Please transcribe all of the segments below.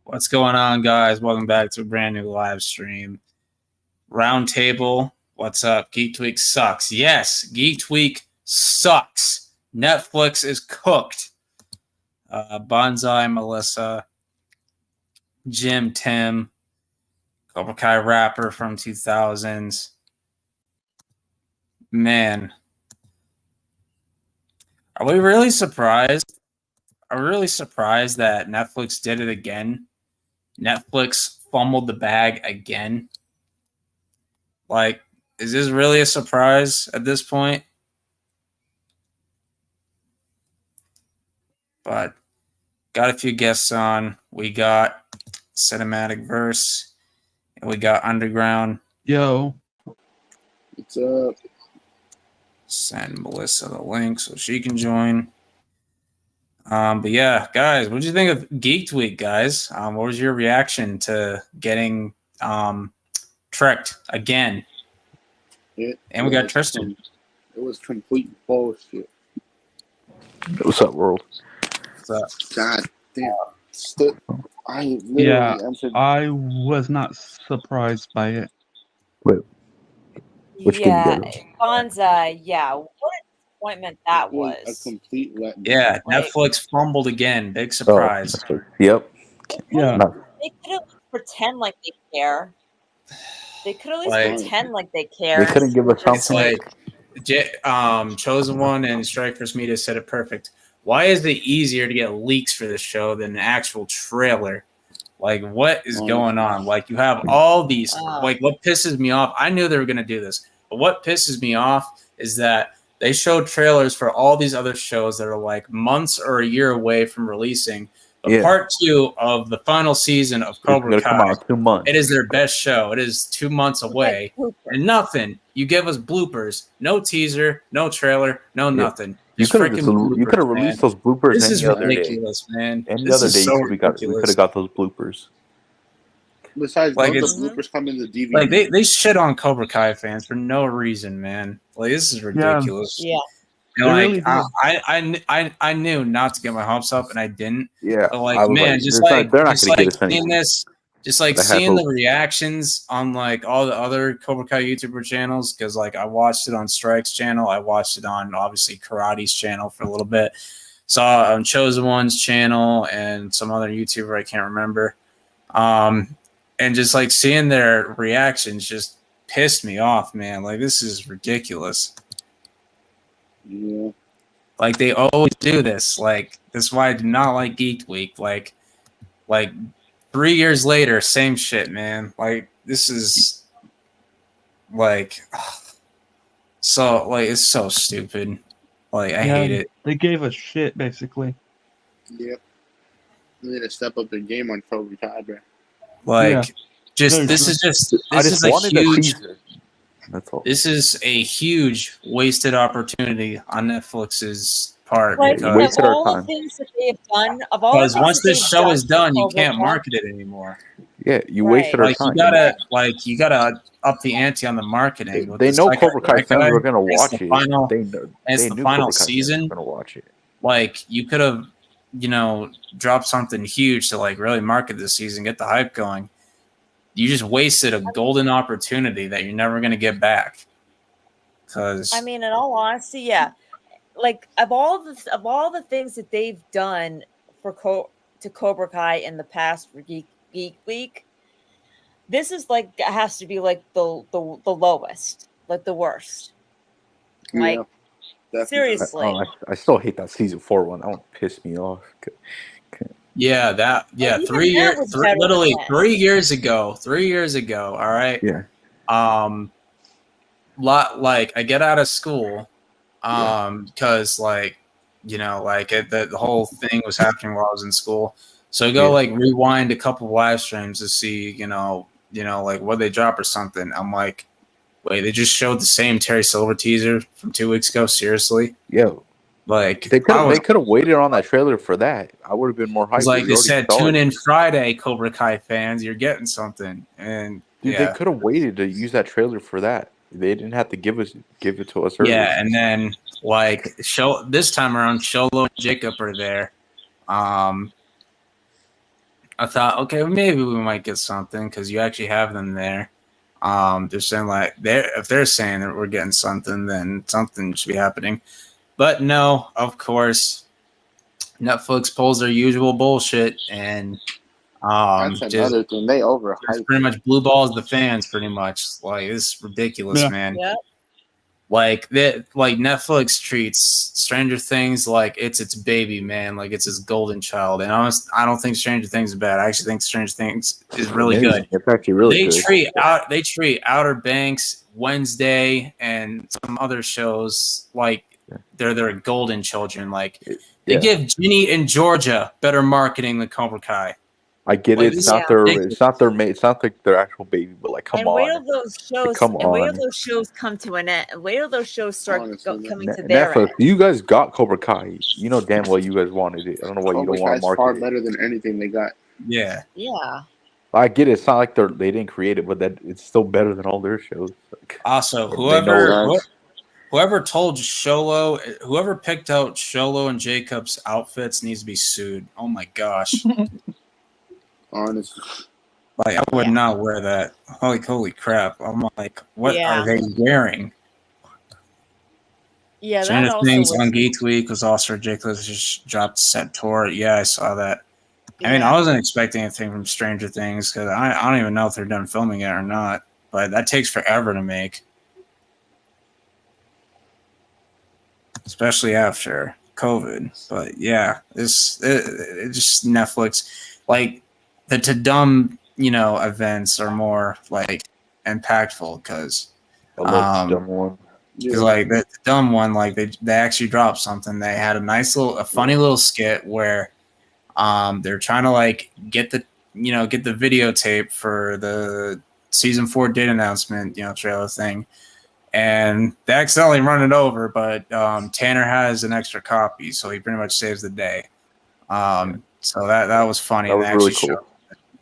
What's going on, guys? Welcome back to a brand new live stream. Roundtable, what's up? Geek Week sucks. Yes, Geek Week sucks. Netflix is cooked. Bonsai, Melissa, Jim, Tim, Cobra Kai rapper from 2000s. Man, are we really surprised? Are we really surprised that Netflix did it again? Netflix fumbled the bag again. Like, is this really a surprise at this point? But got a few guests on. We got Cinematic Verse, and we got Underground. Yo. What's up? Send Melissa the link so she can join. But yeah, guys, what did you think of Geeked Week, guys? What was your reaction to getting tricked again? And we got Tristan. It was complete bullshit. What's up, world? What's up? God damn. I literally answered. I was not surprised by it. Wait. Which Bonsai, yeah. What a disappointment that was. A complete letdown. Yeah, Netflix fumbled again. Big surprise. Yep. Yeah. They could at least pretend like they care. They could at least pretend like they care. They couldn't give us something. It's like, Chosen One and Strikers Media said it perfect. Why is it easier to get leaks for this show than an actual trailer? Like, what is going on? Like, you have all these. Like, what pisses me off? I knew they were going to do this, but what pisses me off is that they showed trailers for all these other shows that are like months or a year away from releasing. But part 2 of the final season of Cobra Kai, come out 2 months. It is their best show. It is 2 months away. And nothing. You give us bloopers. No teaser, no trailer, no nothing. You could have released those bloopers any other day. This is ridiculous, man. Any other day we could have got those bloopers. Besides, like, those bloopers come in the DVD. Like, they shit on Cobra Kai fans for no reason, man. Like, this is ridiculous. Yeah. And like, really I knew not to get my hopes up, and I didn't. Yeah. But like, man, they're not going to get us seeing this, just like seeing the reactions on like all the other Cobra Kai YouTuber channels, because like I watched it on Strike's channel, I watched it on obviously Karate's channel for a little bit, saw on Chosen One's channel and some other YouTuber I can't remember, and just like seeing their reactions just pissed me off, man. Like, this is ridiculous. Yeah. Like, they always do this. Like, that's why I do not like Geek Week. Like 3 years later, same shit, man. Like, this is like so like it's so stupid. Like, I hate it. They gave us shit, basically. Yep. They need to step up their game on Cobra Kai, bro. Like, this is a huge. That's all. This is a huge wasted opportunity on Netflix's part. Like, because of all the things that they have done, because once this show is done, you can't market it anymore. Yeah, you wasted our time. You gotta up the ante on the marketing. They know Cobra Kai fans are gonna watch it. It's the final season. Gonna watch it. Like, you could have, dropped something huge to like really market this season, get the hype going. You just wasted a golden opportunity that you're never going to get back. Because I mean, in all honesty, yeah, like of all the things that they've done for to Cobra Kai in the past for Geek Week, this is like has to be like the lowest, like the worst. Like, seriously, I still hate that season 4 one. That one pissed me off. Yeah, 3 years, literally 3 years ago. 3 years ago. All right. Yeah. Like, I get out of school, because the whole thing was happening while I was in school. So I go like rewind a couple of live streams to see, like what they drop or something. I'm like, wait, they just showed the same Terry Silver teaser from 2 weeks ago. Seriously? Yo. Like, they could have waited on that trailer for that. I would have been more hyped. It's like they said, tune in Friday, Cobra Kai fans. You're getting something, and they could have waited to use that trailer for that. They didn't have to give it to us early. Yeah, and then like this time around, Sholo and Jacob are there, I thought, okay, maybe we might get something because you actually have them there. They're saying like if they're saying that we're getting something, then something should be happening. But no, of course, Netflix pulls their usual bullshit and That's just another thing. They just overhyped pretty it. much blue balls the fans. Pretty much, like it's ridiculous, Yeah. man. Yep. Like that, like Netflix treats Stranger Things like it's its baby, man. Like it's its golden child. And I don't think Stranger Things is bad. I actually think Stranger Things is really good. It's actually really good. They treat Outer Banks, Wednesday, and some other shows like they're their golden children. Like they give Ginny and Georgia better marketing than Cobra Kai. I get Like, it. It's this not is their. ridiculous. It's not their. It's not like their actual baby. But like, come And wait till on. those shows. Come And wait till on. those shows come to an end. Wait till those shows start Honestly, man. coming to their Netflix. end. You guys got Cobra Kai. You know damn well you guys wanted it. I don't know why you Cobra don't want to Kai's far market it. better than anything they got. Yeah. Yeah. I get it. It's not like they didn't create it, but that it's still better than all their shows. Like, Also, they know whoever told Sholo, whoever picked out Sholo and Jacob's outfits needs to be sued. Oh my gosh. Honestly. Like I would not wear that. Holy crap. I'm like, what Yeah. are they wearing? Yeah, that Stranger also Things was. on Geeked Week was also ridiculous. Just dropped set tour. Yeah, I saw that. I mean, Yeah. I wasn't expecting anything from Stranger Things because I don't even know if they're done filming it or not. But that takes forever to make, especially after COVID. But yeah, it just Netflix, like the to dumb events are more like impactful because I love the dumb one. because like the dumb one, like they actually dropped something. They had a funny little skit where they're trying to like get the videotape for the season 4 date announcement trailer thing, and they accidentally run it over, but Tanner has an extra copy, so he pretty much saves the day. So that was funny. That was and really cool.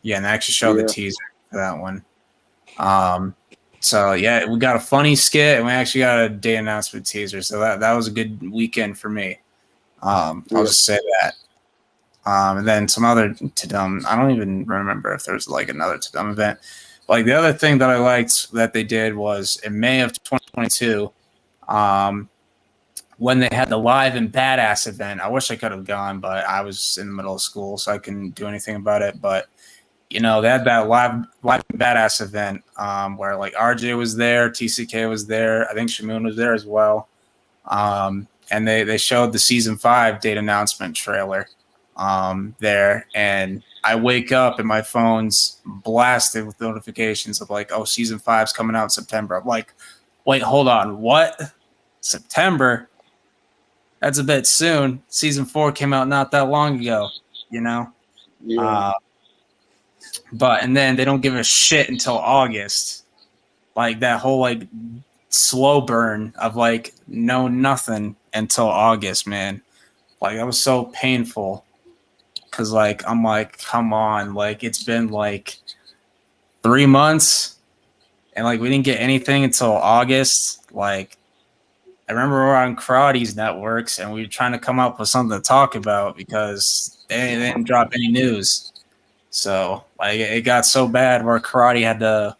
And they actually showed the teaser for that one. So yeah, we got a funny skit and we actually got a day announcement teaser. So that was a good weekend for me. I'll just say that. And then some other Tadum. I don't even remember if there's like another Tadum event. Like the other thing that I liked that they did was in May of 2022, when they had the Live and Badass event. I wish I could have gone, but I was in the middle of school, so I couldn't do anything about it. But they had that live and Badass event where like RJ was there, TCK was there, I think Shamoon was there as well, and they showed the season 5 date announcement trailer there, and I wake up and my phone's blasted with notifications of like, oh, season 5's coming out in September. I'm like, wait, hold on, what? September? That's a bit soon. Season 4 came out not that long ago, but and then they don't give a shit until August. Like that whole like slow burn of like nothing until August, man. Like that was so painful. Cause like I'm like, come on, like it's been like 3 months and like we didn't get anything until August. Like I remember we were on Karate's networks and we were trying to come up with something to talk about because they didn't drop any news. So like it got so bad where Karate had to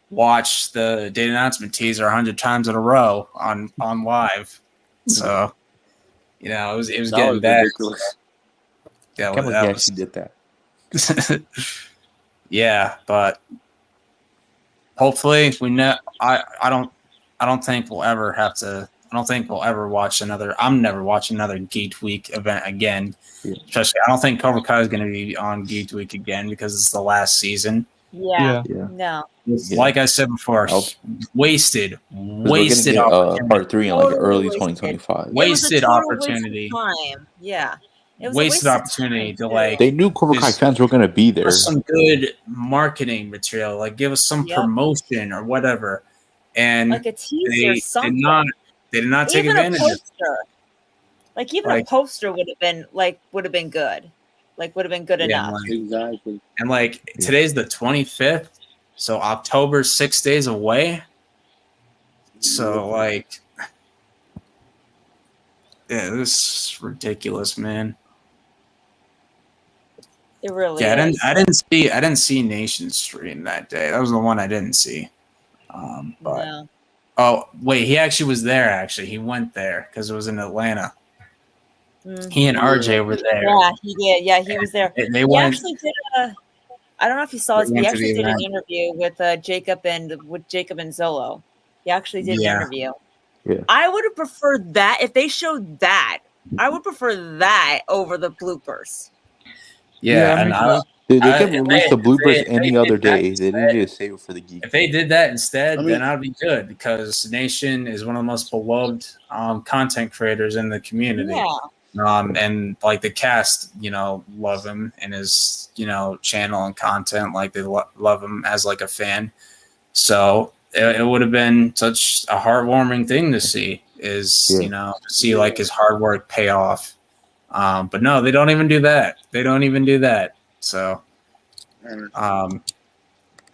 watch the date announcement teaser 100 times in a row on live. So it was getting bad. Ridiculous. I can't believe he actually did that. Yeah, but hopefully we know. I don't think we'll ever have to. I don't think we'll ever watch another. I'm never watching another Geeked Week event again. Yeah. Especially, I don't think Cobra Kai is going to be on Geeked Week again because it's the last season. Yeah. Yeah. No. Like I said before, wasted We're gonna get part 3 in like Totally early wasted. 2025. Wasted Waste opportunity. of time. Yeah. It was a Wasted waste of opportunity time, to like. They knew Cobra Kai Just- fans were gonna be there. Give us some good marketing material, like give us some promotion or whatever. And like a teaser, something. They did not take Even advantage a of poster. Like even a poster would have been good. Like would have been good enough. Exactly. And like today's the 25th, so October's 6 days away. So like, yeah, this is ridiculous, man. It really Yeah, is. I didn't see Nation stream that day. That was the one I didn't see. But No. oh wait, he actually was there. Actually, he went there because it was in Atlanta. He and RJ were there. Yeah, he did. Yeah, he was there. They He went. actually did a. I don't know if you saw They this, but went he to the actually did an event. interview with Jacob and Zolo. He actually did an Yeah. interview. Yeah. I would have preferred that if they showed that. I would prefer that over the bloopers. Yeah, me and too. They I- can if release the if bloopers if any did other that day. They instead- need to save it for the geek. If they did that instead, I mean- then I'd be good because Nation is one of the most beloved content creators in the community. Yeah. And like the cast, love him and his, channel and content. Like they love him as like a fan. So it would have been such a heartwarming thing to see to see like his hard work pay off. But no, they don't even do that. They don't even do that. So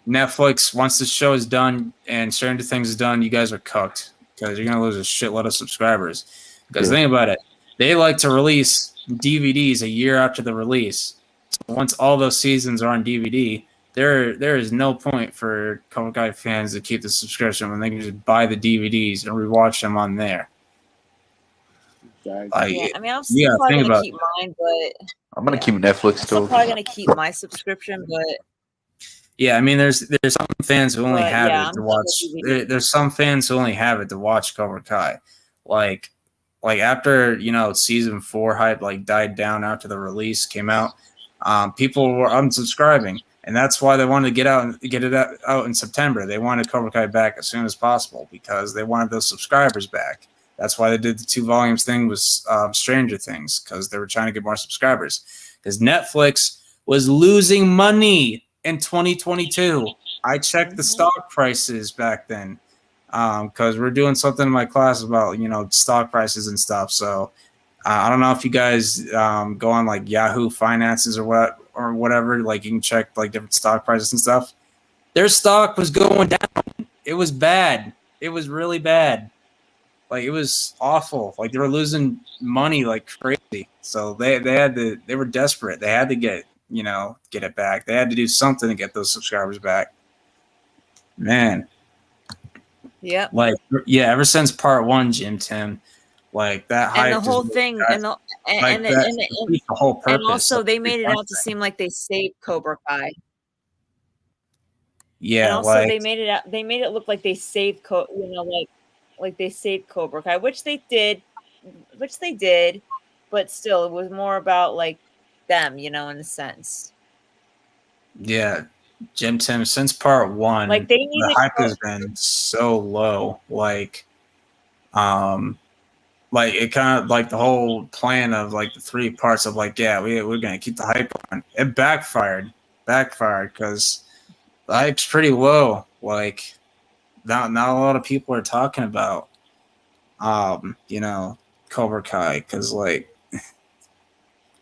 Netflix, once the show is done and Stranger Things is done, you guys are cooked because you're gonna lose a shitload of subscribers. Because think about it, they like to release DVDs a year after the release. So once all those seasons are on DVD, there is no point for Cobra Kai fans to keep the subscription when they can just buy the DVDs and rewatch them on there. Like, Yeah, I mean, I'm still probably gonna keep mine, but I'm gonna keep Netflix I'm still. still probably gonna keep my subscription, but yeah, I mean, there's some fans who only But, have yeah, it to I'm watch. still DVD. There's some fans who only have it to watch Cobra Kai. Like after season 4 hype like died down after the release came out, people were unsubscribing, and that's why they wanted to get it out in September. They wanted Cobra Kai back as soon as possible because they wanted those subscribers back. That's why they did the 2 volumes thing with Stranger Things, because they were trying to get more subscribers. Because Netflix was losing money in 2022. I checked the stock prices back then because we're doing something in my class about stock prices and stuff. So I don't know if you guys go on like Yahoo Finances or whatever. Like you can check like different stock prices and stuff. Their stock was going down. It was bad. It was really bad. Like it was awful. Like they were losing money like crazy. So they were desperate. They had to get it back. They had to do something to get those subscribers back. Man. Yep. Like ever since part 1, Jim Tim, like that hype and the whole thing, the whole purpose. and also they made it out to seem like they saved Cobra Kai. Yeah, and also they made it look like they saved like they saved Cobra Kai, which they did, but still it was more about like them, in a sense. Yeah, Jim Tim, since part 1, like the hype has been so low. Like it kind of like the whole plan of like the 3 parts of like, yeah, we're gonna keep the hype on. It backfired because the hype's pretty low. Like not a lot of people are talking about Cobra Kai because like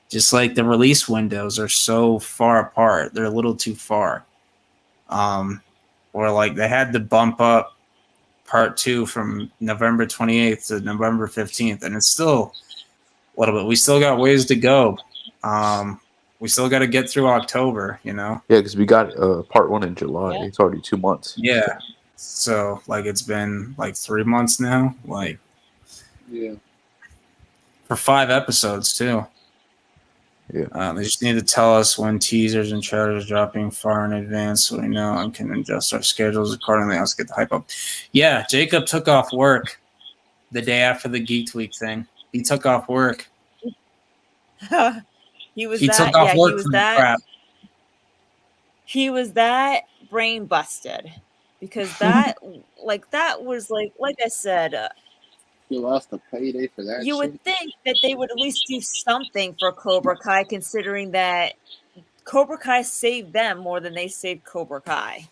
just like the release windows are so far apart. They're a little too far. Or like they had to bump up part 2 from November 28th to November 15th, and it's still a little bit. We still got ways to go. We still got to get through October, Yeah, because we got part 1 in July. Yeah. It's already 2 months. Yeah. So like it's been like 3 months now. Like for 5 episodes too. Yeah. They just need to tell us when teasers and trailers are dropping far in advance so we know and can adjust our schedules accordingly. Let's get the hype up. Yeah, Jacob took off work the day after the Geeked Week thing. He took off work. He was He took off work from the crap. He was that brain busted because that was like I said. You lost a payday for that. You would think that they would at least do something for Cobra Kai, considering that Cobra Kai saved them more than they saved Cobra Kai.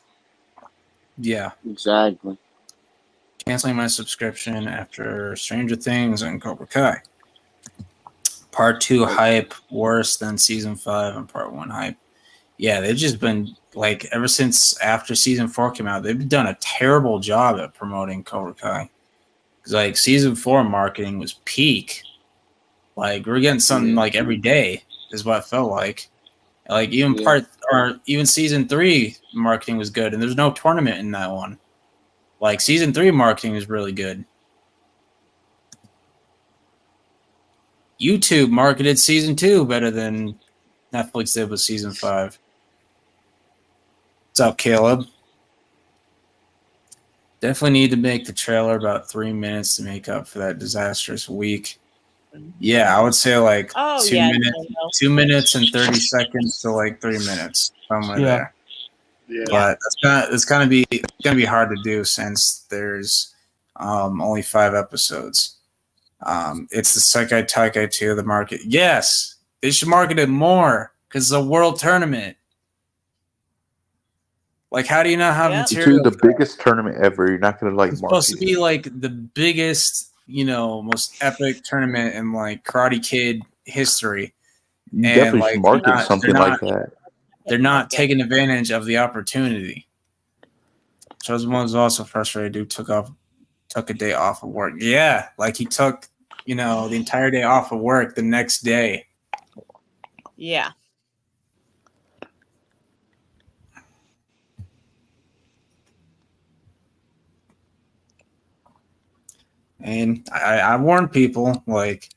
Yeah. Exactly. Canceling my subscription after Stranger Things and Cobra Kai. Part 2 hype worse than season 5 and part 1 hype. Yeah, they've just been like ever since after season 4 came out, they've done a terrible job at promoting Cobra Kai. Like season 4 marketing was peak. Like we're getting something like every day is what it felt like. Like even even season 3 marketing was good, and there's no tournament in that one. Like season 3 marketing is really good. YouTube marketed season 2 better than Netflix did with season 5. What's up, Caleb? Definitely need to make the trailer about 3 minutes to make up for that disastrous week. Yeah, I would say like 2 minutes and 30 seconds to like 3 minutes, somewhere there. Yeah. But it's gonna be hard to do since there's only 5 episodes. It's the Sekai Taikai 2 of the market. Yes, they should market it more because it's a world tournament. Like, how do you not have material? It's the biggest tournament ever. You're not gonna like it's market supposed to be like the biggest, most epic tournament in like Karate Kid history. You definitely should market something like that. They're not taking advantage of the opportunity. Chosen One was also frustrated. Dude took a day off of work. Yeah, like he took, the entire day off of work the next day. Yeah. And I warned people, like,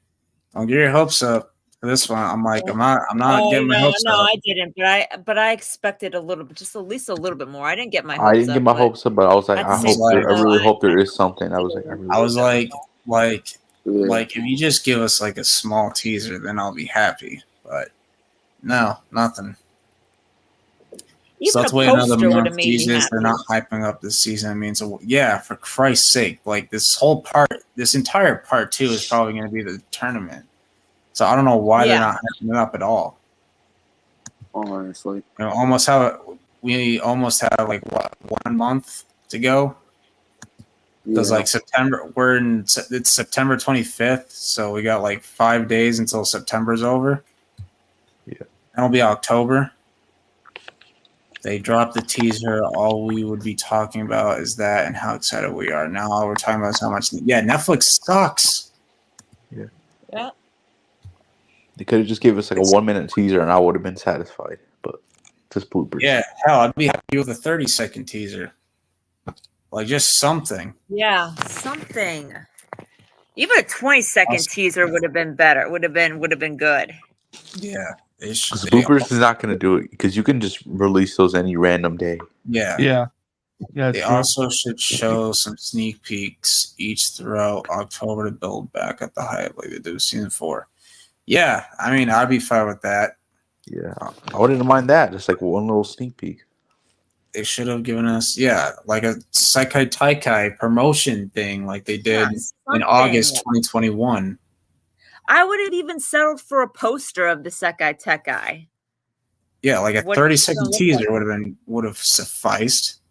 don't get your hopes up for this one. I'm like, I'm not getting my hopes up. No, I didn't, but I expected a little bit, just at least a little bit more. I didn't get my hopes up. I didn't get my hopes up, but I was like, I really hope there is something. I was like, if you just give us like a small teaser, then I'll be happy. But no, nothing. Even so let's a wait another poster would month. have made me Jesus, happy. they're not hyping up this season. I mean, so yeah, for Christ's sake, like this entire part 2 is probably going to be the tournament. So I don't know why they're not hyping it up at all. Honestly, we almost have like what, 1 month to go. Because like September, it's September 25th, so we got like 5 days until September's over. Yeah, it'll be October. They dropped the teaser. All we would be talking about is that and how excited we are. Now all we're talking about is how much. Yeah, Netflix sucks. Yeah. Yeah. They could have just gave us like a 1 minute teaser, and I would have been satisfied. But just bloopers. Yeah, hell, I'd be happy with a 30-second teaser. Like just something. Yeah, something. Even a 20-second teaser would have been better. Would have been good. Yeah. Because bloopers is not going to do it because you can just release those any random day. Yeah. They also should show some sneak peeks each throughout October to build back at the hype like they do season 4. Yeah, I mean, I'd be fine with that. Yeah, I wouldn't mind that. Just like one little sneak peek. They should have given us, like a Sekai Taikai promotion thing like they did in August 2021. I would have even settled for a poster of the Sekai Tekai. Yeah, like a 30-second teaser would have sufficed.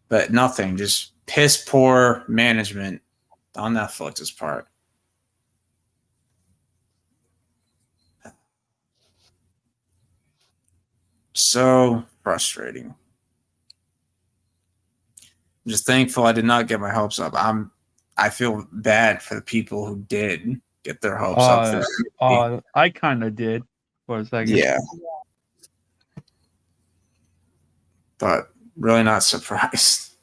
But nothing, just piss poor management on Netflix's part. So frustrating. I'm just thankful I did not get my hopes up. I feel bad for the people who did get their hopes up. I kind of did for a second. Yeah. But really not surprised.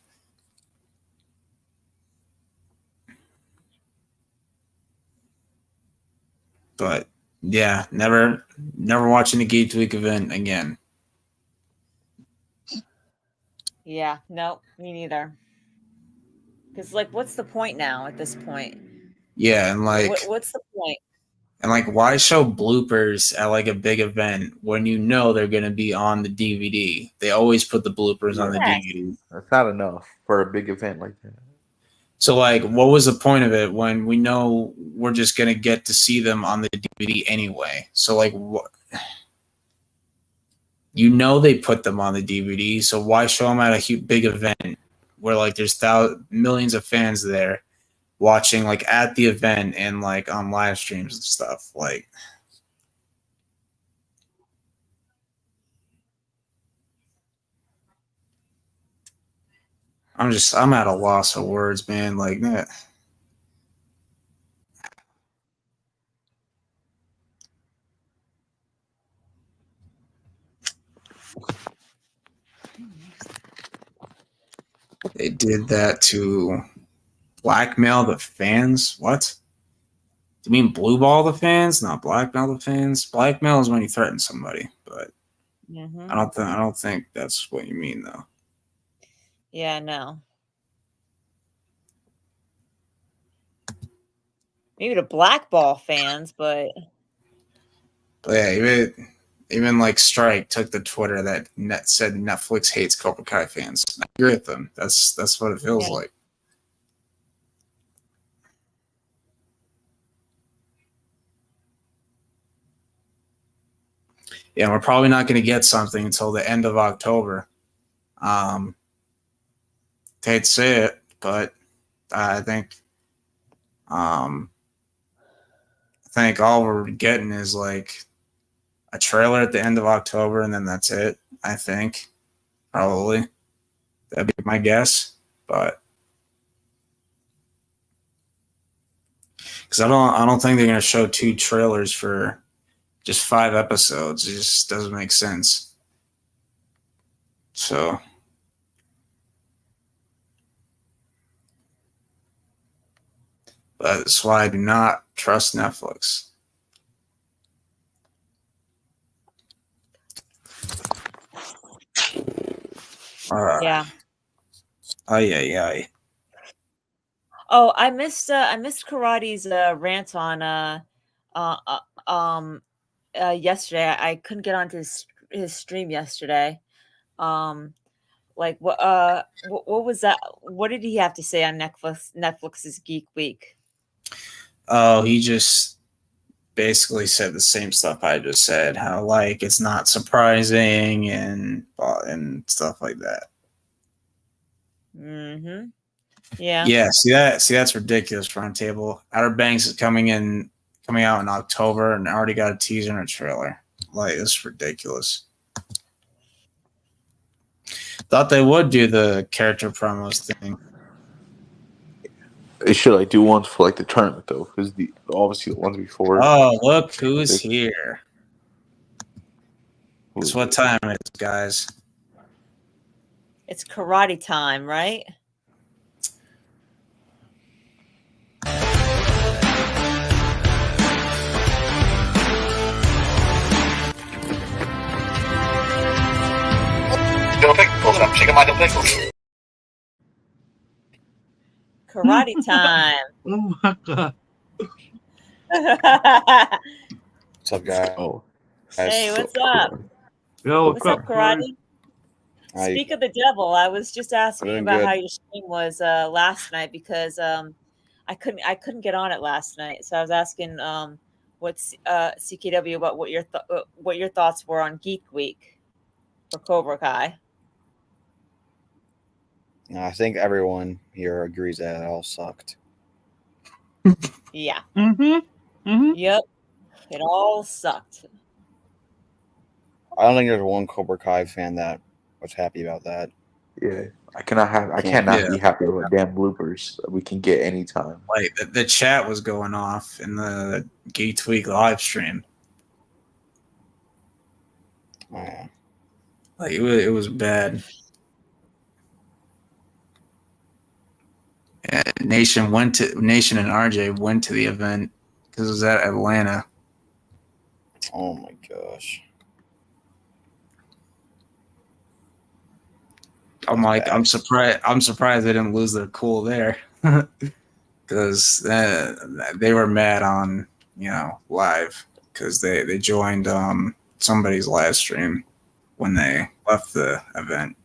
But yeah, never watching the Geeked Week event again. Yeah, no, me neither. Because what's the point now at this point? Yeah, and what's the point? And why show bloopers at like a big event when you know they're gonna be on the DVD? They always put the bloopers on the DVD. That's not enough for a big event like that. So what was the point of it when we know we're just gonna get to see them on the DVD anyway? So what? They put them on the DVD, so why show them at a big event where there's millions of fans there watching at the event and on live streams and stuff? I'm at a loss of words, man. They did that to blackmail the fans. What? Do you mean blue ball the fans, not blackmail the fans? Blackmail is when you threaten somebody, but Mm-hmm. I don't think that's what you mean though. Yeah, no. Maybe the blackball fans, but But yeah, even like Strike took the Twitter that said Netflix hates Cobra Kai fans. I agree with them. That's what it feels yeah. like. Yeah, we're probably not going to get something until the end of October. Hate to say it, but I think um, all we're getting is like a trailer at the end of October, and then that's it. I think probably that'd be my guess, but because I don't think they're going to show 2 trailers for just 5 episodes. It just doesn't make sense. So that's why I do not trust Netflix. Yeah. Ay, ay. Oh, I missed Karate's rant on uh, uh yesterday. I couldn't get onto his stream yesterday. Like what was that? What did he have to say on Netflix's Geek Week? Oh, he just basically said the same stuff I just said. How like it's not surprising and stuff like that. Mm-hmm. Yeah. Yeah, see that's ridiculous. Roundtable. Outer Banks is coming out in October and already got a teaser and a trailer. Like it's ridiculous. Thought they would do the character promos thing. They should like do ones for like the tournament though, because obviously the ones before. Oh, look who's here! It's what it? time it is, guys. It's karate time, right? Dill pickles. I'm shaking my dill pickles. Karate time. Oh my god. What's up, guys? Oh, Hey, what's up? Yo, What's up, Karate? Speak of the devil, I was just asking Doing about good. how your stream was last night because I couldn't get on it last night, so I was asking what's CKW about what your thoughts were on Geek Week for Cobra Kai. I think everyone here agrees that it all sucked. Yeah. Mm-hmm. Mm-hmm. Yep. It all sucked. I don't think there's one Cobra Kai fan that was happy about that. yeah. I cannot Yeah. be happy with damn bloopers that we can get anytime. Like the chat was going off in the Geek Week live stream. Oh, yeah. Like it was bad. And Nation and RJ went to the event because it was at Atlanta. Oh my gosh. I'm That's like, bad. I'm surprised they didn't lose their cool there, because they were mad on live because they joined somebody's live stream when they left the event.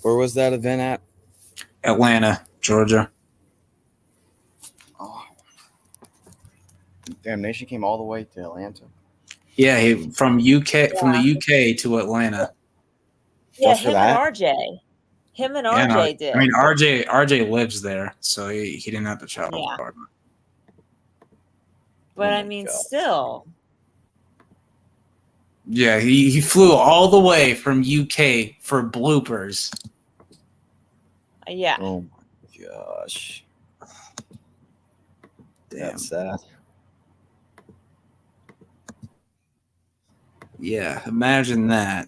Where was that event at? Atlanta, Georgia. Oh. Damn, Nation came all the way to Atlanta. Yeah, from the UK to Atlanta. Yeah, Just for that? Him and Yeah, RJ did. I mean, RJ lives there, so he didn't have to travel. Yeah. far. But Oh I my mean, God. still. Yeah, he flew all the way from UK for bloopers. Yeah. Oh my gosh. Damn. That's sad. Yeah, imagine that.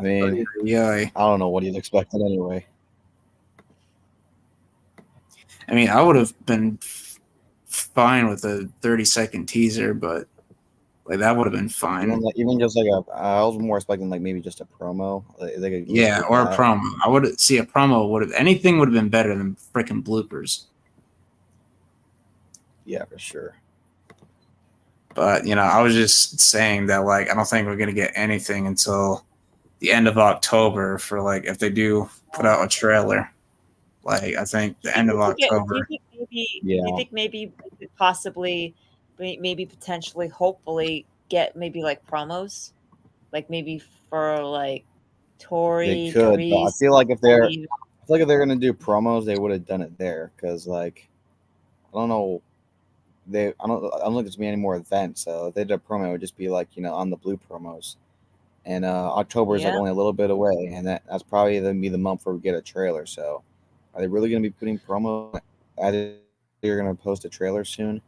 I mean, Yeah. I don't know what he's expecting anyway. I mean, I would have been fine with a 30-second teaser, but like that would have been fine. Even just like I was more expecting like maybe just a promo. Like, they could at least Yeah, do or a that. promo. I would see a promo would have anything would have been better than freaking bloopers. Yeah, for sure. But I was just saying that like I don't think we're gonna get anything until the end of October for like if they do put out a trailer. Like I think the end of October. Do Yeah. you think maybe we could possibly, maybe potentially, hopefully get maybe like promos, like maybe for like They Tori, could, but I Kreese, feel like if they're Steve? gonna do promos, they would have done it there because like I don't know. I don't think there's gonna be any more events. So if they did a promo, it would just be like on the blue promos. And October is like Yeah. only a little bit away, and that's probably gonna be the month where we get a trailer. So are they really gonna be putting promo? They're gonna post a trailer soon.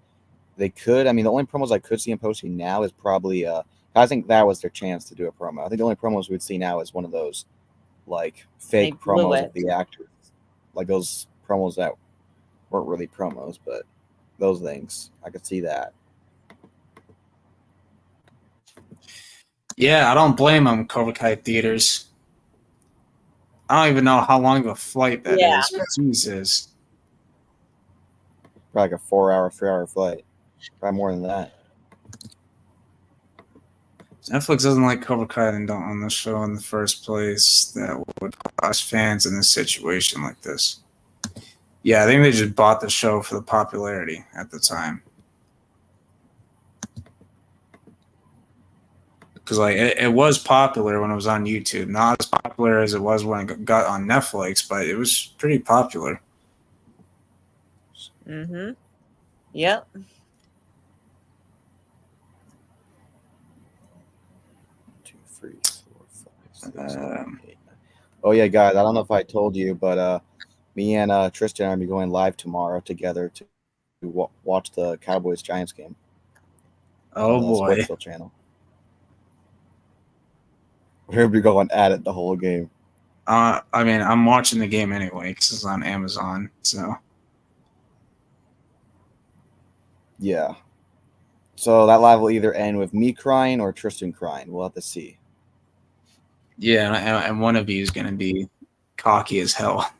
They could. I mean, the only promos I could see them posting now is probably. I think that was their chance to do a promo. I think the only promos we'd see now is one of those like fake They blew promos it. of the actors, like those promos that weren't really promos, but those things I could see that. Yeah, I don't blame them, Cobra Kai theaters. I don't even know how long of a flight that Yeah. is. Jesus. Probably like a 4-hour, 3-hour flight. Probably more than that. Netflix doesn't like Cobra Kai and don't own the show in the first place. That would put us fans in a situation like this. Yeah, I think they just bought the show for the popularity at the time. Because like it was popular when it was on YouTube. Not as popular as it was when it got on Netflix, but it was pretty popular. Mm-hmm. Yep. 2, 3, 4, 5, 6, 7, Um, 8, 9. Oh yeah, guys. I don't know if I told you, but me and Tristan are gonna be going live tomorrow together to watch the Cowboys Giants game. Oh on the boy. Sportsville channel. We're gonna be going at it the whole game. I mean, I'm watching the game anyway because it's on Amazon. So Yeah. So that live will either end with me crying or Tristan crying. We'll have to see. yeah, and one of you is going to be cocky as hell.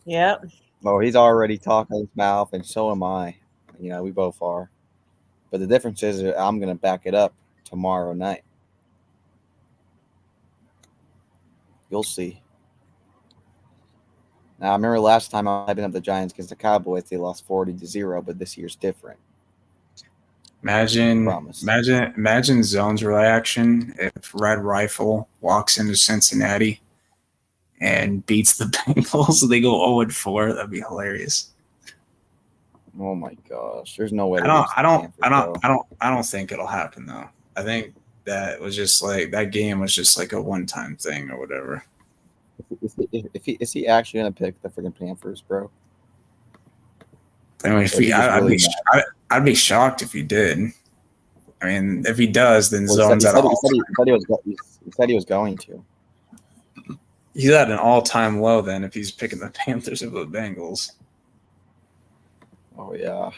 Yep. Oh, he's already talking his mouth, and so am I. We both are. But the difference is I'm gonna back it up tomorrow night. You'll see. Now, I remember last time I hyping up the Giants against the Cowboys, they lost 40-0, but this year's different. Imagine Zone's reaction if Red Rifle walks into Cincinnati and beats the Bengals. They go 0-4. That'd be hilarious. Oh my gosh, there's no way. I don't think it'll happen though. I think that was just like that game was just like a one-time thing or whatever. Is he actually gonna pick the freaking Panthers, bro? I mean, I'd be shocked if he did. I mean, if he does, then Zone's at all. He said he was going to. He's at an all-time low then if he's picking the Panthers over the Bengals. Oh yeah.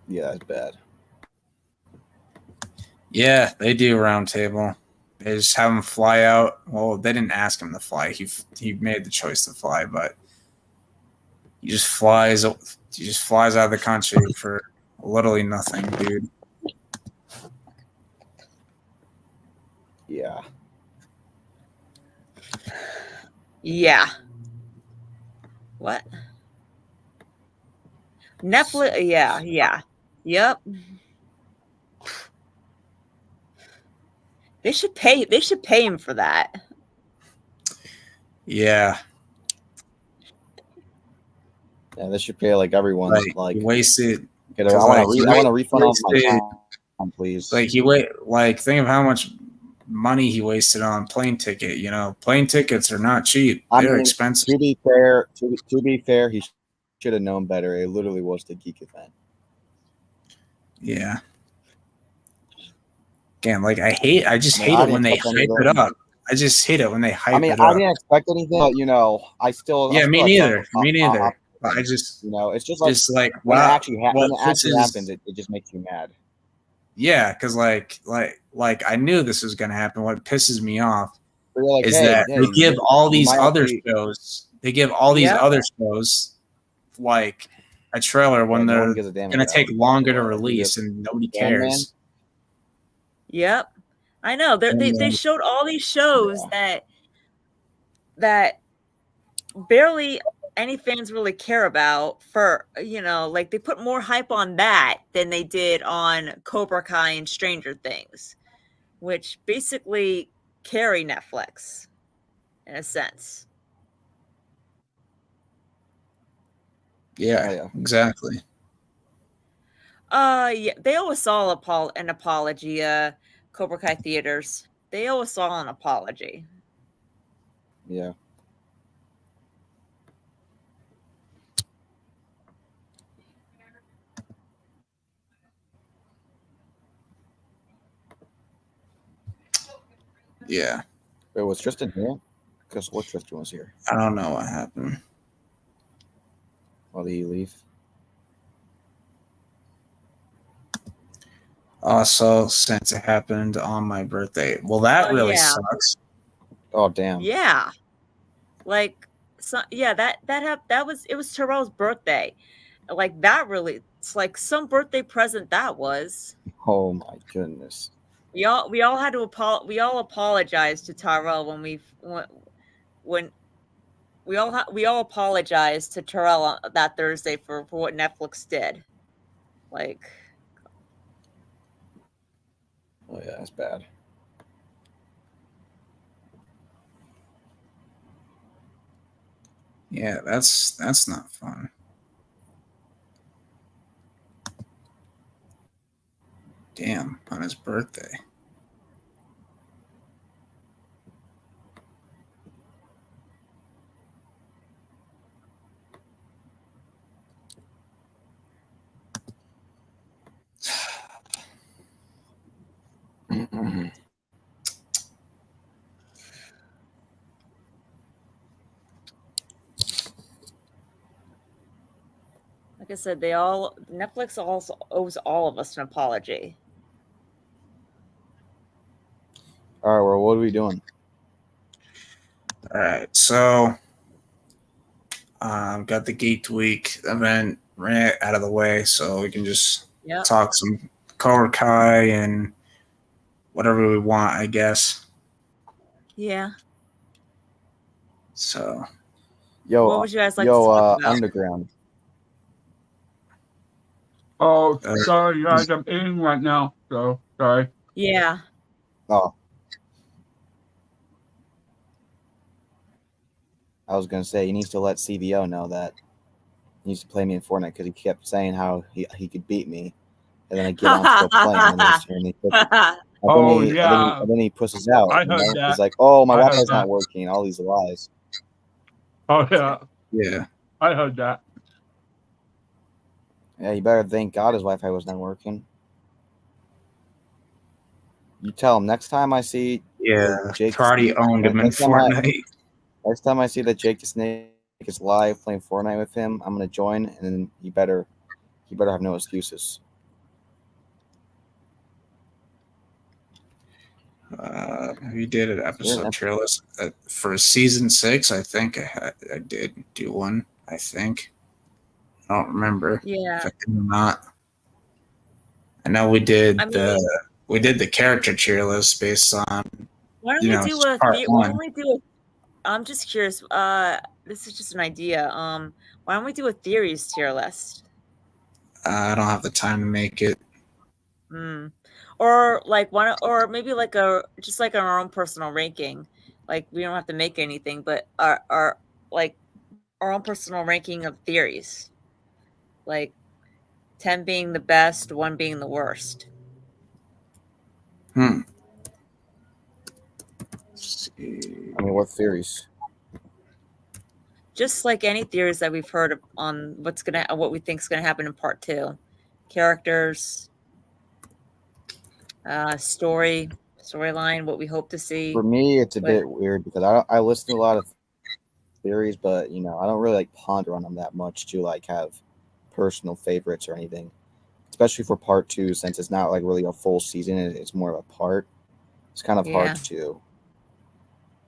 Yeah, it's bad. Yeah, they do round table. They just have him fly out. Well, they didn't ask him to fly. He made the choice to fly, but he just flies out of the country for literally nothing, dude. Yeah. Yeah. What? Netflix? Yeah. Yep. They should pay him for that. Yeah. Yeah, they should pay like everyone's like he wasted. I want a refund on my time, please. Like think of how much money he wasted on plane ticket. Plane tickets are not cheap. They're expensive. To be fair, he should have known better. It literally was the Geek event. Yeah. Again, like I just I mean, hate I it when didn't they expect any hype of it them. up. I just hate it when they hype I mean, it I up. didn't expect anything, but I still. Yeah, me had neither. some Me neither. But I optimism. just It's just like wow. when What it actually pisses happens, it just makes you mad. Yeah, because like I knew this was gonna happen. What pisses me off But you're like, is hey, that they give all you these might other actually, shows. They give all these Yep. other shows like a trailer when no one they're gives a damn gonna about. take longer to Like, release and nobody Sandman? cares. Yep. I know. They showed all these shows that barely any fans really care about for, like they put more hype on that than they did on Cobra Kai and Stranger Things, which basically carry Netflix in a sense. Yeah, Oh, yeah. exactly. Yeah, they always saw an apology, Cobra Kai theaters. They always saw an apology. Yeah. Yeah. Wait, was Tristan here? Because what Tristan was here? I don't know what happened. Or did he leave? Also, since it happened on my birthday. Well, that Oh, really yeah. sucks. Oh, damn. Yeah. Like yeah, that was it was Terrell's birthday. Like that really it's like some birthday present that was. Oh my goodness. We all had to we all apologized to Tyrell when we all apologized to Terrell on that Thursday for what Netflix did. Like Oh yeah, that's bad. Yeah, that's not fun. Damn, on his birthday. I said, Netflix also owes all of us an apology. All right, well, what are we doing? All right, so got the Geeked Week event right out of the way, so we can just talk some Cobra Kai and whatever we want, I guess. Yeah. So, what would you guys like to talk about? Underground. Oh, sorry guys, I'm eating right now, so sorry. Yeah. Oh. I was gonna say he needs to let CVO know that he needs to play me in Fortnite because he kept saying how he could beat me, and then I get on to go play him, and then he pushes out. I heard that. He's like, "Oh, my I heard Wi-Fi's that. not working." All these lies. Oh yeah, yeah. I heard that. Yeah, you better thank God his Wi-Fi was not working. You tell him next time I see Jake already owned him in Fortnite. Next time I see that Jake the Snake is live playing Fortnite with him, I'm gonna join, and then he better have no excuses. We did an episode trailer for season 6. I think I did do one. I think I don't remember. Yeah, if I did or not. I know we did the character tier list based on. Why don't we do a I'm just curious. This is just an idea. Why don't we do a theories tier list? I don't have the time to make it. Or like one, or maybe like just like our own personal ranking. Like we don't have to make anything, but our like our own personal ranking of theories. Like 10 being the best, 1 being the worst. I mean, what theories? Just like any theories that we've heard on what we think is gonna happen in part 2, characters. storyline, what we hope to see. For me, it's a But- bit weird because I listen to a lot of theories, but I don't really like ponder on them that much to like have personal favorites or anything. Especially for part 2, since it's not like really a full season, it's more of a part. It's kind of Yeah. hard to.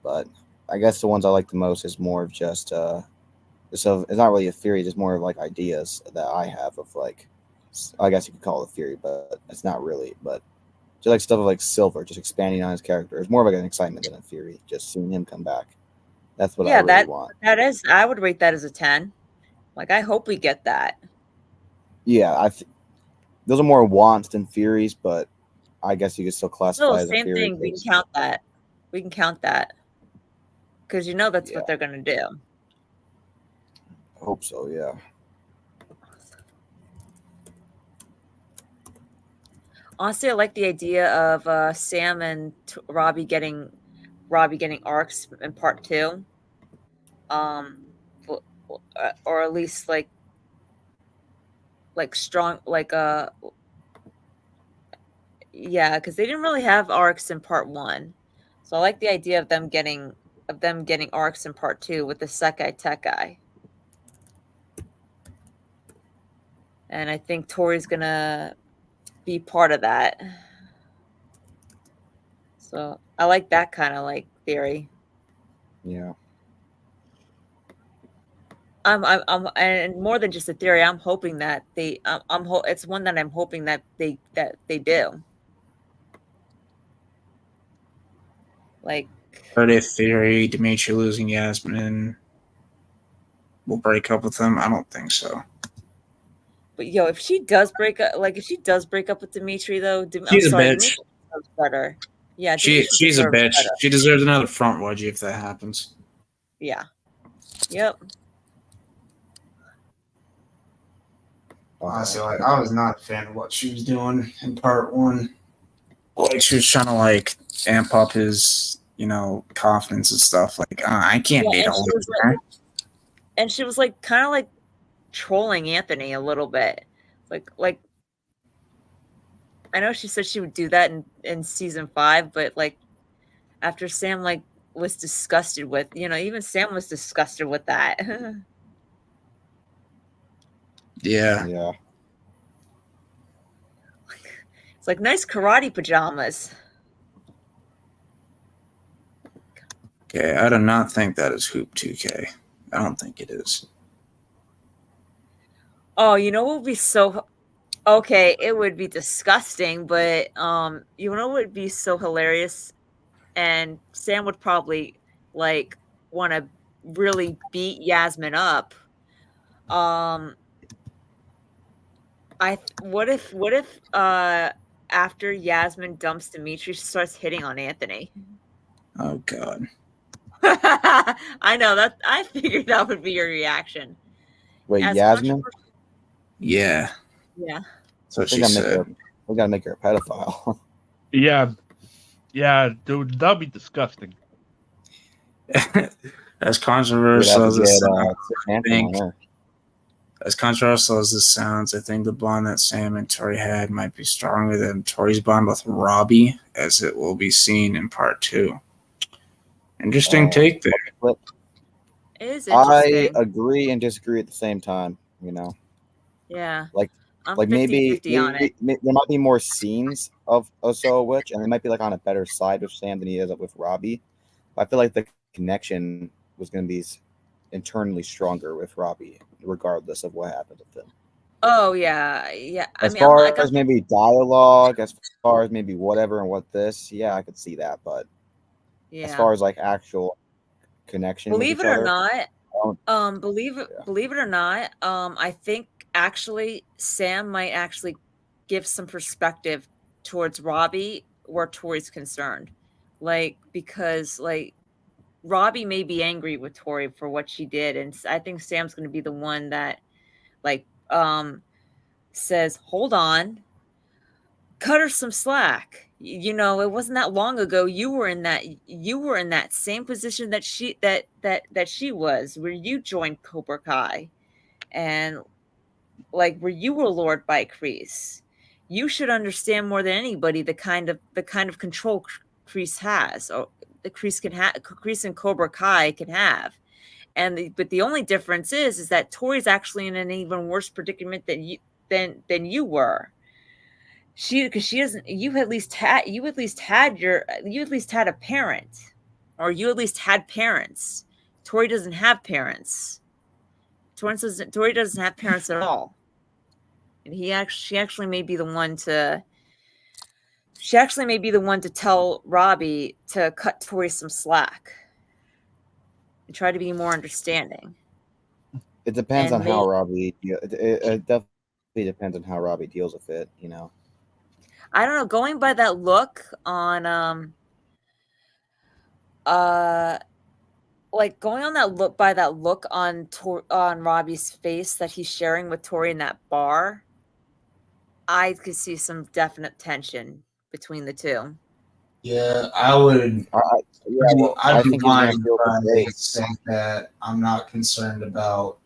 But I guess the ones I like the most is more of just so it's not really a theory, it's more of like ideas that I have of like, I guess you could call it a theory, but it's not really. But just like stuff like Silver, just expanding on his character. It's more of like an excitement than a theory. Just seeing him come back. That's what I really want. That is, I would rate that as a 10. Like, I hope we get that. Yeah, those are more wants than theories, but I guess you could still classify No, as a same theory. thing. We can count that. We can count that. Because that's Yeah. what they're going to do. I hope so, yeah. Honestly, I like the idea of Sam and Robbie getting arcs in part 2. Or at least like strong, yeah, because they didn't really have arcs in part 1, so I like the idea of them getting arcs in part 2 with the Sekai Tech guy, and I think Tori's gonna be part of that. So I like that kind of like theory. Yeah. I'm and more than just a theory. I'm hoping that they. It's one that I'm hoping that they do. Like, But if theory, Dimitri losing Yasmin will break up with him, I don't think so. but if she does break up, with Dimitri, though, She's a bitch. Dimitri deserves better. Yeah, She's a deserves bitch. better. She deserves another front wedgie if that happens. Yeah. Yep. Honestly, like, I was not a fan of what she was doing in part 1. Like, she was trying to like amp up his, confidence and stuff. Like, I can't date a loser. And she was like kind of like trolling Anthony a little bit. Like I know she said she would do that in season 5, but like after Sam was disgusted with, even Sam was disgusted with that. Yeah. Yeah. It's like nice karate pajamas. Okay, I do not think that is Hoop 2K. I don't think it is. Oh, what would be so okay, it would be disgusting, but what would be so hilarious, and Sam would probably like want to really beat Yasmin up. What if after Yasmin dumps Dimitri, she starts hitting on Anthony? Oh God. I know that. I figured that would be your reaction. Wait, As Yasmin? Yeah. Yeah. That's what she said. We gotta make her a pedophile. Yeah, dude, that'd be disgusting. As controversial as this As as controversial as this sounds, I think the bond that Sam and Tori had might be stronger than Tori's bond with Robbie, as it will be seen in part 2. Interesting take there. It is I interesting. agree and disagree at the same time. Yeah. I'm Like maybe 50-50 on it. there might be more scenes of Osoa Witch, and they might be like on a better side with Sam than he is with Robbie. But I feel like the connection was going to be internally stronger with Robbie, regardless of what happens with him. Oh yeah, yeah. As far as maybe dialogue, as far as maybe whatever and what this, yeah, I could see that. But as far as like actual connection, believe it or not, believe it or not, I think actually Sam might actually give some perspective towards Robbie where Tori's concerned, because Robbie may be angry with Tori for what she did, and I think Sam's going to be the one that says, "Hold on, cut her some slack. It wasn't that long ago you were in that same position that she was, where you joined Cobra Kai, and where you were lured by Kreese, you should understand more than anybody the kind of control Kreese has, or the Kreese and Cobra Kai can have. But the only difference is that Tori's actually in an even worse predicament than you were. Because she doesn't. You at least had a parent, or you at least had parents. Tori doesn't have parents. Tori doesn't have parents at all, and she actually may be the one to. She actually may be the one to tell Robbie to cut Tori some slack and try to be more understanding. It depends on how Robbie. It definitely depends on how Robbie deals with it. I don't know. Going by that look on going on that look by that look on Robbie's face that he's sharing with Tori in that bar, I could see some definite tension between the two. Yeah, I would. I'd be lying if I say that I'm not concerned about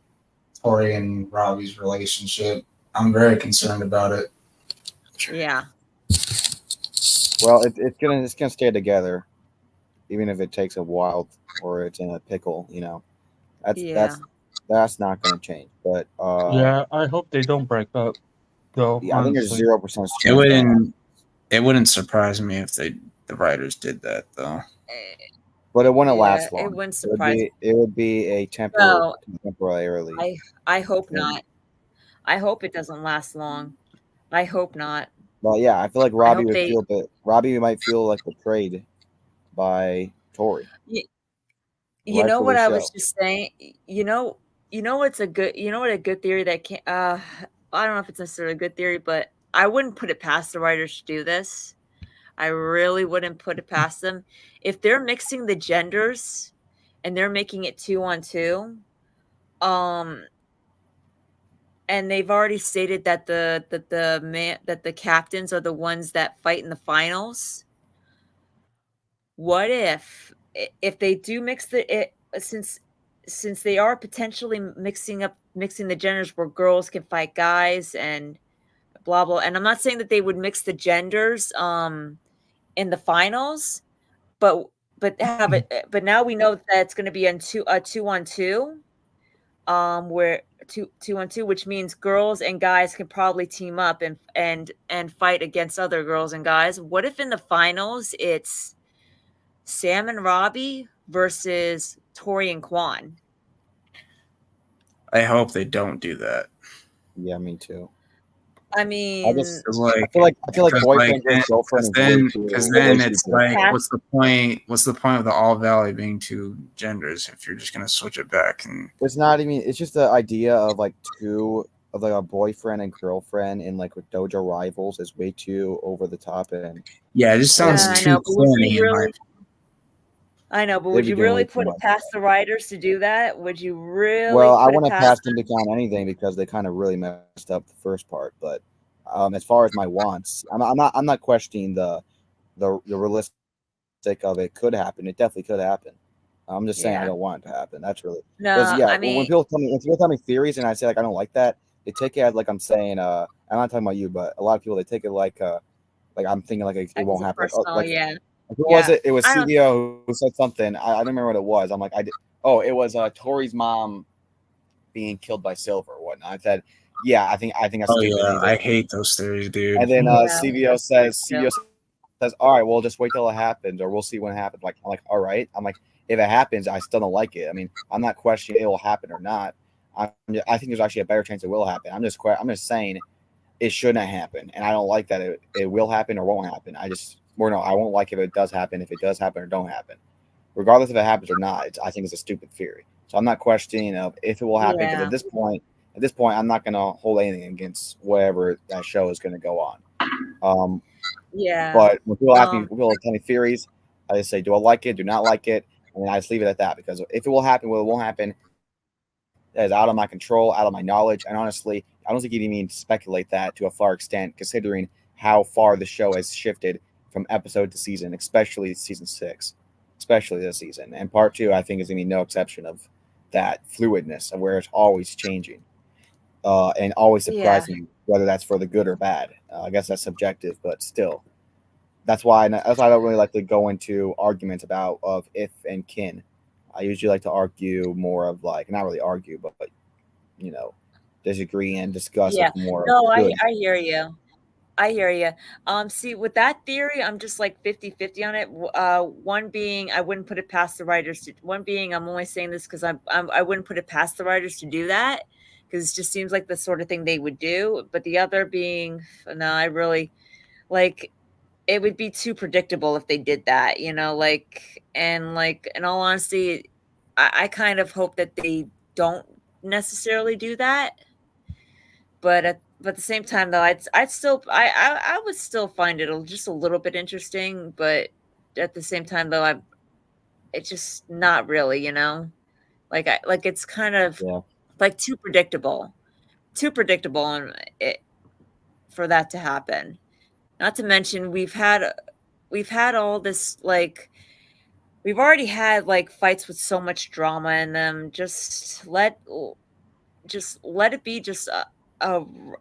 Tori and Robbie's relationship. I'm very concerned about it. Yeah. Well, it's gonna stay together, even if it takes a while or it's in a pickle. That's not gonna change. But yeah, I hope they don't break up. Though yeah, I think there's 0% chance. It wouldn't surprise me if the writers did that though. But it wouldn't last long. It wouldn't surprise me. It would be a temporarily. I hope not. I hope it doesn't last long. I hope not. Well, yeah, I feel like Robbie might feel like betrayed by Tori. You know what I was just saying? You know what a good theory that can I don't know if it's necessarily a good theory, but I wouldn't put it past the writers to do this. I really wouldn't put it past them. If they're mixing the genders and they're making it 2-on-2, and they've already stated that the captains are the ones that fight in the finals. What if they do mix since they are potentially mixing the genders where girls can fight guys and blah blah. And I'm not saying that they would mix the genders in the finals, but now we know that it's going to be a 2-on-2, where 2-on-2, which means girls and guys can probably team up and fight against other girls and guys. What if in the finals it's Sam and Robbie versus Tori and Quan? I hope they don't do that. Yeah, me too. I mean, I feel like boyfriend and girlfriend. Because then it's like, what's the point? What's the point of the All Valley being two genders if you're just gonna switch it back? And it's not even. It's just the idea of like a boyfriend and girlfriend in like with dojo rivals is way too over the top, and yeah, it just sounds too corny. I know, but would you really put it past the writers to do that? Would you really? Well, I wouldn't pass them to count anything because they kind of really messed up the first part. But as far as my wants, I'm not questioning the realistic of it could happen. It definitely could happen. I'm just saying I don't want it to happen. That's really I mean, when people tell me theories and I say like I don't like that, they take it as like I'm saying I'm not talking about you, but a lot of people they take it like I'm thinking like it won't happen. Personal, yeah. Who was it? It was CBO who said something. I don't remember what it was. I'm like, it was Tori's mom being killed by Silver or whatnot. I said, yeah, I think that's stupid. I hate those theories, dude. And then CBO says, all right, well, just wait till it happens, or we'll see when it happens. I'm like, all right. I'm like, if it happens, I still don't like it. I mean, I'm not questioning it will happen or not. I think there's actually a better chance it will happen. I'm just saying it shouldn't happen, and I don't like that it will happen or won't happen. I won't like if it does happen or don't happen. Regardless if it happens or not, I think it's a stupid theory. So I'm not questioning if it will happen. Because at this point, I'm not going to hold anything against whatever that show is going to go on. But when people ask me, people tell me theories, I just say, do I like it? Do not like it? And I just leave it at that because if it will happen, it won't happen. That is out of my control, out of my knowledge. And honestly, I don't think you even speculate that to a far extent, considering how far the show has shifted from episode to season, especially season 6, especially this season. And part 2, I think, is going to be no exception of that fluidness of where it's always changing and always surprising you whether that's for the good or bad. I guess that's subjective, but still, that's why I don't really like to go into arguments about of if and kin. I usually like to argue more of like not really argue, but you know, disagree and discuss Yeah. of more of No, good. I hear you. I hear you. See, with that theory, I'm just like 50-50 on it. One being, I wouldn't put it past the writers. One being, I'm only saying this because I wouldn't put it past the writers to do that because it just seems like the sort of thing they would do. But the other being, no, I really like it would be too predictable if they did that, like in all honesty, I kind of hope that they don't necessarily do that. But at the same time, though, I'd still I would still find it just a little bit interesting. But at the same time, though, it's just not really, like it's kind of Yeah. like too predictable, and it for that to happen. Not to mention we've had all this like we've already had like fights with so much drama in them. Just let it be just a,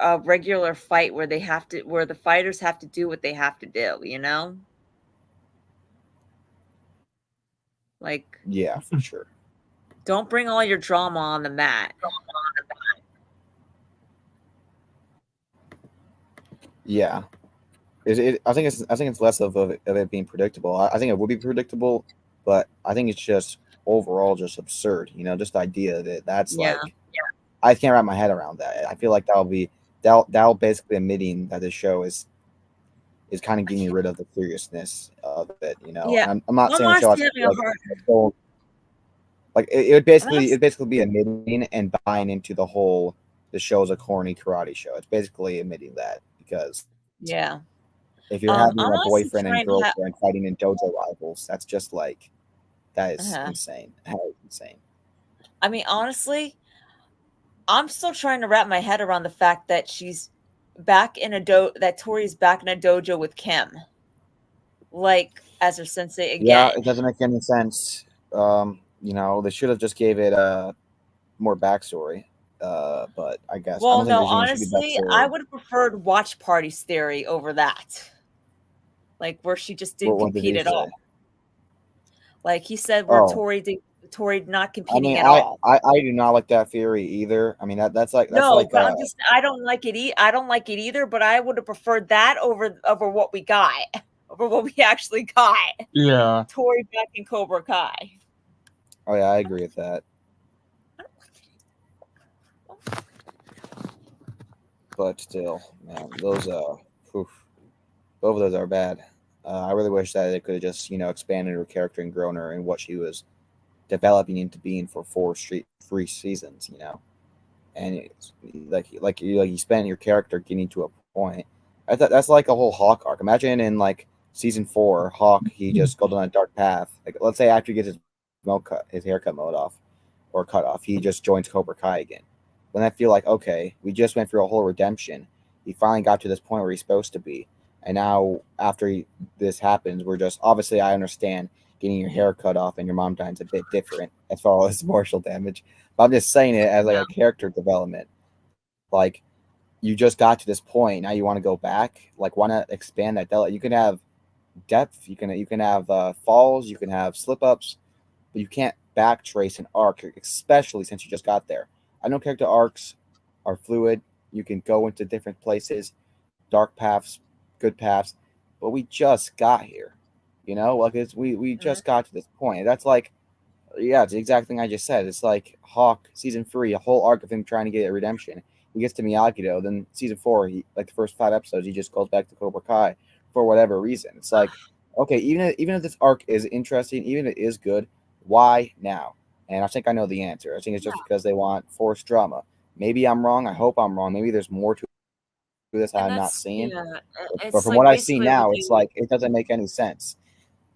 a regular fight where the fighters have to do what they have to do. Like, Yeah, for sure. don't bring all your drama on the mat. Yeah. I think it's less of it being predictable. I think it would be predictable, but I think it's just overall just absurd. Just the idea that that's Yeah. like I can't wrap my head around that. I feel like that'll basically admitting that the show is kind of getting rid of the seriousness of it. Yeah. And I'm not I'm saying the show has honestly to be having a like hard. so, like it would I'm honest- basically be admitting and buying into the show's a corny karate show. It's basically admitting that because Yeah. if you're having I'm a honestly boyfriend and trying to have. girlfriend fighting in dojo rivals, that's just like that is uh insane. That is insane. I mean, honestly, I'm still trying to wrap my head around the fact that that Tori's back in a dojo with Kim, like as her sensei Yeah, again. it doesn't make any sense. They should have just gave it more backstory. But I guess I Well, don't think no, there's even should be honestly, I backstory. would have preferred Watch Party's theory over that. Like where she just didn't What did compete he at all. say? Like he said where Oh, Tori not I competing mean, at all. I do not like that theory either. I mean that's like No, but I don't like it. I don't like it either. But I would have preferred that over what we got, over what we actually got. Yeah. Tori back in Cobra Kai. oh yeah, I agree with that. But still, man, those oof, both of those are bad. I really wish that they could have just expanded her character and grown her in what she was developing into being for free seasons. And it's like you spend your character getting to a point. I thought that's like a whole Hawk arc. Imagine in like season 4, Hawk he just goes on a dark path. Like let's say after he gets his haircut mowed off or cut off, he just joins Cobra Kai again. When I feel like okay, we just went through a whole redemption. He finally got to this point where he's supposed to be, and now after this happens, we're just obviously I understand getting your hair cut off and your mom dying is a bit different as far as emotional damage. But I'm just saying it as like a character development. Like you just got to this point, now you want to go back. Like why not expand that delta? You can have depth, you can have falls, you can have slip ups, but you can't backtrace an arc, especially since you just got there. I know character arcs are fluid. You can go into different places, dark paths, good paths, but we just got here. Like we just got to this point. That's like yeah, it's the exact thing I just said. It's like Hawk season 3, a whole arc of him trying to get a redemption. He gets to Miyagi-Do, then season 4, like the first 5 episodes, he just goes back to Cobra Kai for whatever reason. It's like, okay, even if this arc is interesting, even if it is good, why now? And I think I know the answer. I think it's just because they want forced drama. Maybe I'm wrong. I hope I'm wrong. Maybe there's more to this I'm not seeing. But It's from like what I see basically what now, it's like it doesn't make any sense.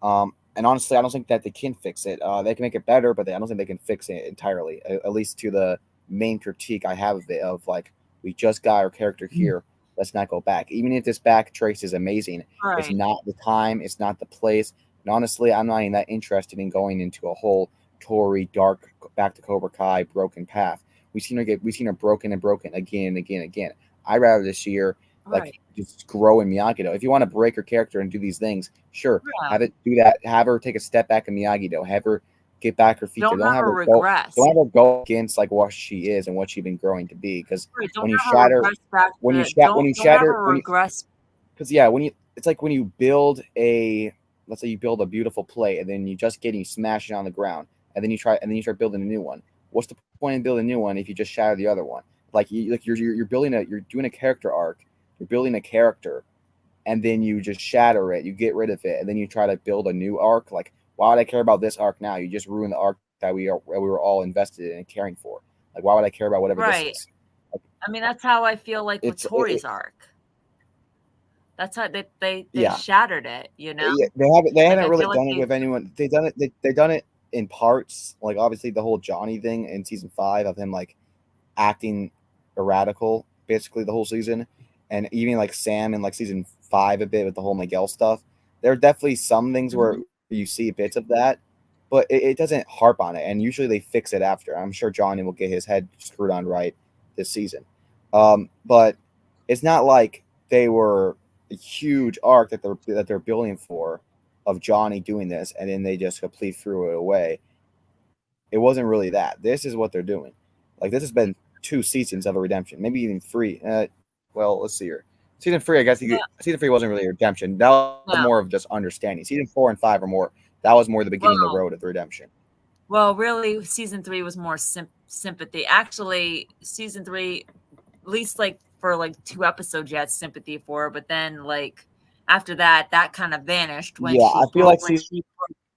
And honestly, I don't think that they can fix it. They can make it better, but I don't think they can fix it entirely. At least to the main critique I have of it, of like we just got our character here. Let's not go back. Even if this back trace is amazing, it's right. not the time. It's not the place. And honestly, I'm not even that interested in going into a whole Tory dark back to Cobra Kai broken path. We've seen her broken and broken again and again and again. I'd rather this year Right. just grow in Miyagi-Do. If you want to break her character and do these things, sure, Yeah. have it do that. Have her take a step back in Miyagi-Do. Have her get back her feet. Don't Don't have have her her go. regress. Don't have her go against like what she is and what she's been growing to be. Because Right, don't when you have her shatter, regress back when you to shatter, when you don't have shatter, her when you, regress. because yeah, when you, it's like when you build a, let's say you build a beautiful plate and then you just get it, you smash it on the ground, and then you start building a new one. What's the point in building a new one if you just shatter the other one? You're building you're doing a character arc, you're building a character, and then you just shatter it, you get rid of it, and then you try to build a new arc. Like, why would I care about this arc now? You just ruin the arc that we were all invested in and caring for. Like, why would I care about whatever Right. this is? I mean, that's how I feel like with Tori's arc. That's how they Yeah. shattered it, you know? Yeah, they haven't I really feel done like it with anyone. They've done it in parts. Like, obviously the whole Johnny thing in season 5 of him like acting erratical basically the whole season, and even like Sam in like season 5 a bit with the whole Miguel stuff. There are definitely some things where you see bits of that, but it doesn't harp on it, and usually they fix it after. I'm sure Johnny will get his head screwed on right this season, but it's not like they were a huge arc that they're building for of Johnny doing this, and then they just completely threw it away. It wasn't really that. This is what they're doing. Like, this has been 2 seasons of a redemption, maybe even 3. Well, let's see here. Season 3, I guess season 3 wasn't really a redemption. That was more of just understanding. Season 4 and 5 are more. That was more the beginning of the road of the redemption. Well, really, season 3 was more sympathy. Actually, season 3, at least like for like 2 episodes, you had sympathy for her, but then like after that kind of vanished when I feel like season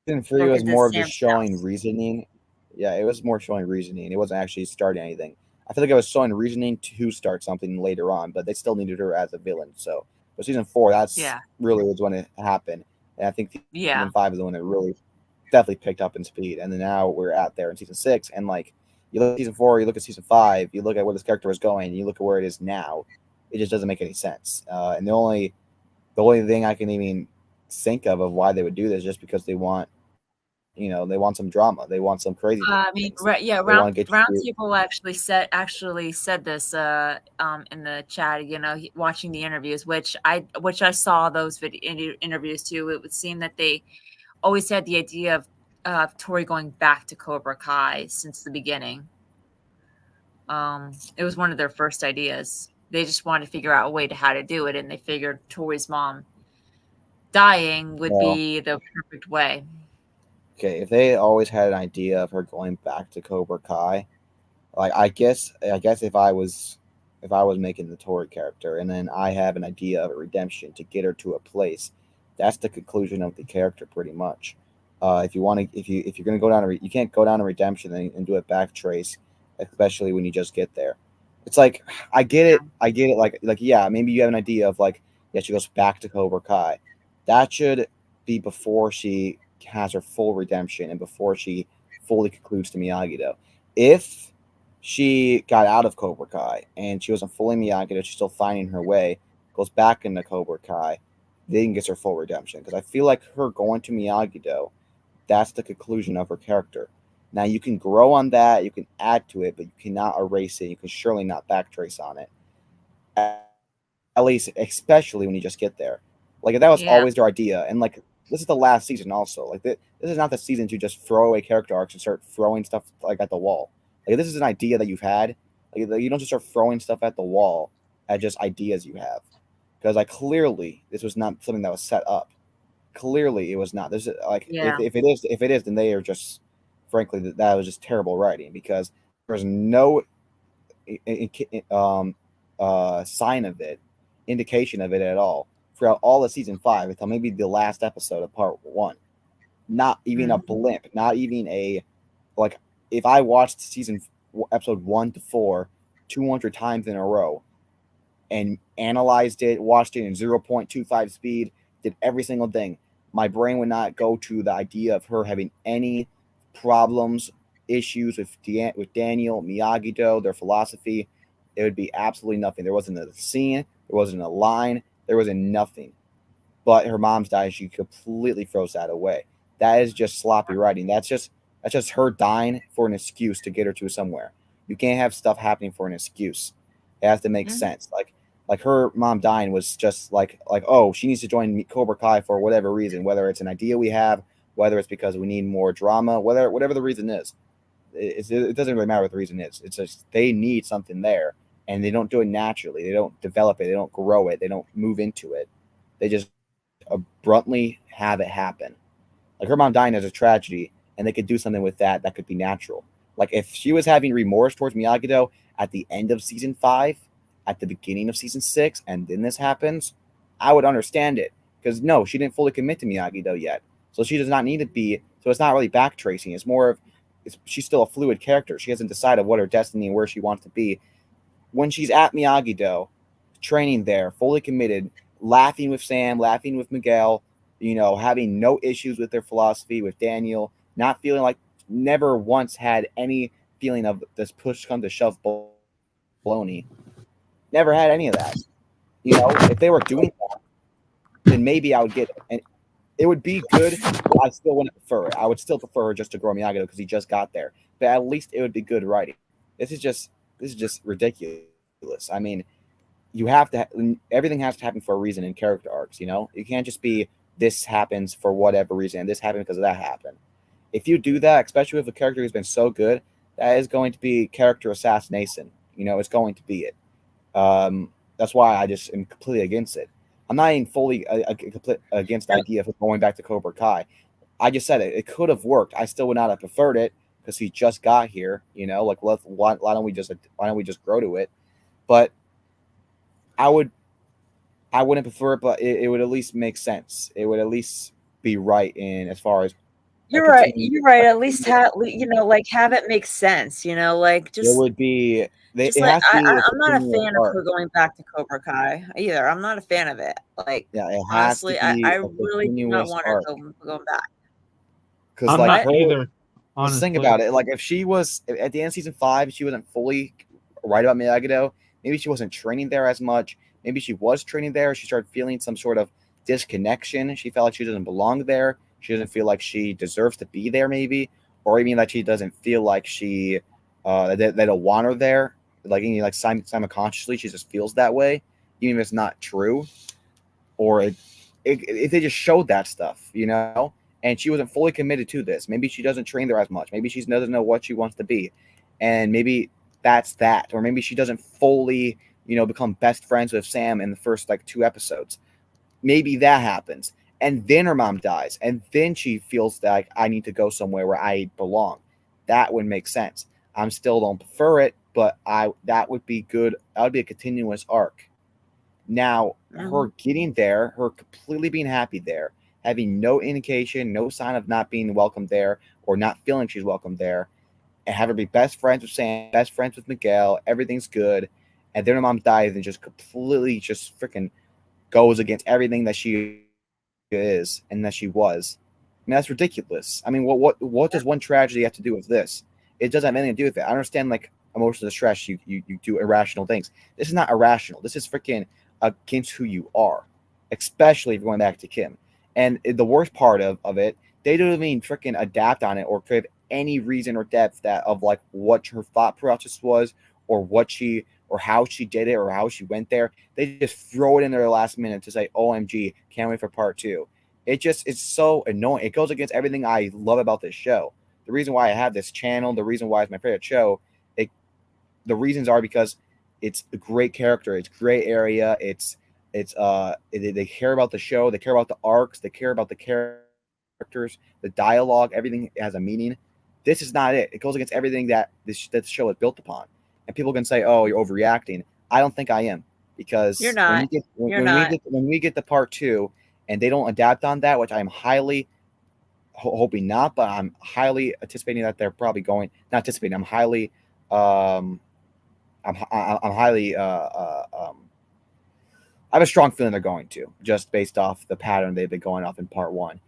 3 was into more of Sam's just showing house. reasoning. Yeah, it was more showing reasoning. It wasn't actually starting anything. I feel like it was showing reasoning to start something later on, but they still needed her as a villain. So, but season 4, that's really was when it happened. And I think season 5 is the one that really definitely picked up in speed. And then now we're out there in season 6, and like you look at season 4, you look at season 5, you look at where this character was going, and you look at where it is now. It just doesn't make any sense. And the only thing I can even think of why they would do this is just because they want, they want some drama, they want some crazy. I mean, Roundtable actually said this in the chat. Watching the interviews, which I saw those interviews too. It would seem that they always had the idea of Tori going back to Cobra Kai since the beginning. It was one of their first ideas. They just wanted to figure out a way to how to do it, and they figured Tori's mom dying would be the perfect way. Okay, if they always had an idea of her going back to Cobra Kai, like I guess if I was making the Tori character, and then I have an idea of a redemption to get her to a place, that's the conclusion of the character pretty much. If you're gonna go down you can't go down a redemption and do a back trace, especially when you just get there. It's like I get it. Like yeah, maybe you have an idea of like, yeah, she goes back to Cobra Kai. That should be before she has her full redemption and before she fully concludes to Miyagi-Do. If she got out of Cobra Kai and she wasn't fully Miyagi-Do, she's still finding her way, goes back into Cobra Kai, then gets her full redemption. Because I feel like her going to Miyagi-Do, that's the conclusion of her character. Now you can grow on that, you can add to it, but you cannot erase it. You can surely not backtrace on it. At least, especially when you just get there. Like, if that was always their idea, and like this is the last season also. Like, this is not the season to just throw away character arcs and start throwing stuff like at the wall. Like, this is an idea that you've had. Like, you don't just start throwing stuff at the wall at just ideas you have. Because like clearly this was not something that was set up. Clearly it was not. There's like if it is, then they are just, frankly, that was just terrible writing, because there's no sign of it, indication of it at all throughout all of season 5 until maybe the last episode of part 1. Not even a blimp, not even a, like, if I watched episode 1 to 4 200 times in a row and analyzed it, watched it in 0.25 speed, did every single thing, my brain would not go to the idea of her having any problems, issues with Daniel, Miyagi-Do, their philosophy. It would be absolutely nothing. There wasn't a scene, there wasn't a line, there wasn't nothing. But her mom's dying, she completely throws that away. That is just sloppy writing. That's just her dying for an excuse to get her to somewhere. You can't have stuff happening for an excuse. It has to make sense. Like, Like her mom dying was just like oh, she needs to join Cobra Kai for whatever reason, whether it's an idea we have, whether it's because we need more drama, whatever the reason is. It doesn't really matter what the reason is. It's just they need something there, and they don't do it naturally. They don't develop it. They don't grow it. They don't move into it. They just abruptly have it happen. Like her mom dying is a tragedy, and they could do something with that could be natural. Like if she was having remorse towards Miyagi-Do at the end of season 5, at the beginning of season 6, and then this happens, I would understand it. Because no, she didn't fully commit to Miyagi-Do yet. So she does not need to be, so it's not really backtracing. It's more of, she's still a fluid character. She hasn't decided what her destiny and where she wants to be. When she's at Miyagi-Do, training there, fully committed, laughing with Sam, laughing with Miguel, having no issues with their philosophy, with Daniel, not feeling like, never once had any feeling of this push come to shove baloney. Never had any of that. If they were doing that, then maybe I would get it. And it would be good. I still wouldn't prefer it. I would still prefer her just to Goro Miyagi because he just got there. But at least it would be good writing. This is just ridiculous. I mean, everything has to happen for a reason in character arcs. You can't just be this happens for whatever reason and this happened because of that happened. If you do that, especially with a character who's been so good, that is going to be character assassination. It's going to be it. That's why I just am completely against it. I'm not even fully against the idea of going back to Cobra Kai. I just said it. It could have worked. I still would not have preferred it because he just got here. Like why don't we just grow to it? But I wouldn't prefer it, but it would at least make sense. It would at least be right in as far as you're right. You're right. At least have it make sense. Like just it would be. Just like I'm not a fan of her going back to Cobra Kai either. I'm not a fan of it. Like, yeah, it has honestly, to be I really do not want her going back. Because I'm like not either. Just think about it. Like if she was at the end of season 5, she wasn't fully right about Miyagi-Do. Maybe she wasn't training there as much. Maybe she was training there. She started feeling some sort of disconnection. She felt like she doesn't belong there. She doesn't feel like she deserves to be there, maybe, or even that she doesn't feel like they don't want her there. Like simulconsciously, she just feels that way, even if it's not true, or if they just showed that stuff, and she wasn't fully committed to this. Maybe she doesn't train there as much. Maybe she doesn't know what she wants to be, and maybe that's that, or maybe she doesn't fully, become best friends with Sam in the first 2 episodes. Maybe that happens, and then her mom dies, and then she feels like I need to go somewhere where I belong. That would make sense. I still don't prefer it, but that would be good. That would be a continuous arc. Now, her getting there, her completely being happy there, having no indication, no sign of not being welcome there or not feeling she's welcome there, and have her be best friends with Sam, best friends with Miguel, everything's good, and then her mom dies and just completely just freaking goes against everything that she is and that she was. I mean, that's ridiculous. I mean, what does one tragedy have to do with this? It doesn't have anything to do with it. I understand emotional distress, you do irrational things. This is not irrational. This is freaking against who you are, especially if you're going back to Kim. And the worst part of it, they don't even freaking adapt on it or give any reason or depth of what her thought process was or how she did it or how she went there. They just throw it in there last minute to say, OMG, can't wait for part 2. It's so annoying. It goes against everything I love about this show. The reason why I have this channel, the reason why it's my favorite show, the reasons are because it's a great character, it's gray area, they care about the show, they care about the arcs, they care about the characters, the dialogue, everything has a meaning. This is not it. It goes against everything that this show is built upon. And people can say, "Oh, you're overreacting." I don't think I am, because you're not. When we get to part 2 and they don't adapt on that, which I'm highly hoping not, but I'm highly anticipating that they're probably going. Not anticipating. I'm highly. I'm highly. I have a strong feeling they're going to, just based off the pattern they've been going off in part 1.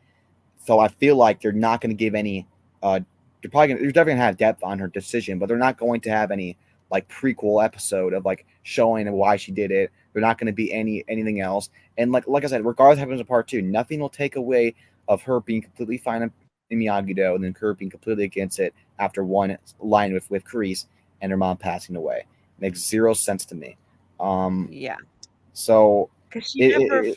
So I feel like they're not going to give any. They're definitely going to have depth on her decision, but they're not going to have any prequel episode of showing why she did it. They're not going to be anything else. And like I said, regardless of what happens in part 2, nothing will take away of her being completely fine in Miyagi-Do and then her being completely against it after one line with Kreese and her mom passing away. Makes zero sense to me. Yeah. So Because it, it,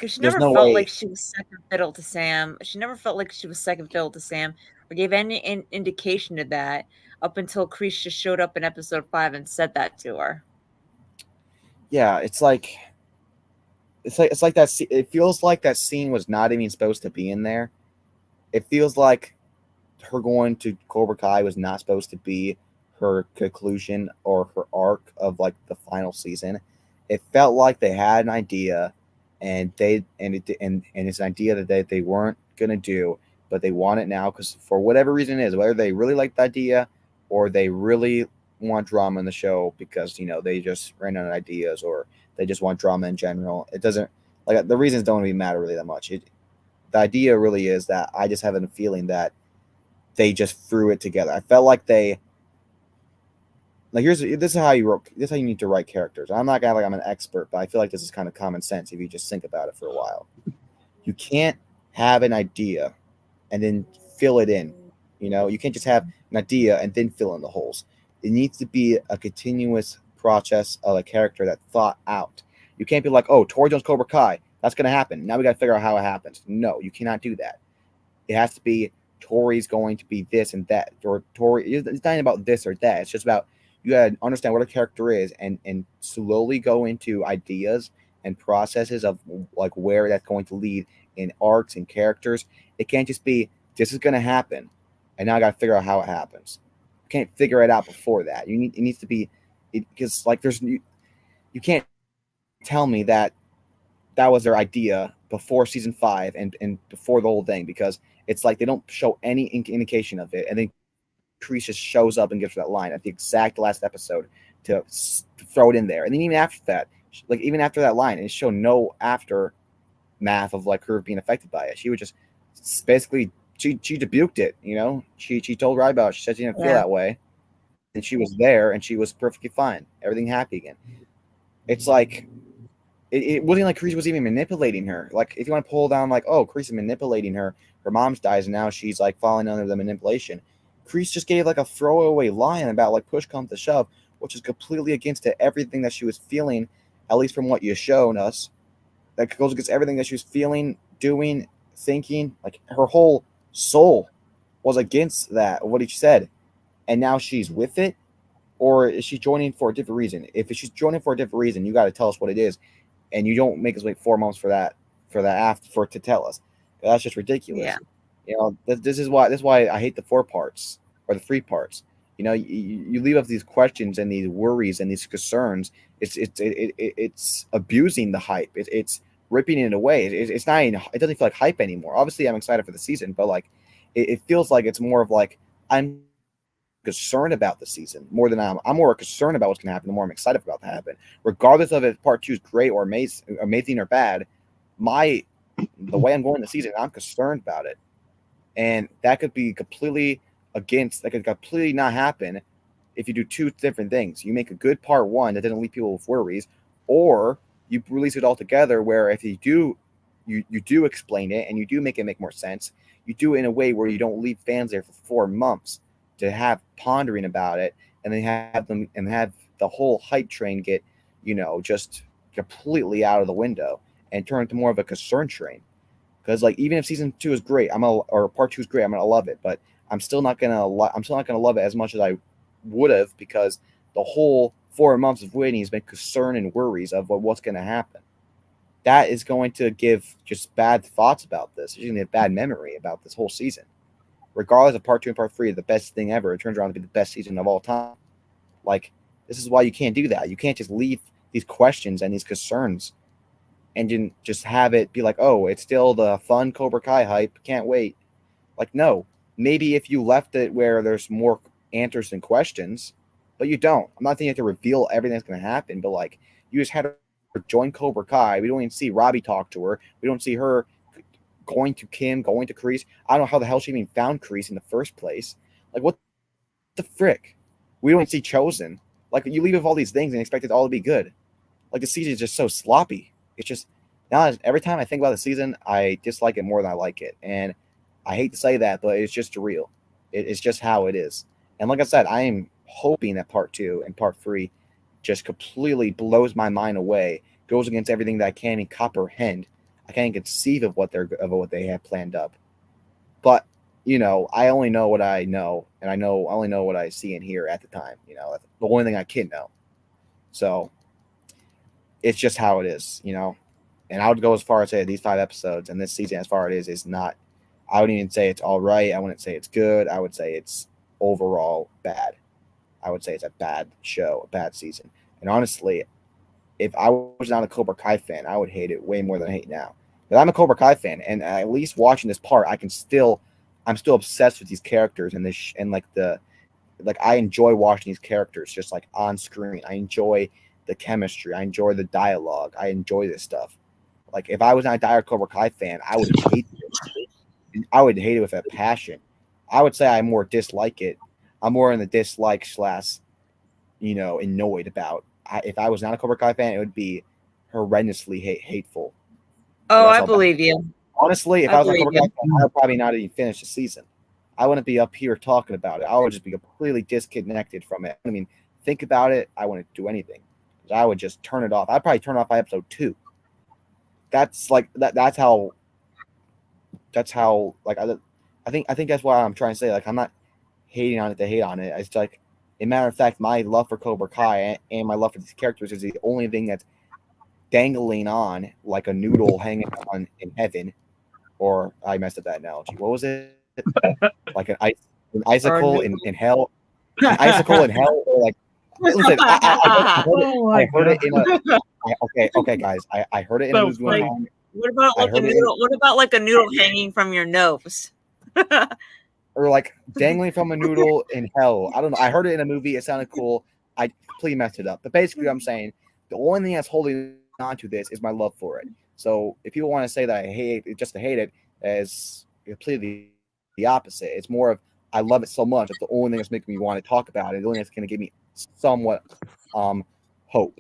she there's never no felt way. like she was second fiddle to Sam. She never felt like she was second fiddle to Sam or gave any indication of that up until Kreese just showed up in episode 5 and said that to her. Yeah, it's like that. It feels like that scene was not even supposed to be in there. It feels like her going to Cobra Kai was not supposed to be her conclusion or her arc of like the final season. It felt like they had an idea, and it's an idea that they weren't gonna do, but they want it now because for whatever reason it is, whether they really like the idea or they really want drama in the show because they just ran out of ideas or they just want drama in general. It doesn't like the reasons don't even matter really that much. The idea really is that I just have a feeling that they just threw it together. I felt like this is how you need to write characters. I'm not gonna like I'm an expert, but I feel like this is kind of common sense if you just think about it for a while. You can't have an idea and then fill it in. You can't just have an idea and then fill in the holes. It needs to be a continuous process of a character that thought out. You can't be like, oh, Tori Jones Cobra Kai, that's gonna happen. Now we gotta figure out how it happens. No, you cannot do that. It has to be Tori's going to be this and that, or Tori. It's not about this or that. It's just about you gotta understand what a character is and slowly go into ideas and processes of like where that's going to lead in arcs and characters. It can't just be this is gonna happen, and now I gotta figure out how it happens. You can't figure it out before that. It needs to be because like you can't tell me that was their idea before season 5 and before the whole thing because it's like they don't show any indication of it, and then Kreese just shows up and gives her that line at the exact last episode to throw it in there, and then even after that, like even after that line, it showed no aftermath of like her being affected by it. She would just basically she rebuked it, She told Rybaugh she said she didn't feel that way, and she was there and she was perfectly fine, everything happy again. It's like it wasn't like Kreese was even manipulating her. Like, if you want to pull down, like, oh, Kreese is manipulating her. Her mom's dies, and now she's, like, falling under the manipulation. Kreese just gave, like, a throwaway line about, like, push comes to shove, which is completely against everything that she was feeling, at least from what you've shown us. That goes against everything that she was feeling, doing, thinking. Like, her whole soul was against that, what he said. And now she's with it? Or is she joining for a different reason? If she's joining for a different reason, you got to tell us what it is. And you don't make us wait 4 months for it to tell us. That's just ridiculous. Yeah. This is why I hate the 4 parts or the 3 parts. You leave up these questions and these worries and these concerns. It's abusing the hype. It's ripping it away. It's not even, it doesn't feel like hype anymore. Obviously, I'm excited for the season, but like it feels like it's more of like I'm concerned about the season more than I'm more concerned about what's going to happen. The more I'm excited about to happen, regardless of if part 2 is great or amazing or bad. The way I'm going the season, I'm concerned about it, and that could be completely that could completely not happen if you do 2 different things. You make a good part 1 that doesn't leave people with worries, or you release it all together where if you do explain it and you do make it make more sense, you do it in a way where you don't leave fans there for 4 months to have pondering about it, and then have the whole hype train get, just completely out of the window and turn into more of a concern train. Because like even if season 2 is great, or part 2 is great, I'm gonna love it, but I'm still not gonna love it as much as I would have because the whole 4 months of waiting has been concern and worries of what's gonna happen. That is going to give just bad thoughts about this. You're gonna have bad memory about this whole season. Regardless of part 2 and part 3 are the best thing ever, it turns around to be the best season of all time. Like, this is why you can't do that. You can't just leave these questions and these concerns and just have it be like, oh, it's still the fun Cobra Kai hype. Can't wait. Like, no. Maybe if you left it where there's more answers than questions, but you don't. I'm not saying you have to reveal everything that's going to happen, but like, you just had her join Cobra Kai. We don't even see Robbie talk to her. We don't see her going to Kim, going to Kreese. I don't know how the hell she even found Kreese in the first place. Like, what the frick? We don't see Chosen. Like, you leave with all these things and expect it all to be good. Like, the season is just so sloppy. It's just, now every time I think about the season, I dislike it more than I like it. And I hate to say that, but it's just real. It's just how it is. And like I said, I am hoping that part 2 and part 3 just completely blows my mind away. Goes against everything that I can't even comprehend. I can't even conceive of what they have planned up. But I only know what I know, and I only know what I see and hear at the time. That's the only thing I can know. So it's just how it is. And I would go as far as say these 5 episodes and this season, as far as it is not. I wouldn't even say it's all right. I wouldn't say it's good. I would say it's overall bad. I would say it's a bad show, a bad season. And honestly, if I was not a Cobra Kai fan, I would hate it way more than I hate now. But I'm a Cobra Kai fan, and at least watching this part, I'm still obsessed with these characters and I enjoy watching these characters just like on screen. I enjoy the chemistry. I enjoy the dialogue. I enjoy this stuff. Like if I was not a dire Cobra Kai fan, I would hate it. I would hate it with a passion. I would say I more dislike it. I'm more in the dislike / annoyed about. If I was not a Cobra Kai fan, it would be horrendously hateful. Oh, I believe you. Honestly, if I was a Cobra Kai fan, I would probably not even finish the season. I wouldn't be up here talking about it. I would just be completely disconnected from it. I mean, think about it. I wouldn't do anything. I would just turn it off. I'd probably turn it off by episode 2. That's like that. That's how. Like I think that's why I'm trying to say. Like I'm not hating on it to hate on it. It's like, a matter of fact, my love for Cobra Kai and my love for these characters is the only thing that's dangling on like a noodle hanging on in heaven. Or I messed up that analogy. What was it? Like an icicle in hell. An icicle in hell, or like. Listen, I heard it in a. Okay, guys. I heard it in a movie one time. What about like a noodle? What about like a noodle hanging from your nose? Or like dangling from a noodle in hell. I don't know. I heard it in a movie. It sounded cool. I completely messed it up. But basically, I'm saying the only thing that's holding on to this is my love for it. So if people want to say that I hate it just to hate it, as completely the opposite. It's more of I love it so much. It's the only thing that's making me want to talk about it. The only thing that's going to give me somewhat hope.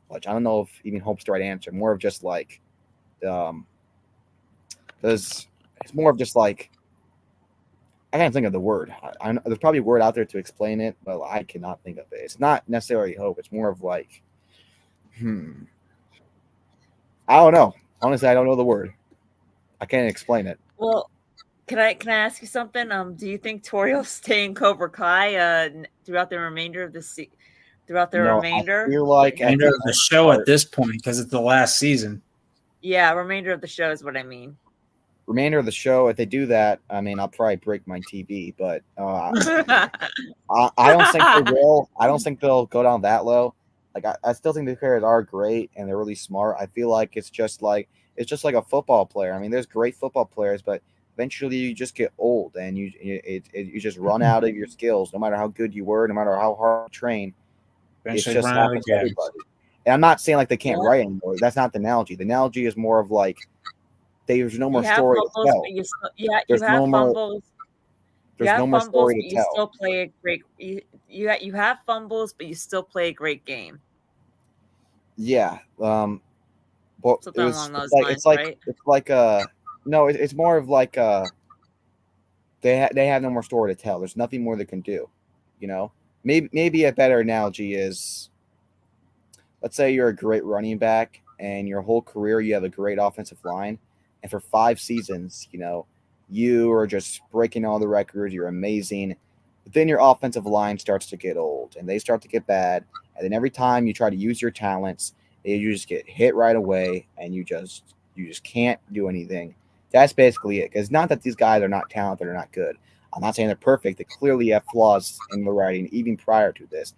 Which I don't know if even hope's the right answer. More of just like because it's more of just like I can't think of the word. I there's probably a word out there to explain it, but I cannot think of it. It's not necessarily hope. It's more of like, I don't know. Honestly, I don't know the word. I can't explain it. Well, can I ask you something? Do you think Tori will stay in Cobra Kai throughout the remainder of the remainder? I feel like end of the show at this point because it's the last season. Yeah, remainder of the show is what I mean. Remainder of the show, if they do that, I mean, I'll probably break my TV, but I don't think they will. I don't think they'll go down that low. Like I still think the players are great and they're really smart. I feel like it's just like a football player. I mean, there's great football players, but eventually you just get old and you just run out of your skills. No matter how good you were, no matter how hard you train, Eventually it's just run out of happens to everybody. And I'm not saying like they can't write anymore. That's not the analogy. The analogy is more of like there's no more story to tell. You have fumbles. There's no more story to you tell. Still play a great. You have fumbles, but you still play a great game. Yeah. But something along those lines, right? It's like no. It's more of like they have no more story to tell. There's nothing more they can do. Maybe a better analogy is, let's say you're a great running back and your whole career you have a great offensive line, and for 5 seasons, you are just breaking all the records. You're amazing. But then your offensive line starts to get old and they start to get bad. And then every time you try to use your talents, you just get hit right away and you just can't do anything. That's basically it. Because not that these guys are not talented or not good. I'm not saying they're perfect. They clearly have flaws in the writing even prior to this.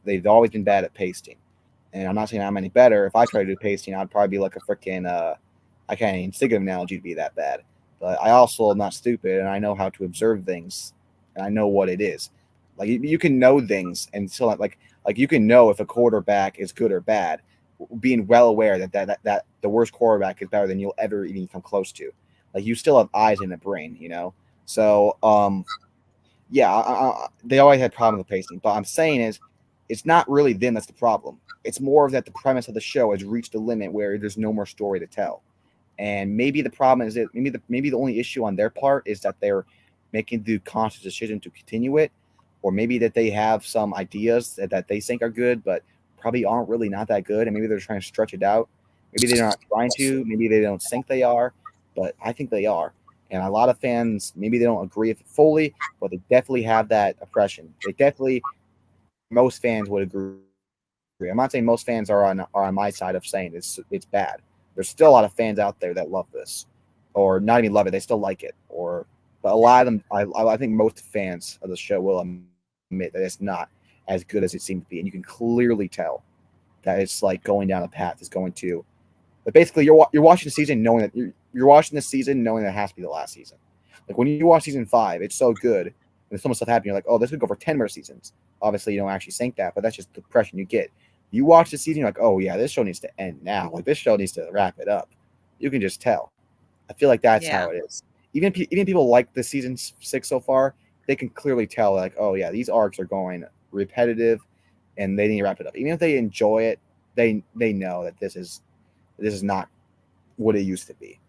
They've always been bad at pasting. And I'm not saying I'm any better. If I try to do pasting, I'd probably be like a freaking I can't even think of an analogy to be that bad. But I also am not stupid, and I know how to observe things, and I know what it is. Like you can know things, and so like you can know if a quarterback is good or bad, being well aware that the worst quarterback is better than you'll ever even come close to. Like you still have eyes in the brain, So they always had problems with pacing. But I'm saying is, it's not really them that's the problem. It's more of that the premise of the show has reached a limit where there's no more story to tell. And maybe the problem is that maybe the only issue on their part is that they're making the conscious decision to continue it, or maybe that they have some ideas that they think are good, but probably aren't really not that good, and maybe they're trying to stretch it out. Maybe they're not trying to. Maybe they don't think they are, but I think they are. And a lot of fans, maybe they don't agree with it fully, but they definitely have that impression. They definitely, most fans would agree. I'm not saying most fans are on my side of saying it's bad. There's still a lot of fans out there that love this, or not even love it. They still like it, but a lot of them, I think most fans of the show will admit that it's not as good as it seems to be, and you can clearly tell that it's like going down a path is going to. But basically, you're watching the season knowing that you're watching the season knowing that it has to be the last season. Like when you watch season 5, it's so good. And there's so much stuff happening. You're like, oh, this could go for 10 more seasons. Obviously, you don't actually think that, but that's just the impression you get. You watch the season, you're like, oh yeah, this show needs to end now. Like this show needs to wrap it up. You can just tell. I feel like that's how it is. Even people like the season 6 so far, they can clearly tell like, oh yeah, these arcs are going repetitive, and they need to wrap it up. Even if they enjoy it, they know that this is not what it used to be.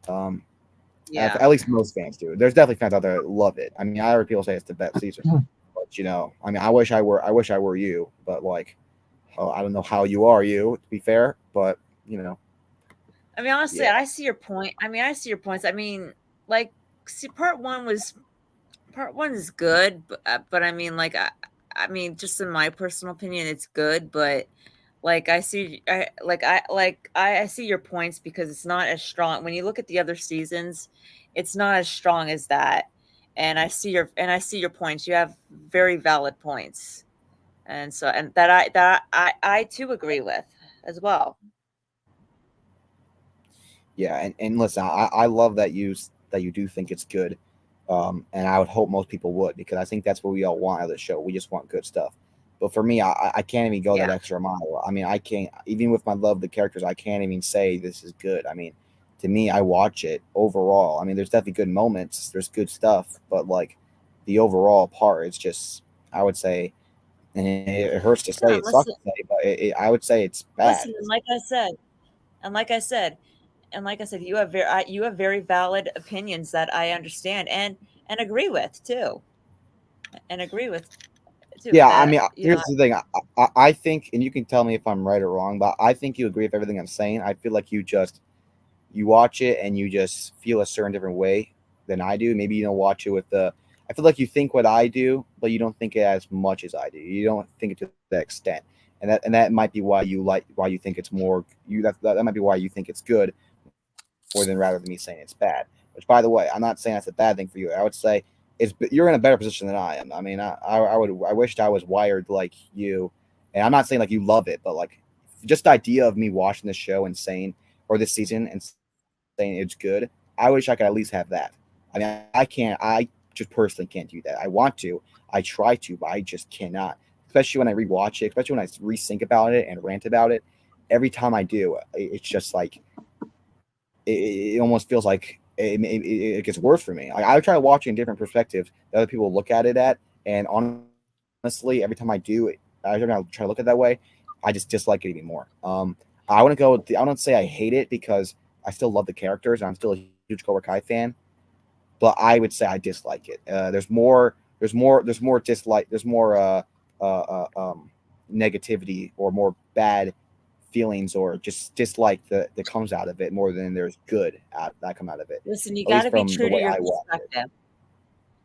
At least most fans do. There's definitely fans out there that love it. I mean, I heard people say it's the best season, but I mean, I wish I were you, but like, I don't know how you are you, to be fair, but I mean, honestly, I see your point. I mean, I see your points. I mean, like, see, part one is good, but I mean, like, I mean, just in my personal opinion, it's good, but like I see your points because it's not as strong. When you look at the other seasons, it's not as strong as that. And I see your points. You have very valid points. And so I too agree with as well. Yeah, and listen, I love that you do think it's good, and I would hope most people would, because I think that's what we all want out of the show. We just want good stuff. But for me, I can't even go that extra mile. I mean, I can't, even with my love of the characters, I can't even say this is good. I mean, to me, I watch it overall. I mean, there's definitely good moments, there's good stuff, but like the overall part, it's just, I would say, and it hurts to say, it sucks to say, but I would say it's bad. Listen, like I said, you have very valid opinions that I understand and agree with too. And agree with too. Yeah, I mean, here's the thing. I think, and you can tell me if I'm right or wrong, but I think you agree with everything I'm saying. I feel like you watch it and you just feel a certain different way than I do. Maybe you don't watch it with I feel like you think what I do, but you don't think it as much as I do. You don't think it to that extent, and that might be why you think it's more. That might be why you think it's good, more than rather than me saying it's bad. Which, by the way, I'm not saying that's a bad thing for you. I would say you're in a better position than I am. I mean, I wished I was wired like you, and I'm not saying like you love it, but like just the idea of me watching this show and saying, or this season and saying it's good. I wish I could at least have that. I mean, I can't. I just personally can't do that. I want to. I try to, but I just cannot. Especially when I rewatch it. Especially when I rethink about it and rant about it. Every time I do, it's just like it almost feels like it gets worse for me. I try to watch it in different perspectives that other people look at it at, and honestly, every time I do it, I try to look at it that way. I just dislike it even more. I wouldn't go. I don't say I hate it because I still love the characters. And I'm still a huge Cobra Kai fan, but I would say I dislike it. There's more dislike. There's more negativity or more bad feelings or just dislike that comes out of it more than there's good that come out of it. Listen, you got to be true to your perspective.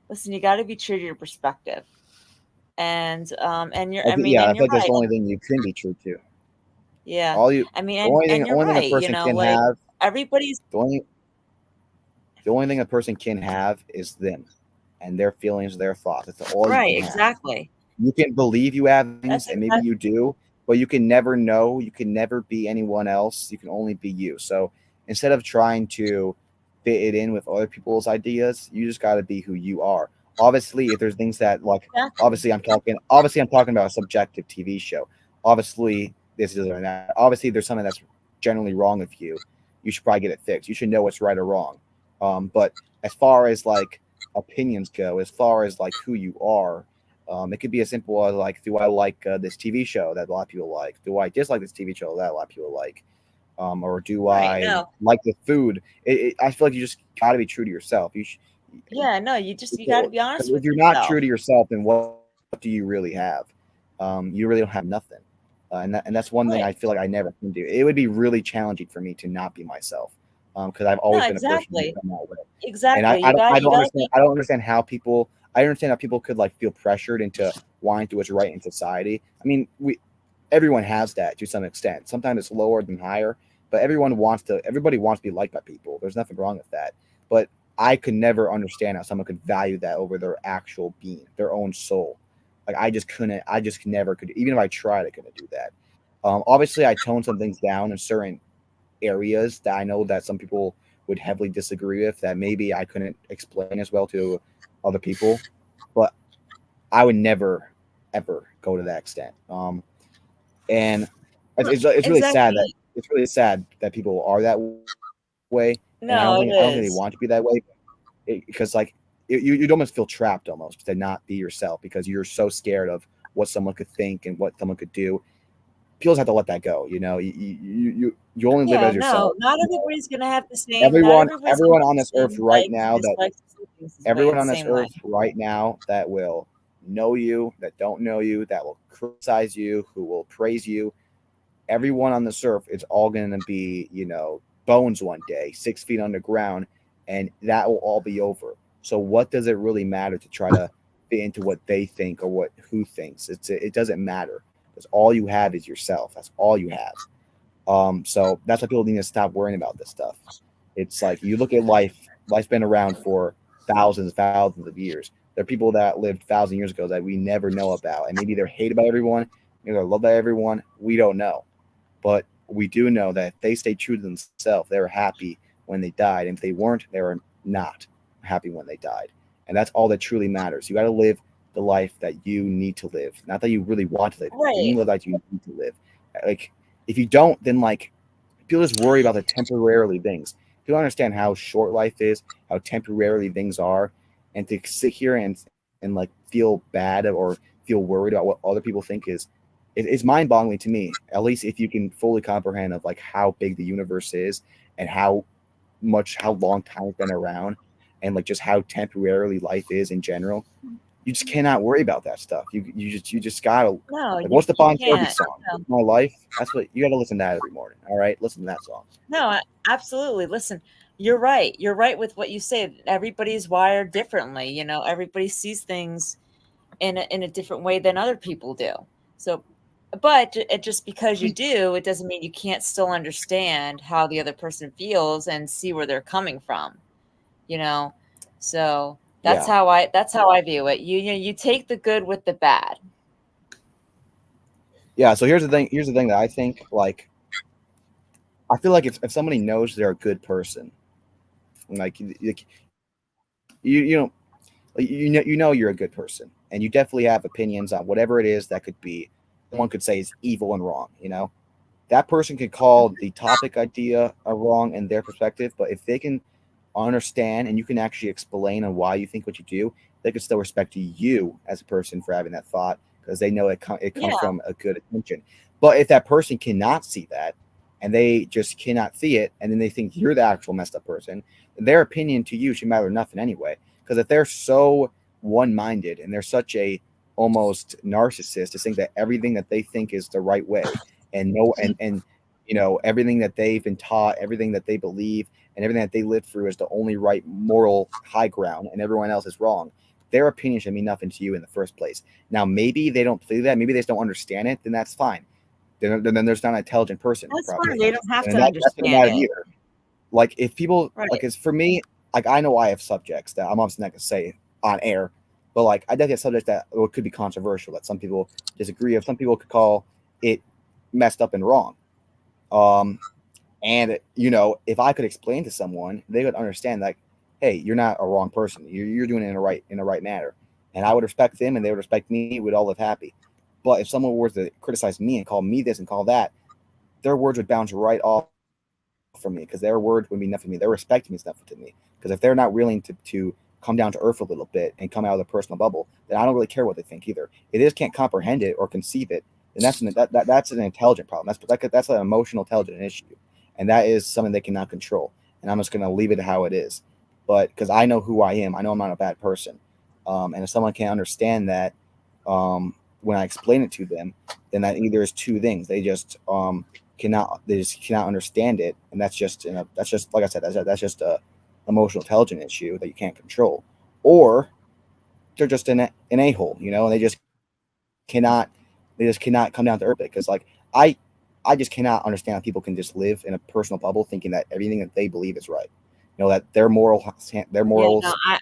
Listen, you got to be true to your perspective, and you're. I mean, yeah, and I you're think that's right. the only thing you can be true to. Yeah, I mean, and you're right. You know, like everybody's the only thing a person can have is them and their feelings, their thoughts. That's all right. You can Exactly. Have. You can believe you have things, and maybe you do, but you can never know. You can never be anyone else. You can only be you. So instead of trying to fit it in with other people's ideas, you just got to be who you are. Obviously, if there's things that like, obviously I'm talking about a subjective TV show. Obviously, this is that. Obviously, there's something that's generally wrong with you. You should probably get it fixed. You should know what's right or wrong. But as far as like opinions go, as far as like who you are, it could be as simple as like, do I like this TV show that a lot of people like? Do I dislike this TV show that a lot of people like? Or do I like the food? I feel like you just got to be true to yourself. You got to be honest with yourself. If you're not true to yourself, then what do you really have? You really don't have nothing. and that's one thing I feel like I never can do. It would be really challenging for me to not be myself, because I've always No, been a person who's exactly. done that way. And Exactly. You got I you don't got to understand. be I don't understand how people. I understand how people could like feel pressured into wanting to do what's right in society. I mean, everyone has that to some extent. Sometimes it's lower than higher, but everybody wants to be liked by people. There's nothing wrong with that. But I could never understand how someone could value that over their actual being, their own soul. Like I just couldn't. I just never could. Even if I tried, I couldn't do that. Obviously, I tone some things down in certain areas that I know that some people would heavily disagree with, that maybe I couldn't explain as well to other people, but I would never ever go to that extent. And it's really sad that exactly. people are that way, and No, it I don't think they is. want to be that way, because like you'd almost feel trapped almost to not be yourself because you're so scared of what someone could think and what someone could do. People just have to let that go. You only live Yeah, as no, yourself. not everybody's gonna have the same. Not Everyone everybody's gonna everyone have on the this earth same right likes and now that dislikes to see things everyone the on this same way. earth right now that will know you, that don't know you, that will criticize you, who will praise you, everyone on this earth is all going to be, bones one day, 6 feet underground, and that will all be over. So what does it really matter to try to fit into what they think or who thinks? It doesn't matter, because all you have is yourself. That's all you have. So that's why people need to stop worrying about this stuff. It's like you look at life. Life's been around for thousands of years. There are people that lived 1,000 years ago that we never know about, and maybe they're hated by everyone, maybe they're loved by everyone. We don't know, but we do know that if they stayed true to themselves, they were happy when they died. And if they weren't, they were not happy when they died. And that's all that truly matters. You got to live the life that you need to live, not that you really want to live. You need Right. to live like you need to live. Like if you don't, then like people just worry about the temporarily things. People understand how short life is, how temporarily things are, and to sit here and like feel bad or feel worried about what other people think it's mind-boggling to me. At least if you can fully comprehend of like how big the universe is and how long time's been around, and like just how temporarily life is in general. You just cannot worry about that stuff. You just gotta, No, like, what's the you Bon Jovi can't. song? No, It's My Life. That's what you got to listen to that every morning. All right, listen to that song. no, absolutely. Listen, you're right. You're right with what you say. Everybody's wired differently. Everybody sees things in a different way than other people do. So, but just because you do, it doesn't mean you can't still understand how the other person feels and see where they're coming from. You know, so Yeah, that's how I view it. You take the good with the bad. yeah. So here's the thing. Here's the thing that I think. Like, I feel like if somebody knows they're a good person, like you know, you know you're a good person, and you definitely have opinions on whatever it is that could be. Someone could say is evil and wrong. That person could call the topic idea a wrong in their perspective, but if they can understand and you can actually explain on why you think what you do, they could still respect you as a person for having that thought, because they know it comes Yeah. from a good intention. But if that person cannot see that, and they just cannot see it, and then they think you're the actual messed up person, their opinion to you should matter nothing anyway. Because if they're so one-minded and they're such a almost narcissist to think that everything that they think is the right way, and no and everything that they've been taught, everything that they believe, and everything that they live through is the only right moral high ground, and everyone else is wrong, their opinion should mean nothing to you in the first place. Now, maybe they don't believe that, maybe they just don't understand it, then that's fine. Then there's not an intelligent person, That's fine. probably, They don't have and to that doesn't understand matter it. either. Like if people Right. like, it's for me, like I know I have subjects that I'm obviously not gonna say on air, but like I definitely have subjects that could be controversial, that some people disagree of, some people could call it messed up and wrong. Um, and if I could explain to someone, they would understand like, hey, you're not a wrong person. You're doing it in a right manner, and I would respect them, and they would respect me. We'd all live happy. But if someone were to criticize me and call me this and call that, their words would bounce right off from me, because their word would mean nothing to me. Their respect means nothing to me. Because if they're not willing to come down to earth a little bit and come out of their personal bubble, then I don't really care what they think either. If they just can't comprehend it or conceive it, then that's an intelligent problem. That's an emotional intelligent issue, and that is something they cannot control. And I'm just going to leave it how it is. But because I know who I am, I know I'm not a bad person. And if someone can't understand that, when I explain it to them, then that either is two things. They just cannot understand it, and that's just like I said, that's just a emotional intelligence issue that you can't control, or they're just an a-hole, and they just cannot come down to earth because like I just cannot understand how people can just live in a personal bubble thinking that everything that they believe is right. That their morals, Yeah, no,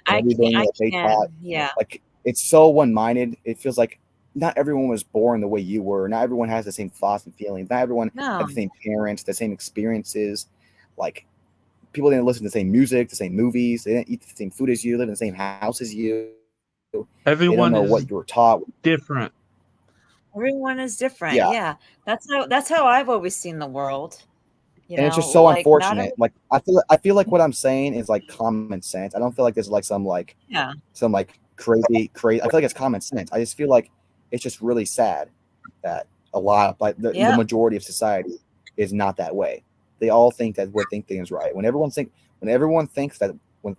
everything that they taught, Yeah. like it's so one-minded. It feels like not everyone was born the way you were. Not everyone has the same thoughts and feelings. Not everyone No. had the same parents, the same experiences. Like people didn't listen to the same music, the same movies. They didn't eat the same food as you, live in the same house as you. They don't Everyone know is what you were taught. different. Everyone is different. Yeah. Yeah. That's how I've always seen the world. And it's just so Like not unfortunate. Like I feel like what I'm saying is like common sense. I don't feel like there's like some like crazy. I feel like it's common sense. I just feel like it's just really sad that a lot of like the majority of society is not that way. They all think that what they think is right. When everyone thinks that when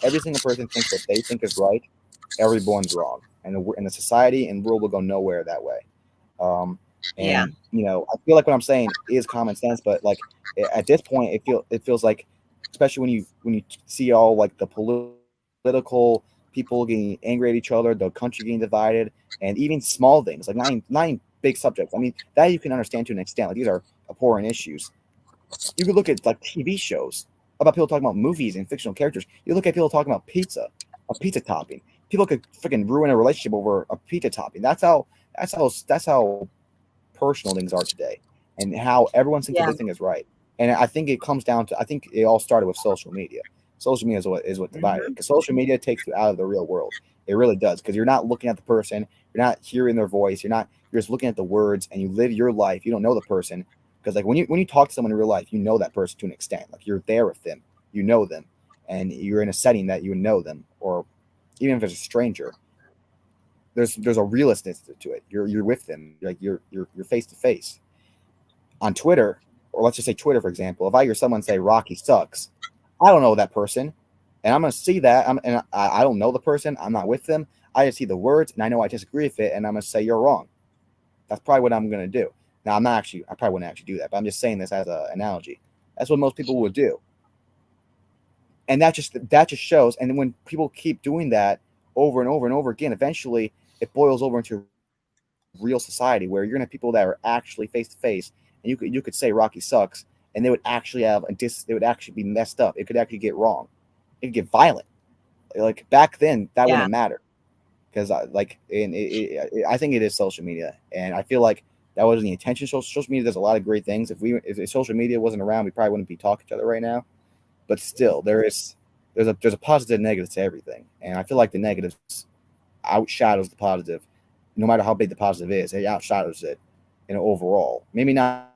every single person thinks what they think is right, everyone's wrong, and the society and world will go nowhere that way. And I feel like what I'm saying is common sense, but like at this point, it feels like, especially when you see all like the political people getting angry at each other, the country getting divided, and even small things like not even big subjects. I mean, that you can understand to an extent. Like these are abhorrent issues. You could look at like TV shows about people talking about movies and fictional characters. You look at people talking about a pizza topping. People could freaking ruin a relationship over a pizza topping. That's how personal things are today, and how everyone thinks that they think is right. And I think it comes down to, I think it all started with social media. Social media is what divided, because social media takes you out of the real world. It really does, because you're not looking at the person, you're not hearing their voice, you're just looking at the words, and you live your life. You don't know the person, because like when you talk to someone in real life, you know that person to an extent. Like you're there with them, you know them, and you're in a setting that you know them, or even if it's a stranger. There's a realistness to it. You're with them, like you're face to face. On Twitter, or let's just say Twitter for example, if I hear someone say Rocky sucks, I don't know that person, and I'm gonna see that. I don't know the person. I'm not with them. I just see the words, and I know I disagree with it, and I'm gonna say you're wrong. That's probably what I'm gonna do. Now I probably wouldn't actually do that, but I'm just saying this as an analogy. That's what most people would do, and that just shows. And when people keep doing that over and over and over again, eventually it boils over into real society where you're gonna have people that are actually face to face, and you could say Rocky sucks, and they would actually they would actually be messed up. It could actually get wrong. It could get violent. Like back then, that wouldn't matter, because I think it is social media, and I feel like that wasn't the intention. Social media does a lot of great things. If social media wasn't around, we probably wouldn't be talking to each other right now. But still, there's a positive and negative to everything, and I feel like the negatives outshadows the positive. No matter how big the positive is, it outshadows it overall. Maybe not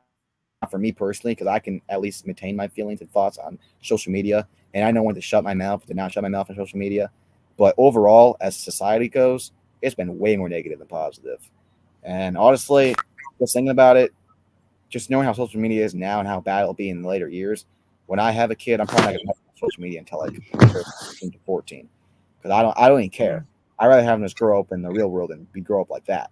for me personally, because I can at least maintain my feelings and thoughts on social media, and I know when to shut my mouth, to not shut my mouth on social media. But overall, as society goes, it's been way more negative than positive. And honestly, just thinking about it, just knowing how social media is now and how bad it'll be in the later years, when I have a kid, I'm probably not going to have social media until like 13 to 14, because I don't even care. I'd rather have them just grow up in the real world and grow up like that.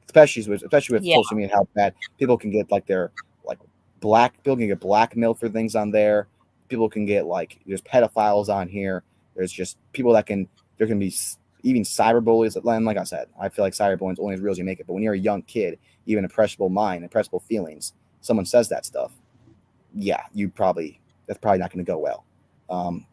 Especially with social media, how bad people can get like their like people can get blackmailed for things on there. People can get like there's pedophiles on here. There's just people there can be even cyberbullies. And like I said, I feel like cyberbullying is only as real as you make it. But when you're a young kid, you have an impressionable mind, impressionable feelings, someone says that stuff, yeah, that's probably not going to go well.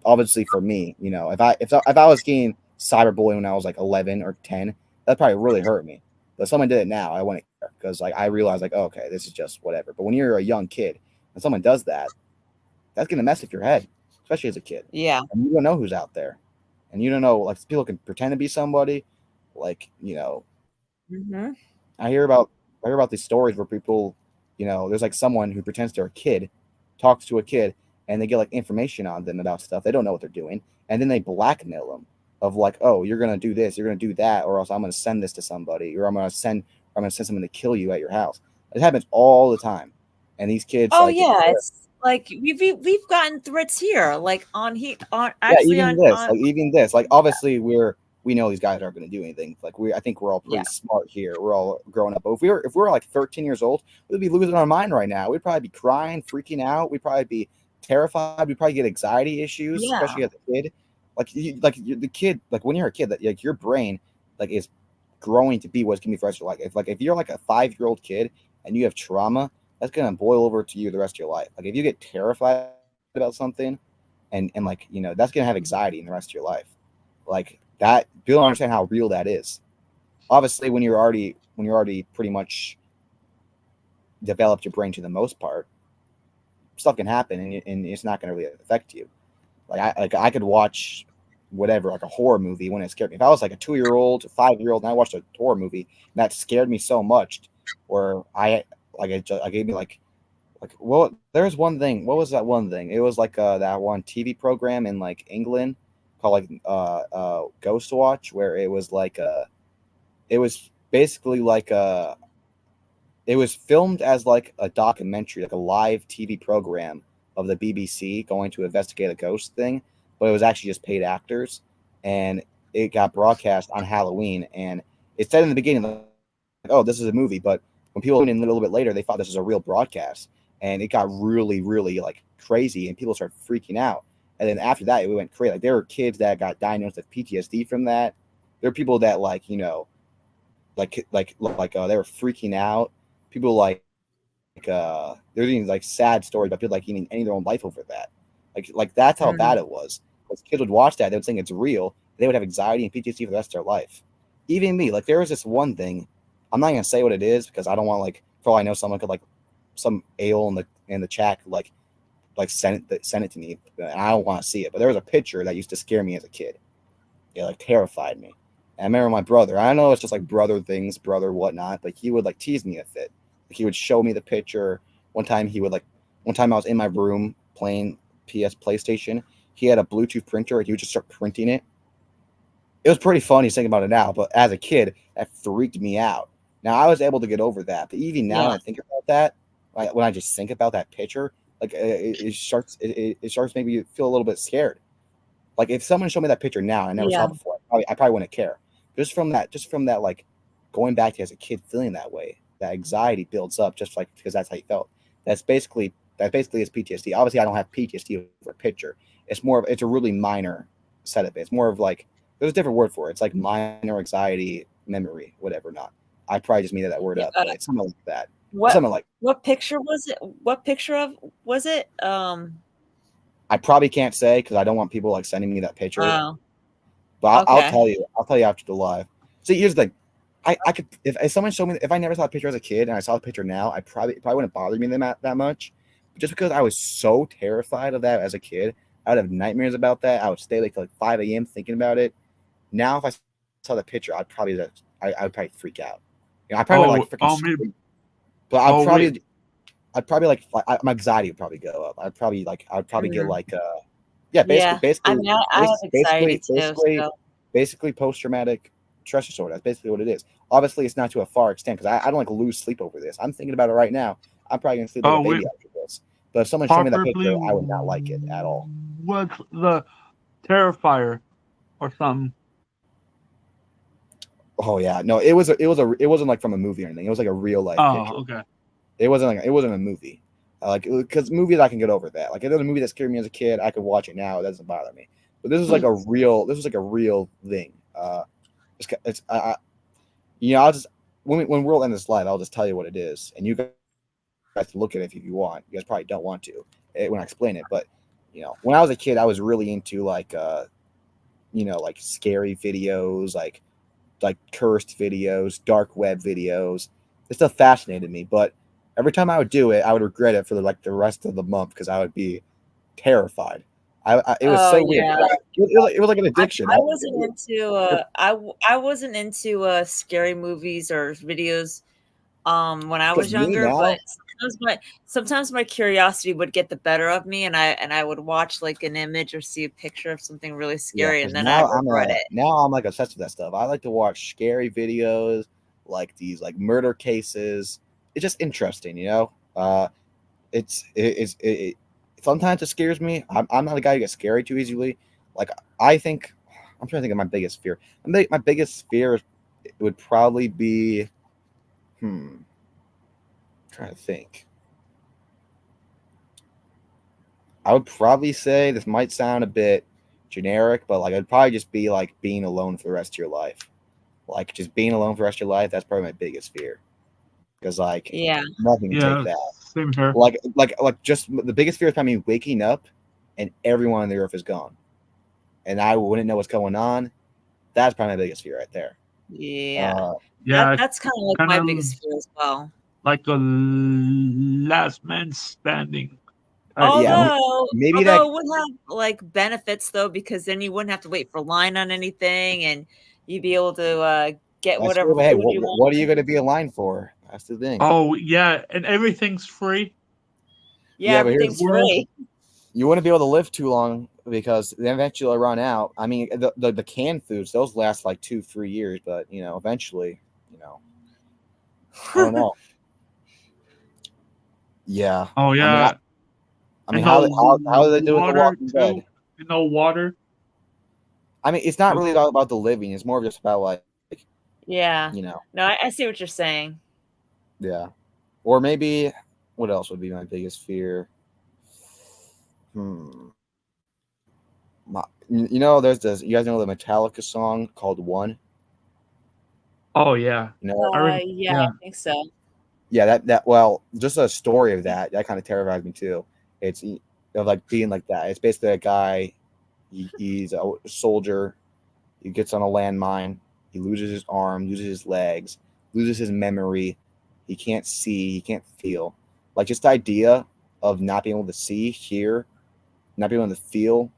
Obviously for me, if I was getting cyberbullying when I was like 11 or 10, that probably really hurt me. But if someone did it now, I wouldn't care, because like I realize like, oh, okay, this is just whatever. But when you're a young kid and someone does that, that's gonna mess with your head, especially as a kid. Yeah. And you don't know who's out there, and you don't know, like, people can pretend to be somebody, like I hear about these stories where people, there's like someone who pretends they're a kid, talks to a kid, and they get like information on them about stuff. They don't know what they're doing, and then they blackmail them of like, oh, you're gonna do this, you're gonna do that, or else I'm gonna send this to somebody, or I'm gonna send someone to kill you at your house. It happens all the time, and these kids. Oh yeah, it's like we've gotten threats here, like on actually even this, like obviously we're we know these guys aren't going to do anything. Like I think we're all pretty Yeah. smart here. We're all grown up. But if we were like 13 years old, we'd be losing our mind right now. We'd probably be crying, freaking out. We'd probably be terrified. We'd probably get anxiety issues, Yeah. especially as a kid. The kid, like when you're a kid, that like your brain like is growing to be what's gonna be for the rest of your life. If you're like a 5-year-old kid and you have trauma, that's gonna boil over to you the rest of your life. Like if you get terrified about something, and like that's gonna have anxiety in the rest of your life. Like that, people don't understand how real that is. Obviously, when you're already pretty much developed your brain to the most part, stuff can happen, and it's not gonna really affect you. Like I could watch whatever, like a horror movie when it scared me. If I was like a 2-year-old, a 5-year-old, and I watched a horror movie that scared me so much, or I gave me like well, there's one thing. What was that one thing? It was like that one TV program in like England called like Ghost Watch, where it was like it was basically like it was filmed as like a documentary, like a live TV program of the BBC going to investigate a ghost thing, but it was actually just paid actors, and it got broadcast on Halloween. And it said in the beginning, like, "Oh, this is a movie," but when people tuned in a little bit later, they thought this was a real broadcast, and it got really, really like crazy, and people started freaking out. And then after that, it went crazy. Like there were kids that got diagnosed with PTSD from that. There are people that like they were freaking out. People there's even like sad stories about people like even ending their own life over that. Like that's how bad it was. Because kids would watch that, they would think it's real. They would have anxiety and PTSD for the rest of their life. Even me, like there was this one thing. I'm not gonna say what it is because I don't want like for all I know someone could like some ale in the chat could, like send it to me, and I don't want to see it. But there was a picture that used to scare me as a kid. It like terrified me. And I remember my brother. I know it's just like brother things, brother whatnot, but he would like tease me with it. Like, he would show me the picture. One time I was in my room playing PlayStation. He had a Bluetooth printer, and he would just start printing it. It was pretty funny thinking about it now, but as a kid, that freaked me out. Now I was able to get over that, but even now when I think about that, when I just think about that picture, like it starts making me feel a little bit scared. Like if someone showed me that picture now, I never saw it before, I probably wouldn't care. Just from that, like going back to as a kid feeling that way, that anxiety builds up just like because that's how you felt. That's basically is PTSD. Obviously, I don't have PTSD over a picture. It's a really minor setup. It's more of like there's a different word for it. It's like minor anxiety memory, whatever. Not. I probably just made that word up, but it's something like that. What picture was it? What picture was it? I probably can't say because I don't want people like sending me that picture. Oh. But I'll Okay. tell you. I'll tell you after the live. See, here's the thing. I could if someone showed me if I never saw a picture as a kid and I saw the picture now, it probably wouldn't bother me that much. But just because I was so terrified of that as a kid, I would have nightmares about that. I would stay like till 5 a.m. thinking about it. Now, if I saw the picture, I'd probably freak out. I probably would like freaking scream. But I'd probably like my anxiety would probably go up. I'd probably get like basically I mean, I have anxiety too. Basically post-traumatic stress disorder. That's basically what it is. Obviously, it's not to a far extent because I don't like lose sleep over this. I'm thinking about it right now. I'm probably gonna sleep like a baby after this. But if someone showed me that picture, I would not like it at all. What's the Terrifier or something? Oh yeah, no, it wasn't like from a movie or anything. It was like a real life picture. Okay. It wasn't a movie. Because movies I can get over that. Like if there's a movie that scared me as a kid, I could watch it now. It doesn't bother me. But this was like a real thing. I'll just when we're in this live, I'll just tell you what it is, and you guys can look at it if you want. You guys probably don't want to when I explain it, but when I was a kid, I was really into like scary videos, like cursed videos, dark web videos. It still fascinated me, but every time I would do it, I would regret it for the rest of the month because I would be terrified. It was so weird. Yeah. It was like an addiction. I wasn't into scary movies or videos when I was younger, but sometimes my curiosity would get the better of me, and I would watch like an image or see a picture of something really scary, and then I regret it. Now I'm like obsessed with that stuff. I like to watch scary videos, like these like murder cases. It's just interesting, Sometimes it scares me. I'm not a guy who gets scary too easily. Like I think I'm trying to think of my biggest fear. My biggest fear would probably be, trying to think. I would probably say this might sound a bit generic, but like it'd probably just be like being alone for the rest of your life. Like just being alone for the rest of your life. That's probably my biggest fear. Because like Yeah. nothing can Yeah, take that. same here. Like just the biggest fear is probably waking up and everyone on the earth is gone, and I wouldn't know what's going on. That's probably my biggest fear right there. Yeah. Yeah, That's kind of like kind my of biggest fear as well. like a last man standing. Yeah, Although, maybe that. it would have like benefits though, because then you wouldn't have to wait for line on anything, and you'd be able to get That's whatever true, but hey, food you what want. are you going to be in line for? That's the thing. Oh yeah, and everything's free. Yeah, Yeah, but here's everything's the world. free. You wouldn't be able to live too long because they eventually run out. I mean, the canned foods, those last like 2-3 years, but eventually, I don't know. Yeah. Oh yeah, I mean, and how no do they do with The water Walking too. Dead? No water. I mean, it's not really about the living. It's more just about like, Yeah. No, I see what you're saying. yeah. Or maybe, what else would be my biggest fear? There's this. You guys know the Metallica song called "One"? Oh yeah. Yeah, I think so. Yeah, well, just a story of that kind of terrifies me too. It's like being like that. It's basically a guy. He's a soldier. He gets on a landmine. He loses his arm, loses his legs, loses his memory. He can't see. He can't feel. Like just the idea of not being able to see, hear, not being able to feel,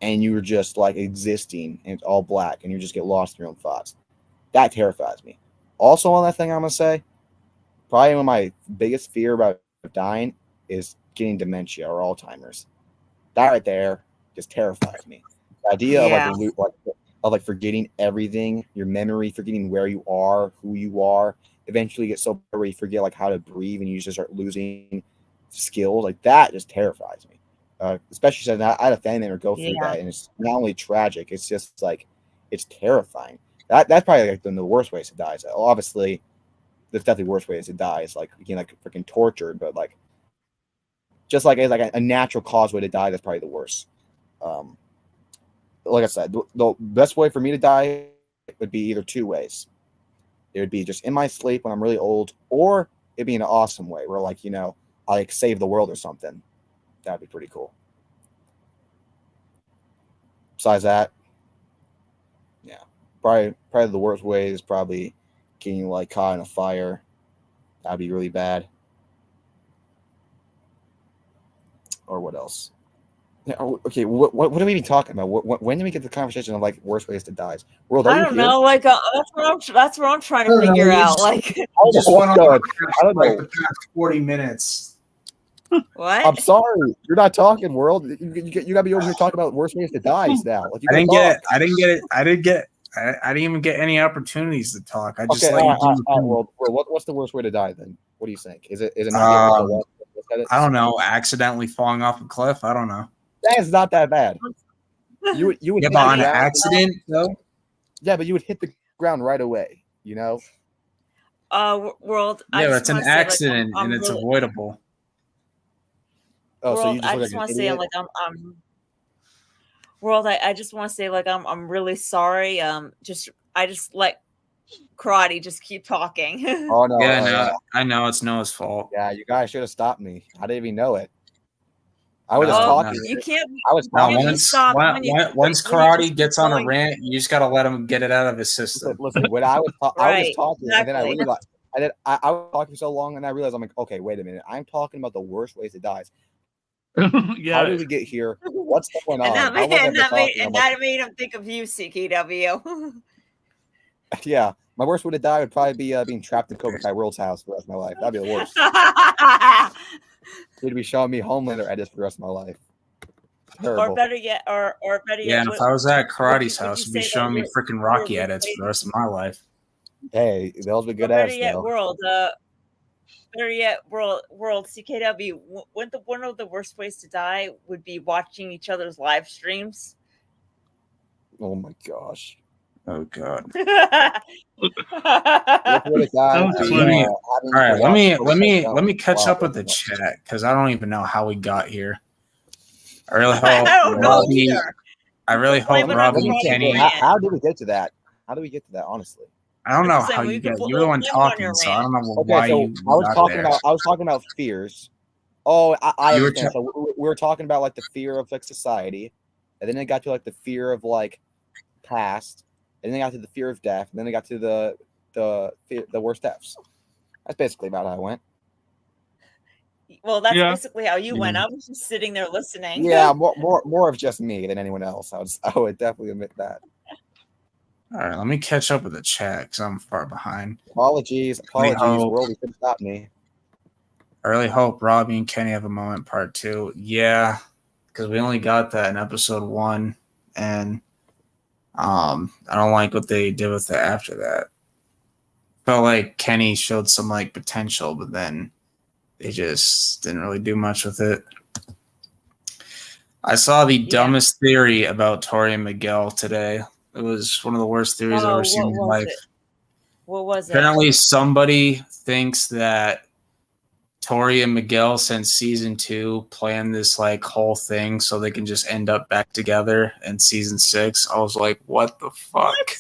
and you were just like existing, and it's all black, and you just get lost in your own thoughts. That terrifies me. Also, on that thing, I'm gonna say, probably one of my biggest fear about dying is getting dementia or Alzheimer's. That right there just terrifies me. The idea of like forgetting everything, your memory, forgetting where you are, who you are, eventually get so bad where you forget like how to breathe and you just start losing skills. Like that just terrifies me. Especially since I had a family member go through that, and it's not only tragic, it's just like it's terrifying. That's probably like the worst ways to die. So obviously, there's definitely worse ways to die. It's like getting like freaking tortured, but like just like it's like a natural cause way to die. That's probably the worst. Like I said, the best way for me to die would be either two ways. It would be just in my sleep when I'm really old, or it'd be in an awesome way where like I like save the world or something. That'd be pretty cool. Besides that, yeah, probably the worst way is probably getting like caught in a fire. That'd be really bad. Or what else? Yeah, okay, what are we even talking about? When do we get the conversation of like worst ways to die? World, I don't know. Like that's what I'm trying to figure out. Like, You just went on I don't like know. the past 40 minutes. what? I'm sorry, you're not talking, World. You gotta be over here talking about worst ways to die now. Like, I didn't get it. I didn't even get any opportunities to talk. I just Okay, let you all do right, World. What's the worst way to die then? What do you think? Is it not getting like a wall? I don't know, accidentally falling off a cliff. I don't know. That's not that bad. You would Yeah, hit but the on an ground. accident though. Yeah, but you would hit the ground right away. World. Yeah, that's an accident I'm and it's really, avoidable. Oh, World, so you just I look just like want an to say idiot? like I'm World. I just want to say like I'm really sorry. I just let karate just keep talking. Oh no! Yeah, Oh, no, yeah. I know it's Noah's fault. Yeah, you guys should have stopped me. I didn't even know it. I was just No, talking. You can't. I was No, talking. once karate gets on a rant, you just gotta let him get it out of his system. Listen, when I was just talking, and then I exactly. realized, I was talking for so long, and I realized I'm like, okay, wait a minute, I'm talking about the worst ways to die. Yeah. How did we get here? What's going on? And How was I talking? I'm like, that made him think of you, CKW. yeah, my worst way to die would probably be being trapped in Cobra Kai World's house for the rest of my life. That'd be the worst. He'd be showing me Homelander edits for the rest of my life. Terrible. Or better yet, Yeah, and if I was at karate's house, you he'd be say showing me that freaking you're Rocky edits for the rest of my life. Hey, those be good better edits yet, though. World. Better yet, world CKW. One of the worst ways to die would be watching each other's live streams. Oh my gosh. Oh god. Look where the guy That was is, funny. having All right, to let me watch let me Pokemon let me catch Go. up with the chat because I don't even know how we got here. I really I hope don't know Robbie. either. I really hope Blame it on Robbie and Robbie Kenny. Rant. How did we get to that? How did we get to that? Honestly. I don't know Same how way you you could got. put- You're the one blame it on talking, your so I rant. don't know Okay, why so you I was got talking there. about fears. Oh, I You were understand. So we were talking about like the fear of like society, and then it got to like the fear of like past, and then it got to the fear of death, and then it got to the worst deaths. That's basically about how I went. Well, that's Yeah. basically how you went. Yeah. I was just sitting there listening. Yeah, more of just me than anyone else. I would definitely admit that. All right, let me catch up with the chat because I'm far behind. Apologies, hope. world, you couldn't stop me. I really hope Robbie and Kenny have a moment part 2. Yeah, because we only got that in episode 1, and I don't like what they did with it after that. Felt like Kenny showed some like potential, but then they just didn't really do much with it. I saw the dumbest theory about Tori and Miguel today. It was one of the worst theories I've ever seen in my life. What was it? Apparently, somebody thinks that Tori and Miguel, since season 2, planned this like whole thing so they can just end up back together in season 6. I was like, what the fuck? What?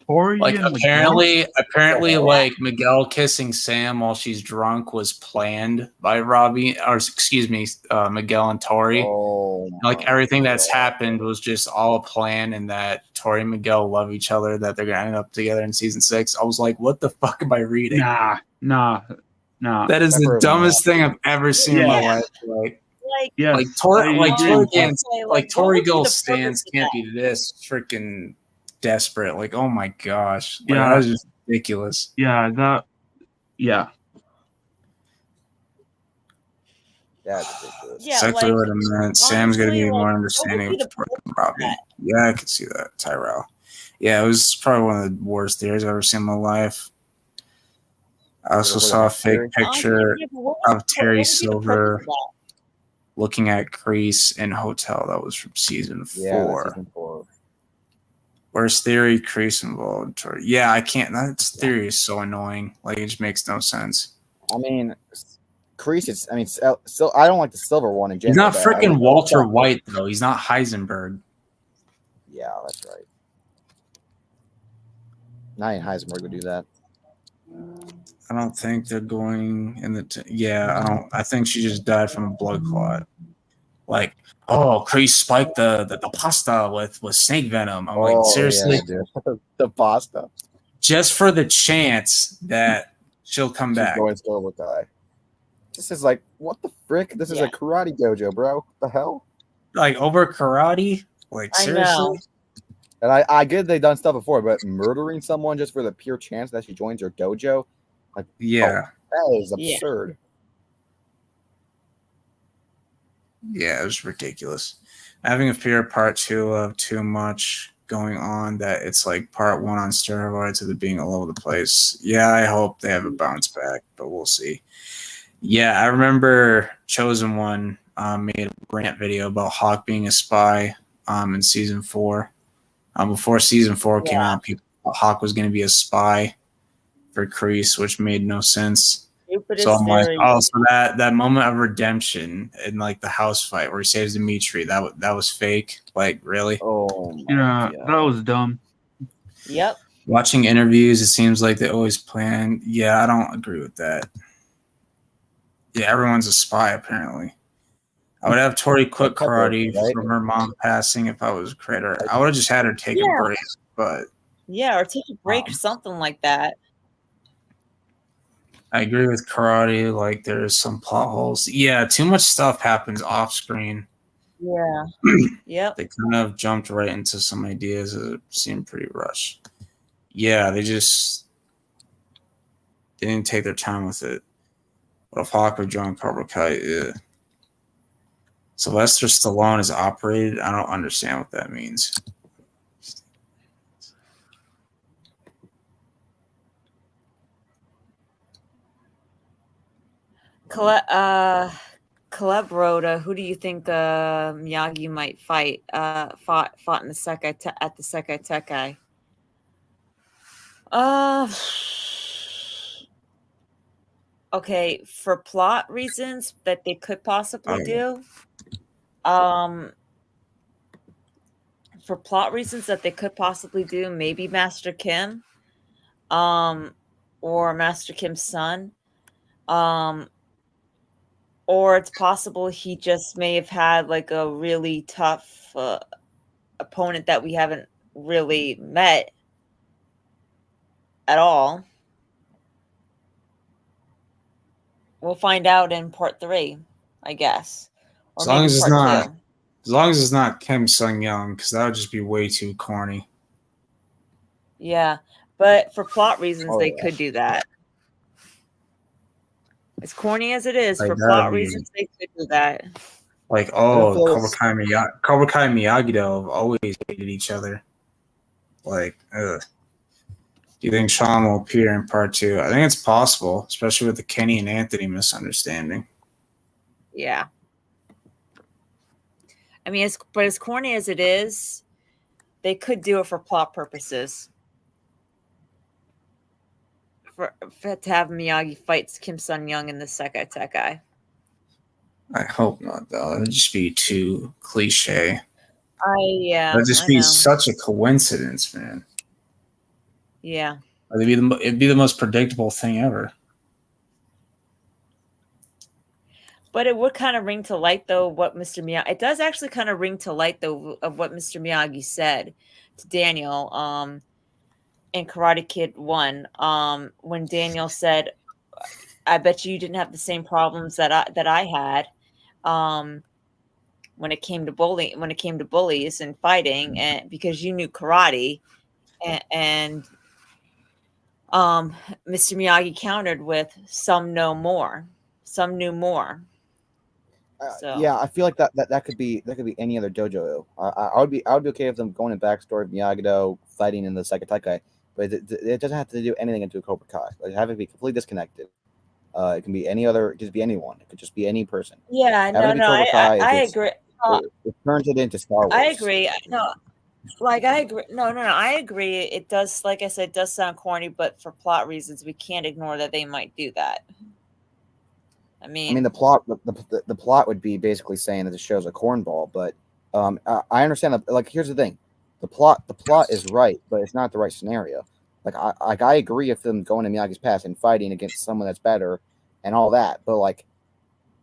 Tori Like and apparently, Yeah. like Miguel kissing Sam while she's drunk was planned by Robbie, or excuse me, Miguel and Tori. Oh, Like my everything that's God. happened was just all a plan, and that Tori and Miguel love each other, that they're gonna end up together in season 6. I was like, what the fuck am I reading? Nah. That is the Never dumbest thing I've ever seen in my Yeah. life. Like, Yes. like Tori, I like agree Tori with you. can't, Okay, like what Tori would be Gill the stands purpose of can't that? be this freaking desperate. Like, oh my gosh, like, Yeah. that was just ridiculous. Yeah, yeah. That's ridiculous. Yeah, Exactly like, what I meant. Sam's gonna honestly, be like, more what would understanding be of the Tori purpose and of Robbie. that? Yeah, I could see that. Tyrell. Yeah, it was probably one of the worst theories I've ever seen in my life. I also For the saw a next fake theory? picture Yeah, but what of would Terry be the purpose Silver of that? looking at Crease in Hotel. That was from season 4. Yeah, that's season 4. Where's theory Crease involved? Yeah, I can't. That theory is so annoying. Like, it just makes no sense. I mean, Crease. Still, I don't like the silver one in He's general. not but freaking I Walter thought- White though. He's not Heisenberg. Yeah, that's right. Not even Heisenberg would do that. I don't think they're going in the. Yeah, I don't. I think she just died from a blood clot. Like, oh, Crease spiked the pasta with snake venom. I'm like, seriously, yeah, dude. The pasta. just for the chance that she'll come She's back. going still with die. This is like, what the frick? This is a karate dojo, bro. What the hell? Like, over karate? Like, I seriously? know. And I get they've done stuff before, but murdering someone just for the pure chance that she joins your dojo, like, Yeah. that is Yeah. absurd. Yeah, it was ridiculous. Having a fear part 2 of too much going on, that it's like part 1 on steroids of it being all over the place. Yeah, I hope they have a bounce back, but we'll see. Yeah, I remember Chosen One made a rant video about Hawk being a spy in season 4. Before season 4 came out, people thought Hawk was going to be a spy for Crease, which made no sense. So I'm like, oh, so that moment of redemption in like the house fight where he saves Dimitri, that was fake. Like, really? Oh, Yeah, that was dumb. Yep. Watching interviews, it seems like they always plan. Yeah, I don't agree with that. Yeah, everyone's a spy apparently. I would have Tori quit karate from her mom passing if I was a creator. I would have just had her take a break, but or take a break or something like that. I agree with karate. Like, there's some plot holes. Yeah, too much stuff happens off screen. Yeah. Yep. They kind of jumped right into some ideas that seemed pretty rushed. Yeah, they didn't take their time with it. But if Hawk would join Cobra Kai, Sylvester Stallone is operated. I don't understand what that means. Caleb wrote, who do you think Miyagi might fought in the at the Sekai Tekai? Okay, for plot reasons that they could possibly do. For plot reasons that they could possibly do, maybe Master Kim, or Master Kim's son, or it's possible he just may have had like a really tough opponent that we haven't really met at all. We'll find out in part 3, I guess, or As long maybe as it's part not, 2. as long as it's not Kim Sung Young, because that would just be way too corny. Yeah, but for plot reasons, Oh, they yeah. could do that. As corny as it is, Like, for that'd plot be- reasons, they could do that. Like, I feel Cobra it's- Kai and Miyagi though have always hated each other. Like, ugh. Do you think Sean will appear in part 2? I think it's possible, especially with the Kenny and Anthony misunderstanding. Yeah. I mean, but as corny as it is, they could do it for plot purposes. For to have Miyagi fights Kim Sun Young in the Sekai Tekai. I hope not, though. It'd just be too cliche. Yeah, It'd just I be know. such a coincidence, man. Yeah. It'd be the most predictable thing ever. But it would kind of ring to light, though, what Mr. Miyagi... It does actually kind of ring to light, though, of what Mr. Miyagi said to Daniel in Karate Kid 1, when Daniel said, I bet you didn't have the same problems that I had when it came to bullies and fighting, and because you knew karate. And Mr. Miyagi countered with, some know more. Some knew more. So. Yeah, I feel like that could be any other dojo. I would be okay with them going in backstory of Miyagi-Do fighting in the Sekai, but it doesn't have to do anything into a Cobra Kai. Like, have it be completely disconnected. It can be any other. It could be anyone. It could just be any person. Yeah, I agree. It turns it into Star Wars. I agree. No, like I agree. No, I agree. It does, like I said, it does sound corny, but for plot reasons, we can't ignore that they might do that. I mean, the plot would be basically saying that the show's a cornball, but I understand that. Like, here's the thing, the plot is right, but it's not the right scenario. Like, I agree with them going to Miyagi's past and fighting against someone that's better and all that, but like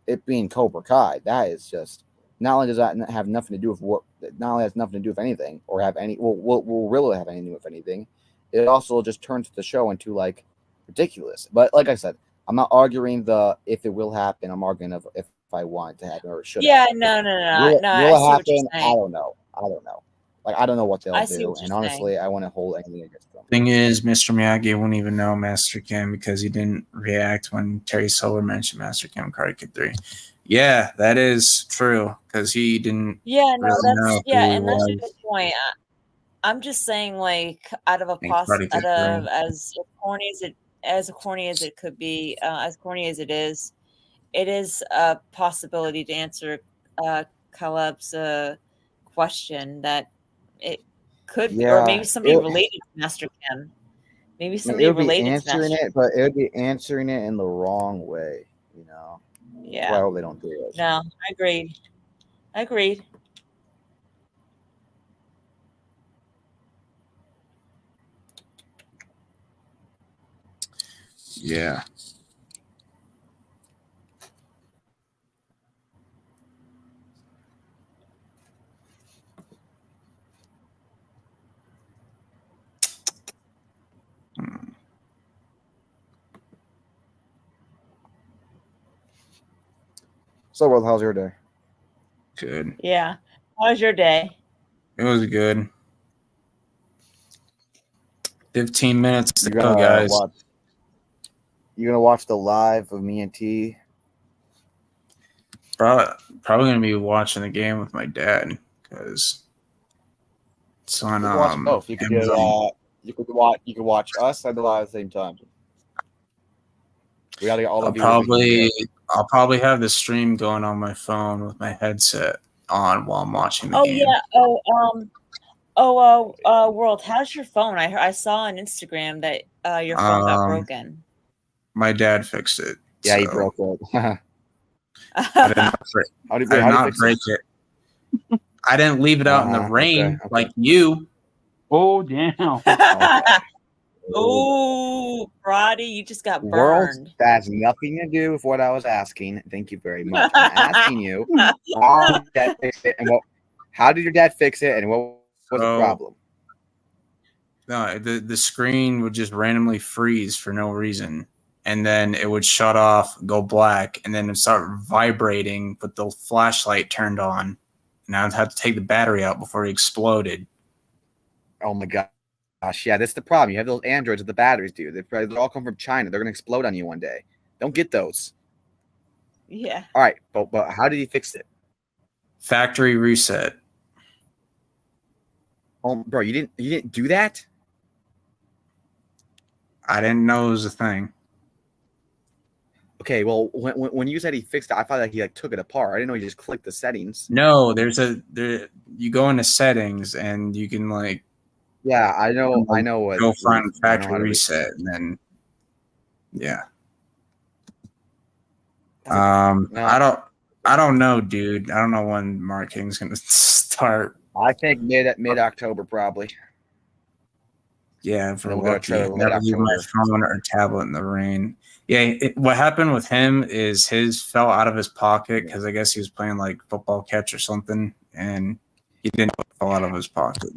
it being Cobra Kai, that is just, not only does that have nothing to do with has nothing to do with anything or have any will really have anything to do with anything. It also just turns the show into like ridiculous. But like I said, I'm not arguing if it will happen. I'm arguing if I want it to happen or it should. Yeah, happen. no. Will it happen? I don't know. Like, I don't know what they'll do. And honestly, saying. I want to hold anything against them. Thing is, Mr. Miyagi wouldn't even know Master Kim because he didn't react when Terry Solar mentioned Master Kim in Karate Kid 3. Yeah, that is true because he didn't. Yeah, no, really and that's a good point. I'm just saying, like, out of as corny as it could be, as corny as it is a possibility to answer Caleb's question that it could be, or maybe somebody related to Master Kim. Maybe somebody related to Master Kim. But it would be answering it in the wrong way, you know. Yeah. Why would they don't do it? No, I agreed. Yeah. So, well, how's your day? Good. Yeah. How was your day? It was good. 15 minutes to go, guys. You gonna watch the live of me and T? Probably gonna be watching the game with my dad because it's on. You can watch both. You could watch us and the live at the same time. We got to get all the I'll viewers we can probably have the stream going on my phone with my headset on while I'm watching the Oh game. yeah. World, how's your phone? I saw on Instagram that your phone got broken. My dad fixed it. get. Yeah, he so broke it. I did not break, How do I you did not fix break it. I didn't leave it out in the rain Okay. like you. Oh, damn. Oh, Roddy, you just got World, burned. that has nothing to do with what I was asking. Thank you very much. I'm asking you, how did your dad fix it, and how did your dad fix it, and what was the problem? No, the screen would just randomly freeze for no reason. And then it would shut off, go black, and then it'd start vibrating, but the flashlight turned on. And I would have to take the battery out before it exploded. Oh my gosh, yeah, that's the problem. You have those Androids with the batteries, dude. They all come from China. They're gonna explode on you one day. Don't get those. Yeah. All right, but how did he fix it? Factory reset. Oh, bro, you didn't do that? I didn't know it was a thing. Okay, well, when you said he fixed it, I thought like he took it apart. I didn't know he just clicked the settings. No, you go into settings and you can Yeah, I know what. go find I know how factory to reset and then yeah. No. I don't know, dude. I don't know when marketing's gonna start. I think mid October probably. Yeah, if we're Then we'll go lucky. to Never leave my mid-October. phone or tablet in the rain. Yeah, what happened with him is his fell out of his pocket because I guess he was playing like football catch or something, and he didn't fall out of his pocket.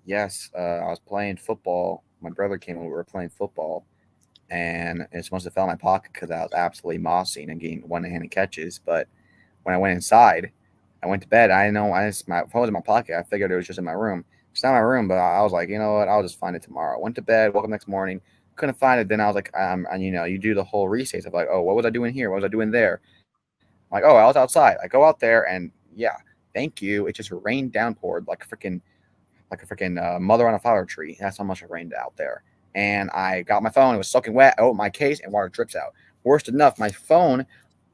Yes, I was playing football. My brother came over. We were playing football, and it must have fell in my pocket because I was absolutely mossing and getting one-handed catches. But when I went inside, I went to bed. I didn't know. My phone was in my pocket. I figured it was just in my room. It's not my room, but I was like, you know what? I'll just find it tomorrow. Went to bed. Woke up next morning. Couldn't find it. Then I was like, and you do the whole restate of like, oh, what was I doing here? What was I doing there? I'm like, oh, I was outside. I go out there, and yeah, thank you. It just rained downpoured like a freaking mother on a flower tree. That's how much it rained out there. And I got my phone. It was soaking wet. I opened my case, and water drips out. Worst enough, my phone,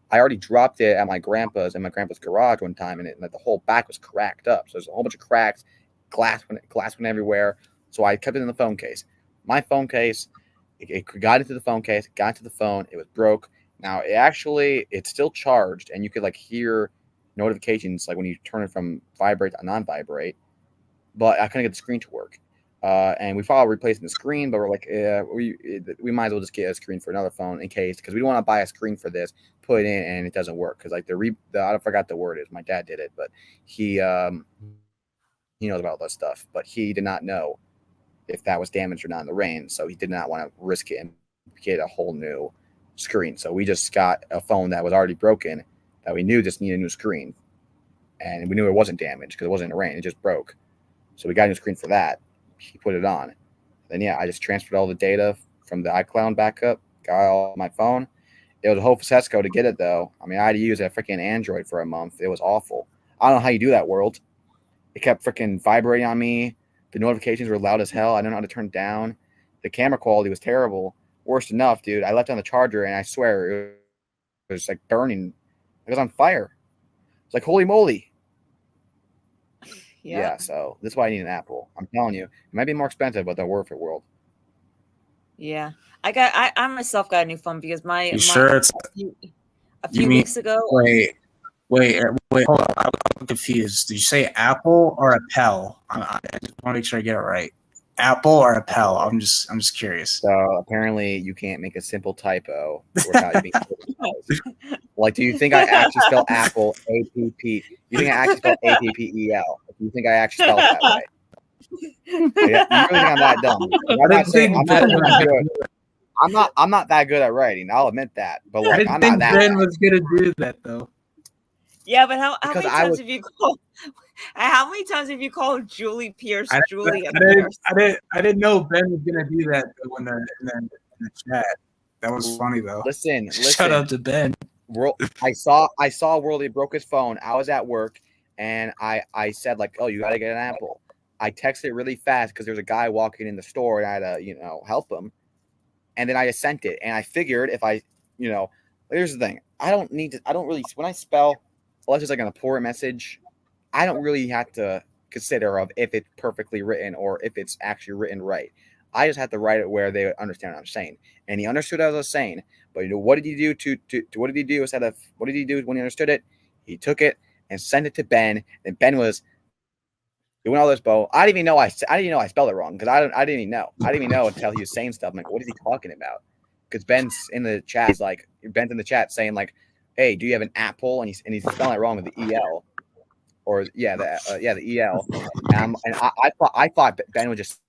I already dropped it at my grandpa's garage one time, and the whole back was cracked up. So there's a whole bunch of cracks, glass went everywhere. So I kept it in the phone case. My phone case, it got into the phone case, got into the phone. It was broke. Now it's still charged, and you could hear notifications when you turn it from vibrate to non-vibrate. But I couldn't get the screen to work. And we thought of replacing the screen, but we're like, we might as well just get a screen for another phone in case, because we don't want to buy a screen for this, put it in, and it doesn't work. Because I forgot the word is. My dad did it, but he knows about all that stuff. But he did not know if that was damaged or not in the rain, so he did not want to risk it and get a whole new screen. So we just got a phone that was already broken, that we knew just needed a new screen, and we knew it wasn't damaged because it wasn't in the rain; it just broke. So we got a new screen for that. He put it on. Then I just transferred all the data from the iCloud backup, got all my phone. It was a whole fiasco to get it though. I mean, I had to use a freaking Android for a month. It was awful. I don't know how you do that, World. It kept freaking vibrating on me. The notifications were loud as hell. I don't know how to turn it down. The camera quality was terrible. Worst enough, dude. I left on the charger, and I swear it was burning. It was on fire. It's like, holy moly. Yeah, so this is why I need an Apple. I'm telling you, it might be more expensive, but they're worth it, World. Yeah, I myself got a new phone because Sure it's a few weeks ago. Wait, hold on. I'm confused. Did you say Apple or Appel? I just want to make sure I get it right. Apple or Appel? I'm just curious. So apparently you can't make a simple typo without being do you think I actually spell Apple A-P-P? You think I actually spell A-P-P-E-L? Do you think I actually spell it that way? You really think I'm that dumb? I'm not that good at writing. I'll admit that. But I didn't think Ben was gonna do that though. Yeah, but how many times have you called? How many times have you called Julie Pierce Julia Pierce? I didn't know Ben was gonna do that in the chat. That was funny though. Listen. Shout out to Ben. I saw Worldy broke his phone. I was at work, and I said oh, you gotta get an Apple. I texted really fast because there's a guy walking in the store, and I had to help him. and then I just sent it. And I figured if I, here's the thing. I don't really, when I spell, unless it's like an important message, I don't really have to consider of if it's perfectly written or if it's actually written right. I just have to write it where they understand what I'm saying. And he understood what I was saying. But what did he do what did he do instead of what did he do when he understood it? He took it and sent it to Ben, and Ben was doing all this, Bo. I didn't even know I spelled it wrong because I didn't even know. I didn't even know until he was saying stuff. I'm like, what is he talking about? Because Ben's in the chat. He's like, Ben's in the chat saying like, hey, do you have an apple? And he's spelling it wrong with the EL, or the EL. And I thought Ben was just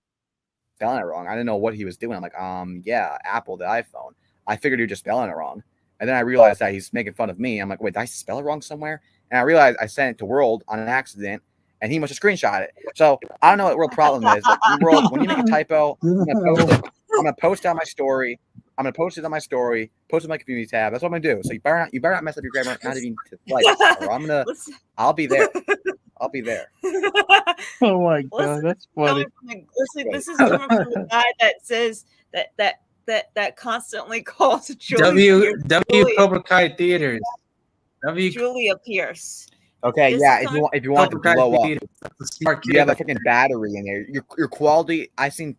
spelling it wrong. I didn't know what he was doing. I'm like, Apple, the iPhone. I figured he was just spelling it wrong. And then I realized that he's making fun of me. I'm like, wait, did I spell it wrong somewhere? And I realized I sent it to World on an accident, and he must have screenshot it. So I don't know what World problem is. Like, World, when you make a typo, I'm gonna post it on my story. I'm gonna post it on my story, post it on my community tab. That's what I'm gonna do. So you better not mess up your grammar, not even like, or I'll be there. I'll be there. Oh my god, that's funny. Listen, this is coming from the guy that says that constantly calls W Cobra Kai Theaters. Julia Pierce. Okay, This yeah. is If you want to blow up, Smart you have a freaking battery in there. Your quality. I seen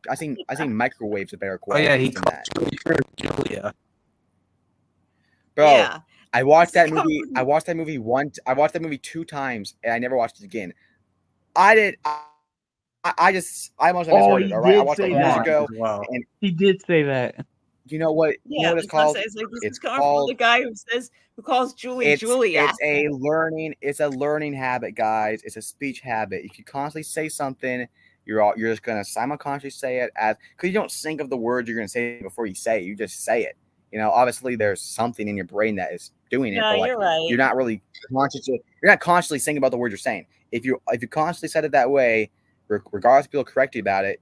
microwaves with better quality. Oh yeah, he than called that. Julia. Bro, Yeah. I watched that movie. I watched that movie once. I watched that movie 2 times, and I never watched it again. I almost misheard it. All right, I watched it years ago. Well. And He did say that. you know what? You know what it's called? It's like this It's is coming called from the guy who calls Julie Julia. It's a learning habit, guys. It's a speech habit. If you constantly say something, you're just gonna simultaneously say it because you don't think of the words you're gonna say before you say it. You just say it. Obviously there's something in your brain that is doing it, No, but you're right. you're not really consciously. You're not consciously thinking about the words you're saying. If you constantly said it that way, regardless if people correct you about it,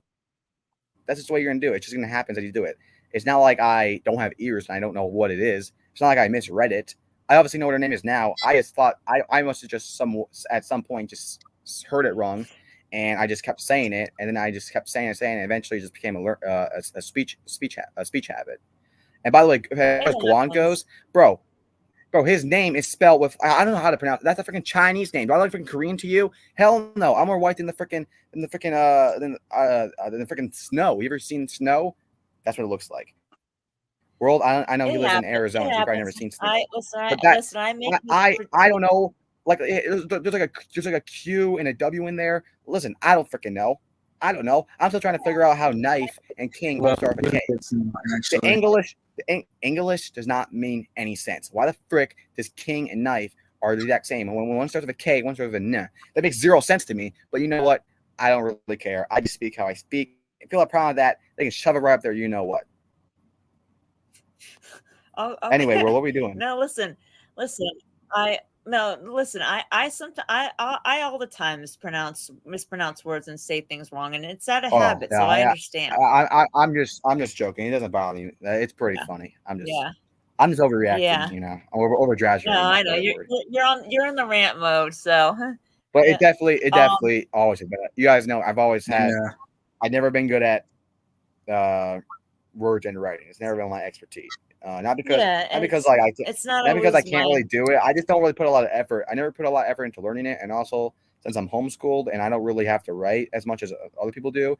that's just the way you're gonna do it. It's just gonna happen as you do it. It's not like I don't have ears and I don't know what it is. It's not like I misread it. I obviously know what her name is now. I just thought I must have just at some point just heard it wrong, and I just kept saying it, and then I just kept saying it, and eventually it just became a speech habit. And by the way, as far as Guan goes, bro, his name is spelled with I don't know how to pronounce it. That's a freaking Chinese name. Do I look freaking Korean to you? Hell no. I'm more white than the freaking snow. You ever seen snow? That's what it looks like. World, I know he lives in Arizona. So you've probably never seen snow. I don't know. Like there's like a Q and a W in there. Listen, I don't freaking know. I don't know. I'm still trying to figure out how knife and king both start with a K. The English does not mean any sense. Why the frick does king and knife are the exact same? And when one starts with a K, one starts with a N. That makes zero sense to me. But you know what? I don't really care. I just speak how I speak. If you have a problem with that, they can shove it right up there. You know what? Oh, okay. Anyway, what are we doing? No, listen. I sometimes I all the time mispronounce words and say things wrong, and it's out of habit. So I understand. I'm just joking. It doesn't bother me. It's pretty funny. I'm just overreacting. Yeah. I'm overdragging. No, I know you're in the rant mode. So, but it definitely always been. You guys know I've always had. Yeah. I've never been good at words and writing. It's never been my expertise. Not because I can't really do it. I just don't really put a lot of effort. I never put a lot of effort into learning it, and also since I'm homeschooled and I don't really have to write as much as other people do,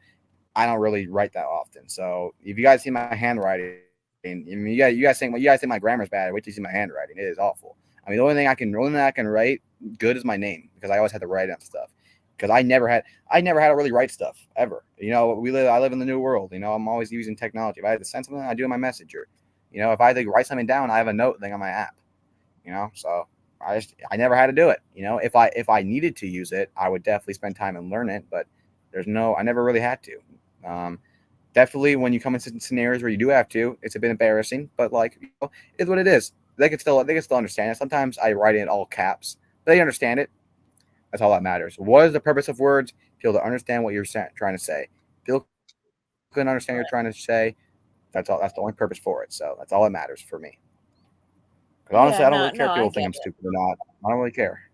I don't really write that often. So if you guys see my handwriting, I mean, you guys think my grammar's bad. Wait till you see my handwriting. It is awful. I mean, the only thing I can write good is my name because I always had to write down stuff. Because I never had to really write stuff ever. I live in the new world. I'm always using technology. If I had to send something, I do it in my messenger. If I had to write something down, I have a note thing on my app. So I never had to do it. If I needed to use it, I would definitely spend time and learn it. But I never really had to. Definitely when you come into scenarios where you do have to, it's a bit embarrassing. But it's what it is. They can still understand it. Sometimes I write it in all caps. They understand it. That's all that matters. What is the purpose of words? People to understand what you're trying to say. People can understand what you're trying to say. That's all. That's the only purpose for it. So that's all that matters for me. Because honestly, I don't really care if people think I'm stupid or not. I don't really care.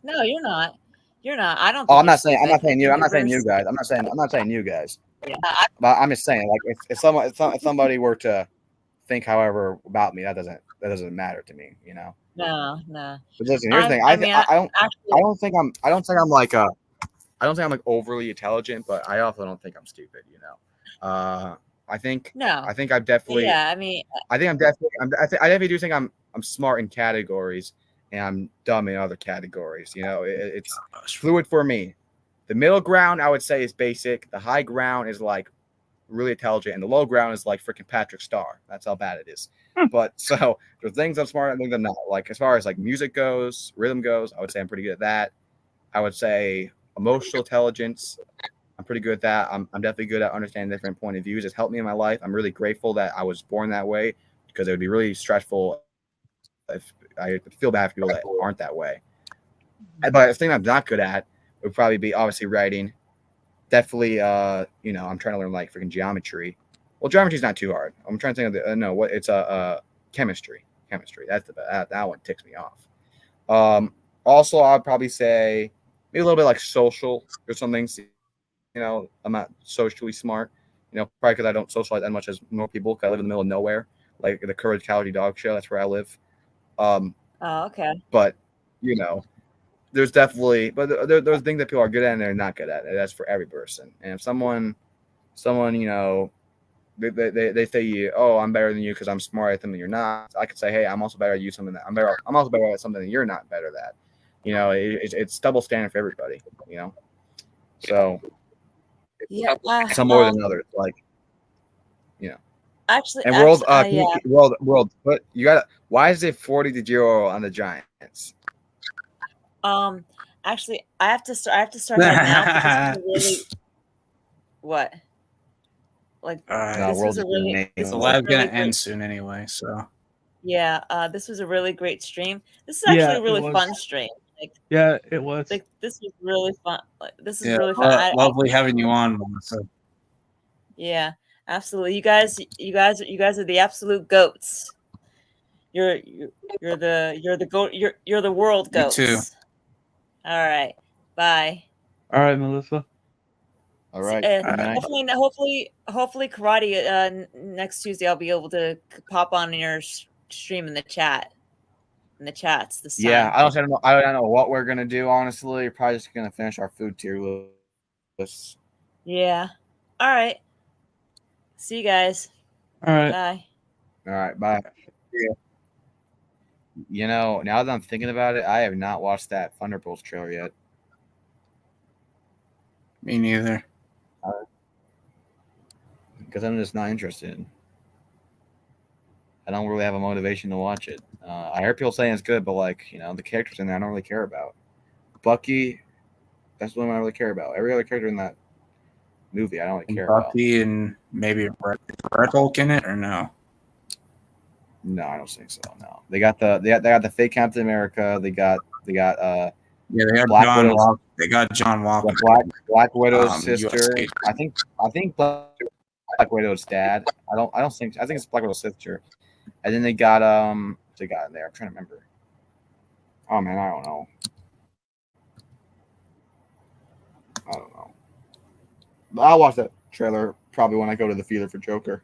No, you're not. You're not. I don't. Oh, I'm not saying you. I'm not saying you guys. I'm not saying you guys. Yeah. But I'm just saying, if somebody were to think however about me. That doesn't matter to me, you know. No. But listen, here's the thing. I don't think I'm like overly intelligent, but I also don't think I'm stupid, you know. I think no. I'm definitely Yeah, I mean, I definitely do think I'm smart in categories and I'm dumb in other categories. You know, it's fluid for me. The middle ground I would say is basic. The high ground is like really intelligent, and the low ground is like freaking Patrick Star. That's how bad it is. But so there's things I'm smart at, things I'm not. Like as far as like music goes, rhythm goes, I would say I'm pretty good at that. I would say emotional intelligence. I'm pretty good at that. I'm definitely good at understanding different point of views. It's helped me in my life. I'm really grateful that I was born that way because it would be really stressful if I feel bad for people that aren't that way. But the thing I'm not good at would probably be obviously writing. Definitely, you know, I'm trying to learn like freaking geometry. Well, geometry's not too hard. I'm trying to think of the no, what it's chemistry. Chemistry. That's that one ticks me off. Also, I'd probably say maybe a little bit like social or something. You know, I'm not socially smart. You know, probably because I don't socialize that much as more people. Because I live in the middle of nowhere, like the Courage Cowardly Dog Show. That's where I live. oh, okay. But you know, there's definitely, but there's things that people are good at and they're not good at. And that's for every person. And if someone, you know, they say oh, I'm better than you because I'm smarter at something you're not. I could say, hey, I'm also better at you something that I'm also better at something that you're not better at. You know, it's double standard for everybody. You know, so Yeah. some more than others. Like, you know. Actually, And world, yeah. world. But you gotta. Why is it 40-0 on the Giants? Actually, I have to start that now. But this was a really what? Like this was a really the live's gonna end soon anyway. So yeah, this was a really great stream. This is Yeah, actually a it really was. fun stream. Like, Yeah, it was. like this was really fun. Like, this is yeah, really fun. lovely having you on, Melissa. Yeah, absolutely. You guys are the absolute goats. You're the goat. You're the world You goats. too. All right. Bye. All right, Melissa. All right. Hopefully, karate. Next Tuesday, I'll be able to pop on your stream in the chat. In the chats this time. Yeah, I don't know what we're gonna do. Honestly, we're probably just gonna finish our food tier list. Yeah. All right. See you guys. All right. Bye. All right. Bye. Yeah. You know, now that I'm thinking about it, I have not watched that Thunderbolts trailer yet. Me neither. Because I'm just not interested. I don't really have a motivation to watch it. I heard people saying it's good, but like, you know, the characters in there I don't really care about. Bucky, that's the one I really care about. Every other character in that movie I don't really care about. Bucky and maybe Red Hulk in it or no? No, I don't think so. No, they got the fake Captain America. They got they got Black John Widow's, Walker. They got John Walker. Black Widow's US sister. Agent. I think Black Widow's dad. I think it's Black Widow's sister. And then they got in there. I'm trying to remember. Oh man, I don't know. But I'll watch that trailer probably when I go to the theater for Joker.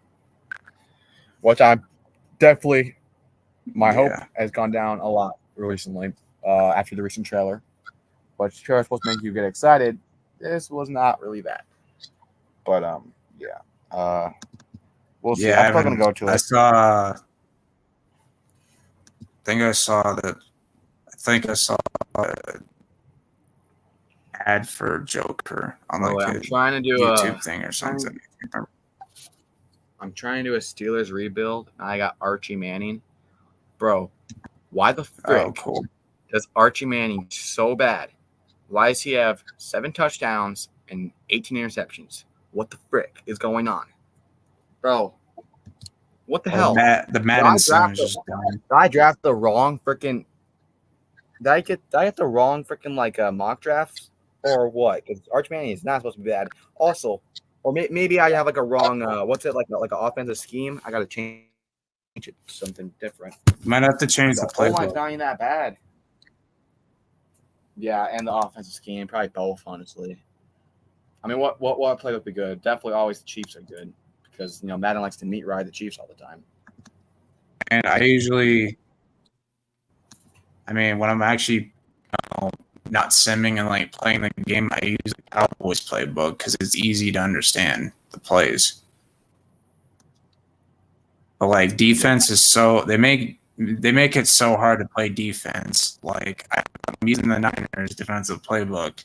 Which I'm definitely my hope has gone down a lot recently after the recent trailer. But the trailer was supposed to make you get excited. This was not really that. But yeah. We'll see. I'm probably gonna go to it. I think I saw an ad for Joker on like I'm trying to do YouTube thing or something. I'm trying to do a Steelers rebuild. I got Archie Manning. Bro, why the frick does Archie Manning so bad? Why does he have 7 touchdowns and 18 interceptions? What the frick is going on? Bro, what the hell? The Madden sim is just done. Did I draft the wrong freaking? Did I get the wrong freaking like mock drafts or what? Because Arch Manning is not supposed to be bad. Also, or maybe I have like a wrong what's it like an offensive scheme? I got to change it to something different. Might have to change the playbook. Line's not even that bad. Yeah, and the offensive scheme, probably both, honestly. I mean, what playbook would be good? Definitely, always the Chiefs are good because Madden likes to meat ride the Chiefs all the time. And I usually, I mean, when I'm actually not simming and like playing the game, I use the Cowboys playbook because it's easy to understand the plays. But like defense is so they make it so hard to play defense. Like I'm using the Niners defensive playbook,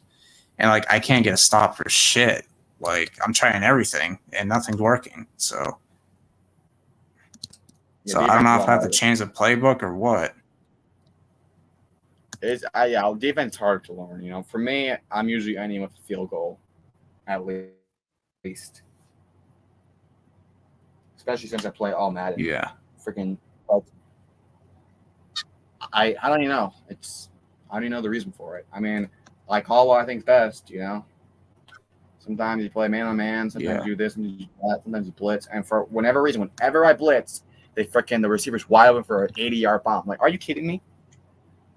and like I can't get a stop for shit. Like I'm trying everything and nothing's working. So I don't know if I have to change the playbook or what. Yeah, defense is hard to learn. You know, for me, I'm usually ending with a field goal, at least. Especially since I play all Madden. Yeah. Freaking. I don't even know. I don't even know the reason for it. I mean, I call what I think's best. You know. Sometimes you play man on man. Sometimes you do this and you do that. Sometimes you blitz. And for whatever reason, whenever I blitz, the receiver's wide open for an 80-yard bomb. Like, are you kidding me?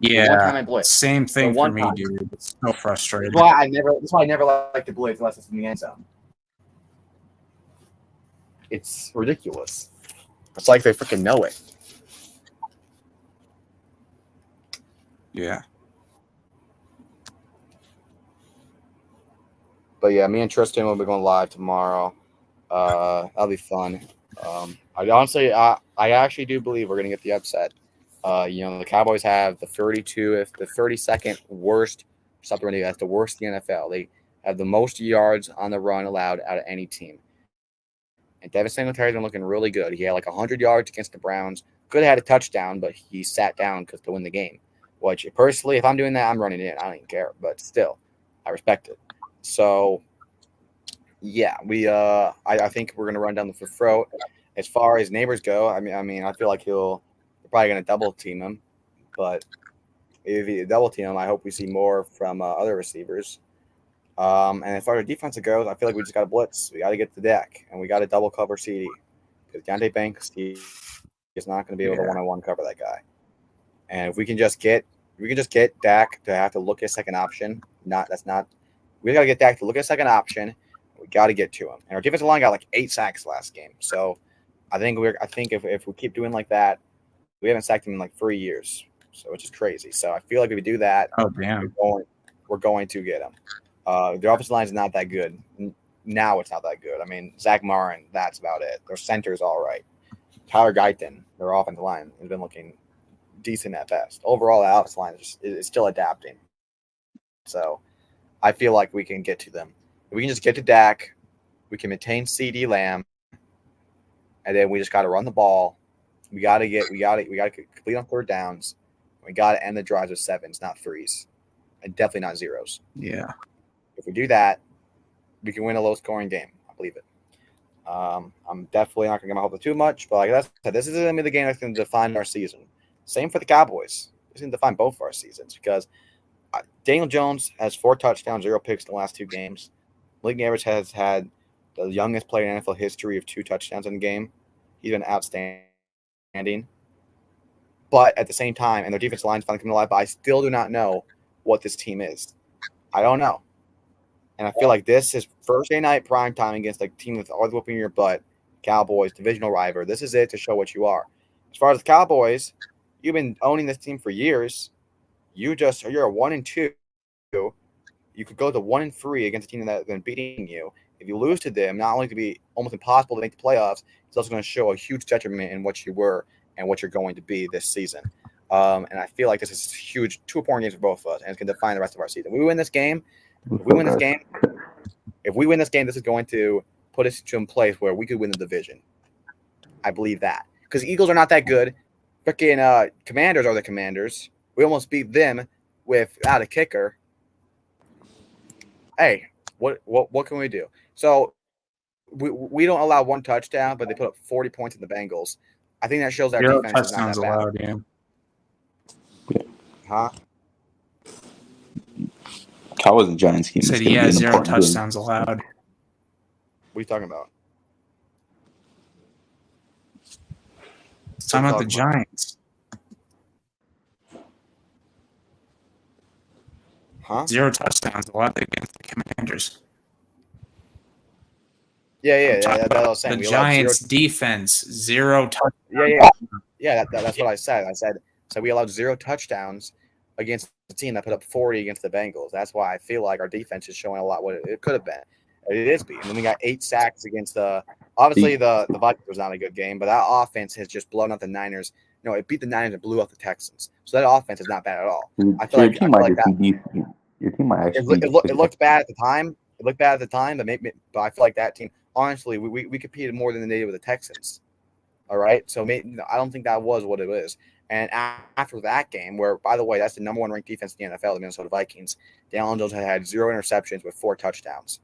Yeah. One time I blitz. Same thing for me, dude. It's so frustrating. That's why I never like to blitz unless it's in the end zone. It's ridiculous. It's like they freaking know it. Yeah. But yeah, me and Tristan will be going live tomorrow. That'll be fun. I actually do believe we're gonna get the upset. The Cowboys have the 32nd worst. Stop the running. That's the worst in the NFL. They have the most yards on the run allowed out of any team. And Devin Singletary's been looking really good. He had like 100 yards against the Browns. Could have had a touchdown, but he sat down to win the game. Which personally, if I'm doing that, I'm running it in. I don't even care. But still, I respect it. So, yeah, I think we're gonna run down the throat. As far as neighbors go, I mean, I feel like we're probably gonna double team him, but if you double team him, I hope we see more from other receivers. And as far as defense goes, I feel like we just got to blitz. We got to get to the deck, and we got to double cover CD because Deontay Banks he is not going to be able to one-on-one cover that guy. And if we can just get Dak to have to look at second option, we got to get Dak to look at second option. We got to get to him. And our defensive line got like 8 sacks last game, so I think if we keep doing like that, we haven't sacked him in like 3 years, so which is crazy. So I feel like if we do that, we're going to get him. The offensive line is not that good. Now it's not that good. I mean, Zach Martin, that's about it. Their center's all right. Tyler Guyton, their offensive line, has been looking decent at best. Overall, the offensive line is still adapting. So I feel like we can get to them. If we can just get to Dak, we can maintain CD Lamb, and then we just got to run the ball. We got to complete on third downs. We got to end the drives with 7s, not 3s, and definitely not 0s. Yeah. If we do that, we can win a low-scoring game. I believe it. I'm definitely not going to get my hopes up too much, but like I said, this is going to be the game that's going to define our season. Same for the Cowboys. It's going to define both of our seasons because Daniel Jones has 4 touchdowns, 0 picks in the last 2 games. Malik Nabers has had the youngest player in NFL history of 2 touchdowns in the game. He's been outstanding. But at the same time, and their defensive line is finally coming alive, but I still do not know what this team is. I don't know. And I feel like this is Thursday night prime time against a team that's always whooping your butt, Cowboys, divisional rival. This is it to show what you are. As far as the Cowboys, you've been owning this team for years. You're a 1-2. You could go to 1-3 against a team that's been beating you. If you lose to them, not only to be almost impossible to make the playoffs, it's also going to show a huge detriment in what you were and what you're going to be this season. And I feel like this is huge, 2 important games for both of us, and it's going to define the rest of our season. If we win this game, this is going to put us to a place where we could win the division. I believe that. Because the Eagles are not that good. Freaking Commanders are the Commanders. We almost beat them without a kicker. Hey, what can we do? So we don't allow 1 touchdown, but they put up 40 points in the Bengals. I think that shows our defense is not that bad. Allowed, yeah. Huh? Cowboys and Giants game. Said 0 touchdowns allowed. What are you talking about? It's talking about the Giants. Huh? 0 touchdowns allowed against the Commanders. Yeah, that's what I was saying. The Giants defense, 0 touchdowns. Yeah, that's what I said. I said we allowed 0 touchdowns against the team that put up 40 against the Bengals. That's why I feel like our defense is showing a lot what it could have been. It is being. And then we got 8 sacks against obviously the Vikings was not a good game, but that offense has just blown out the Niners. You know, it beat the Niners and blew out the Texans. So that offense is not bad at all. I feel like that. Your team might actually. It looked bad at the time. It looked bad at the time, but I feel like that team. Honestly, we competed more than they did with the Texans. All right, so I don't think that was what it was. And after that game, where, by the way, that's the number 1 ranked defense in the NFL, the Minnesota Vikings, Daniel Jones had 0 interceptions with 4 touchdowns.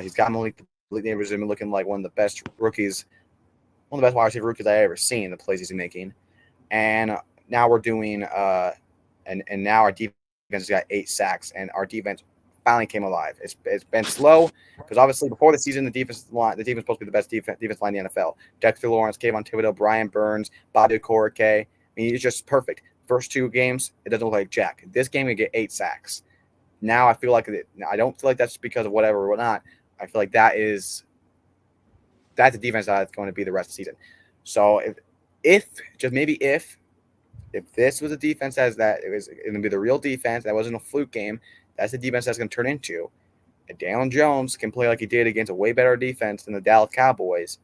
He's got Malik Neighbors been looking like one of the best rookies, one of the best wide receiver rookies I've ever seen, the plays he's making. And now we're doing and now our defense has got 8 sacks, and our defense finally came alive. It's been slow because obviously before the season, the defense was supposed to be the best defense line in the NFL. Dexter Lawrence, Kayvon Thibodeau, Brian Burns, Bobby Okereke. I mean, it's just perfect. First 2 games, it doesn't look like jack. This game, we get 8 sacks. Now I feel like I don't feel like that's because of whatever or whatnot. I feel like that's a defense that's going to be the rest of the season. So if this was a defense that it was going to be the real defense, that wasn't a fluke game, that's the defense that's going to turn into. And Daniel Jones can play like he did against a way better defense than the Dallas Cowboys.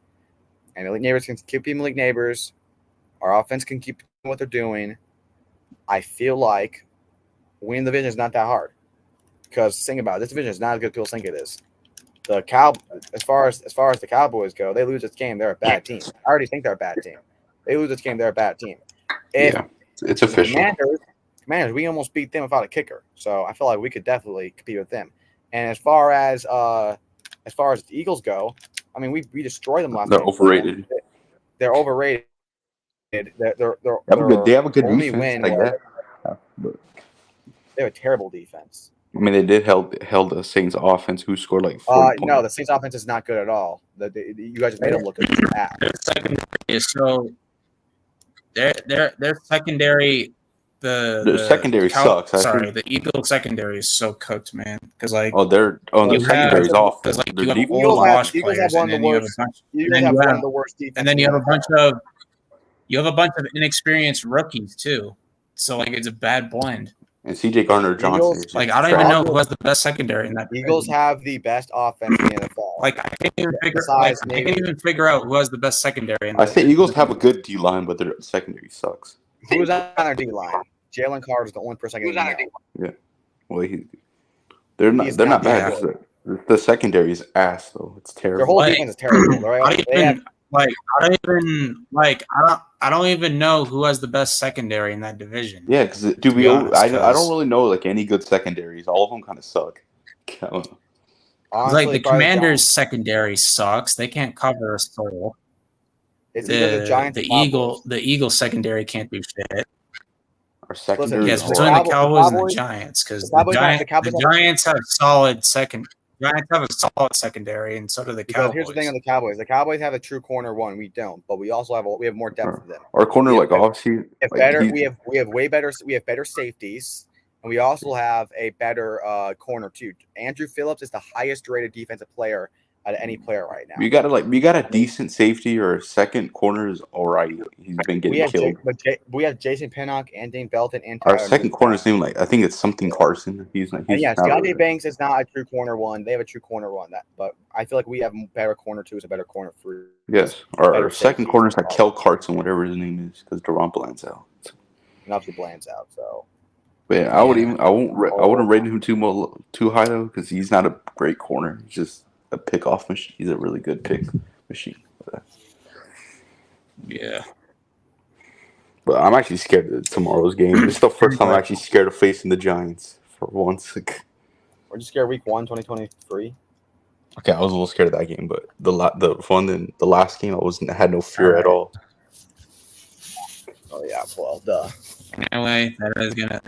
And Malik Neighbors can keep being Malik Neighbors. Our offense can keep doing what they're doing. I feel like winning the division is not that hard. Because think about it, this division is not as good as people think it is. As far as the Cowboys go, they lose this game, they're a bad team. I already think they're a bad team. They lose this game, they're a bad team. It's official. Commanders, we almost beat them without a kicker. So I feel like we could definitely compete with them. And as far as the Eagles go, I mean, we destroyed them last They're game. overrated. They're overrated. They have a good only defense. win Like that. they have a terrible defense. I mean, they did held the Saints offense, who scored like 40 points. No, the Saints offense is not good at all. You guys just made them look bad. Their secondary is so their secondary. Their secondary sucks. The Eagles secondary is so cooked, man. Because their secondary is awful. Because Their you have defense- old wash Eagles have players, one and of then the you have worst. a bunch. You have one of the worst defenses. And then you have a bunch of inexperienced rookies too. So it's a bad blend. And CJ Gardner-Johnson. I don't even know who has the best secondary in that. Eagles have the best offense in the NFL. I can't even figure out who has the best secondary. I say Eagles have a good D line, but their secondary sucks. Who's on their D line? Jalen Carter is the only person I can know. Yeah, well, they're not bad. The secondary is ass though. It's terrible. Their whole defense is terrible. I don't even know who has the best secondary in that division. Yeah, because I don't really know any good secondaries. All of them kind of suck. Honestly, the Commanders' secondary sucks. They can't cover a soul. It's either the Giants. The Eagles secondary can't do shit. Our secondary. Yes, between the Cowboys and the Giants, because the Giants have solid second. Giants have a solid secondary, and so do the Cowboys. Here's the thing on the Cowboys: the Cowboys have a true corner one. We don't, but we also have more depth than them. Our corner, obviously, we have way better. We have better safeties, and we also have a better corner too. Andrew Phillips is the highest rated defensive player out of any player right now. We got a decent safety or a second corner is all right. He's been getting killed. We have Jason Pinnock and Dane Belton and our second corner's name I think it's something Carson. Scotty Banks is not a true corner one. They have a true corner one but I feel like we have better corner two is a better corner three. Yes, our second corner is Kel Carson, whatever his name is, because Deron Bland's out. And obviously Bland's out, so. But yeah, I wouldn't rate him too high though, because he's not a great corner. He's just a pick off machine. He's a really good pick machine. Yeah. But I'm actually scared of tomorrow's game. It's the first time I'm actually scared of facing the Giants for once. We're just scared week 1, 2023. Okay, I was a little scared of that game, but the last game I had no fear at all. Oh yeah, well, duh. Anyway, that is gonna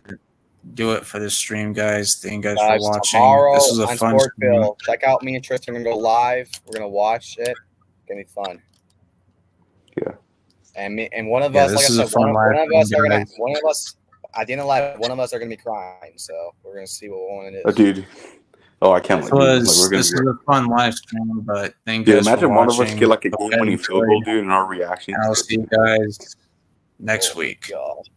do it for this stream, guys. Thank you guys for watching. Tomorrow this was a on fun stream. Check out me and Tristan. We're gonna go live. We're gonna watch it. It's gonna be fun. Yeah. And one of us, like I said, one of us at the end of live, one of us are gonna be crying. So we're gonna see what one it is. Oh, dude. Oh, I can't. This was a fun live stream, but thank you guys imagine for one watching. of us get like a game-winning field goal, dude, and our reaction. I'll see you guys next Oh, week. God.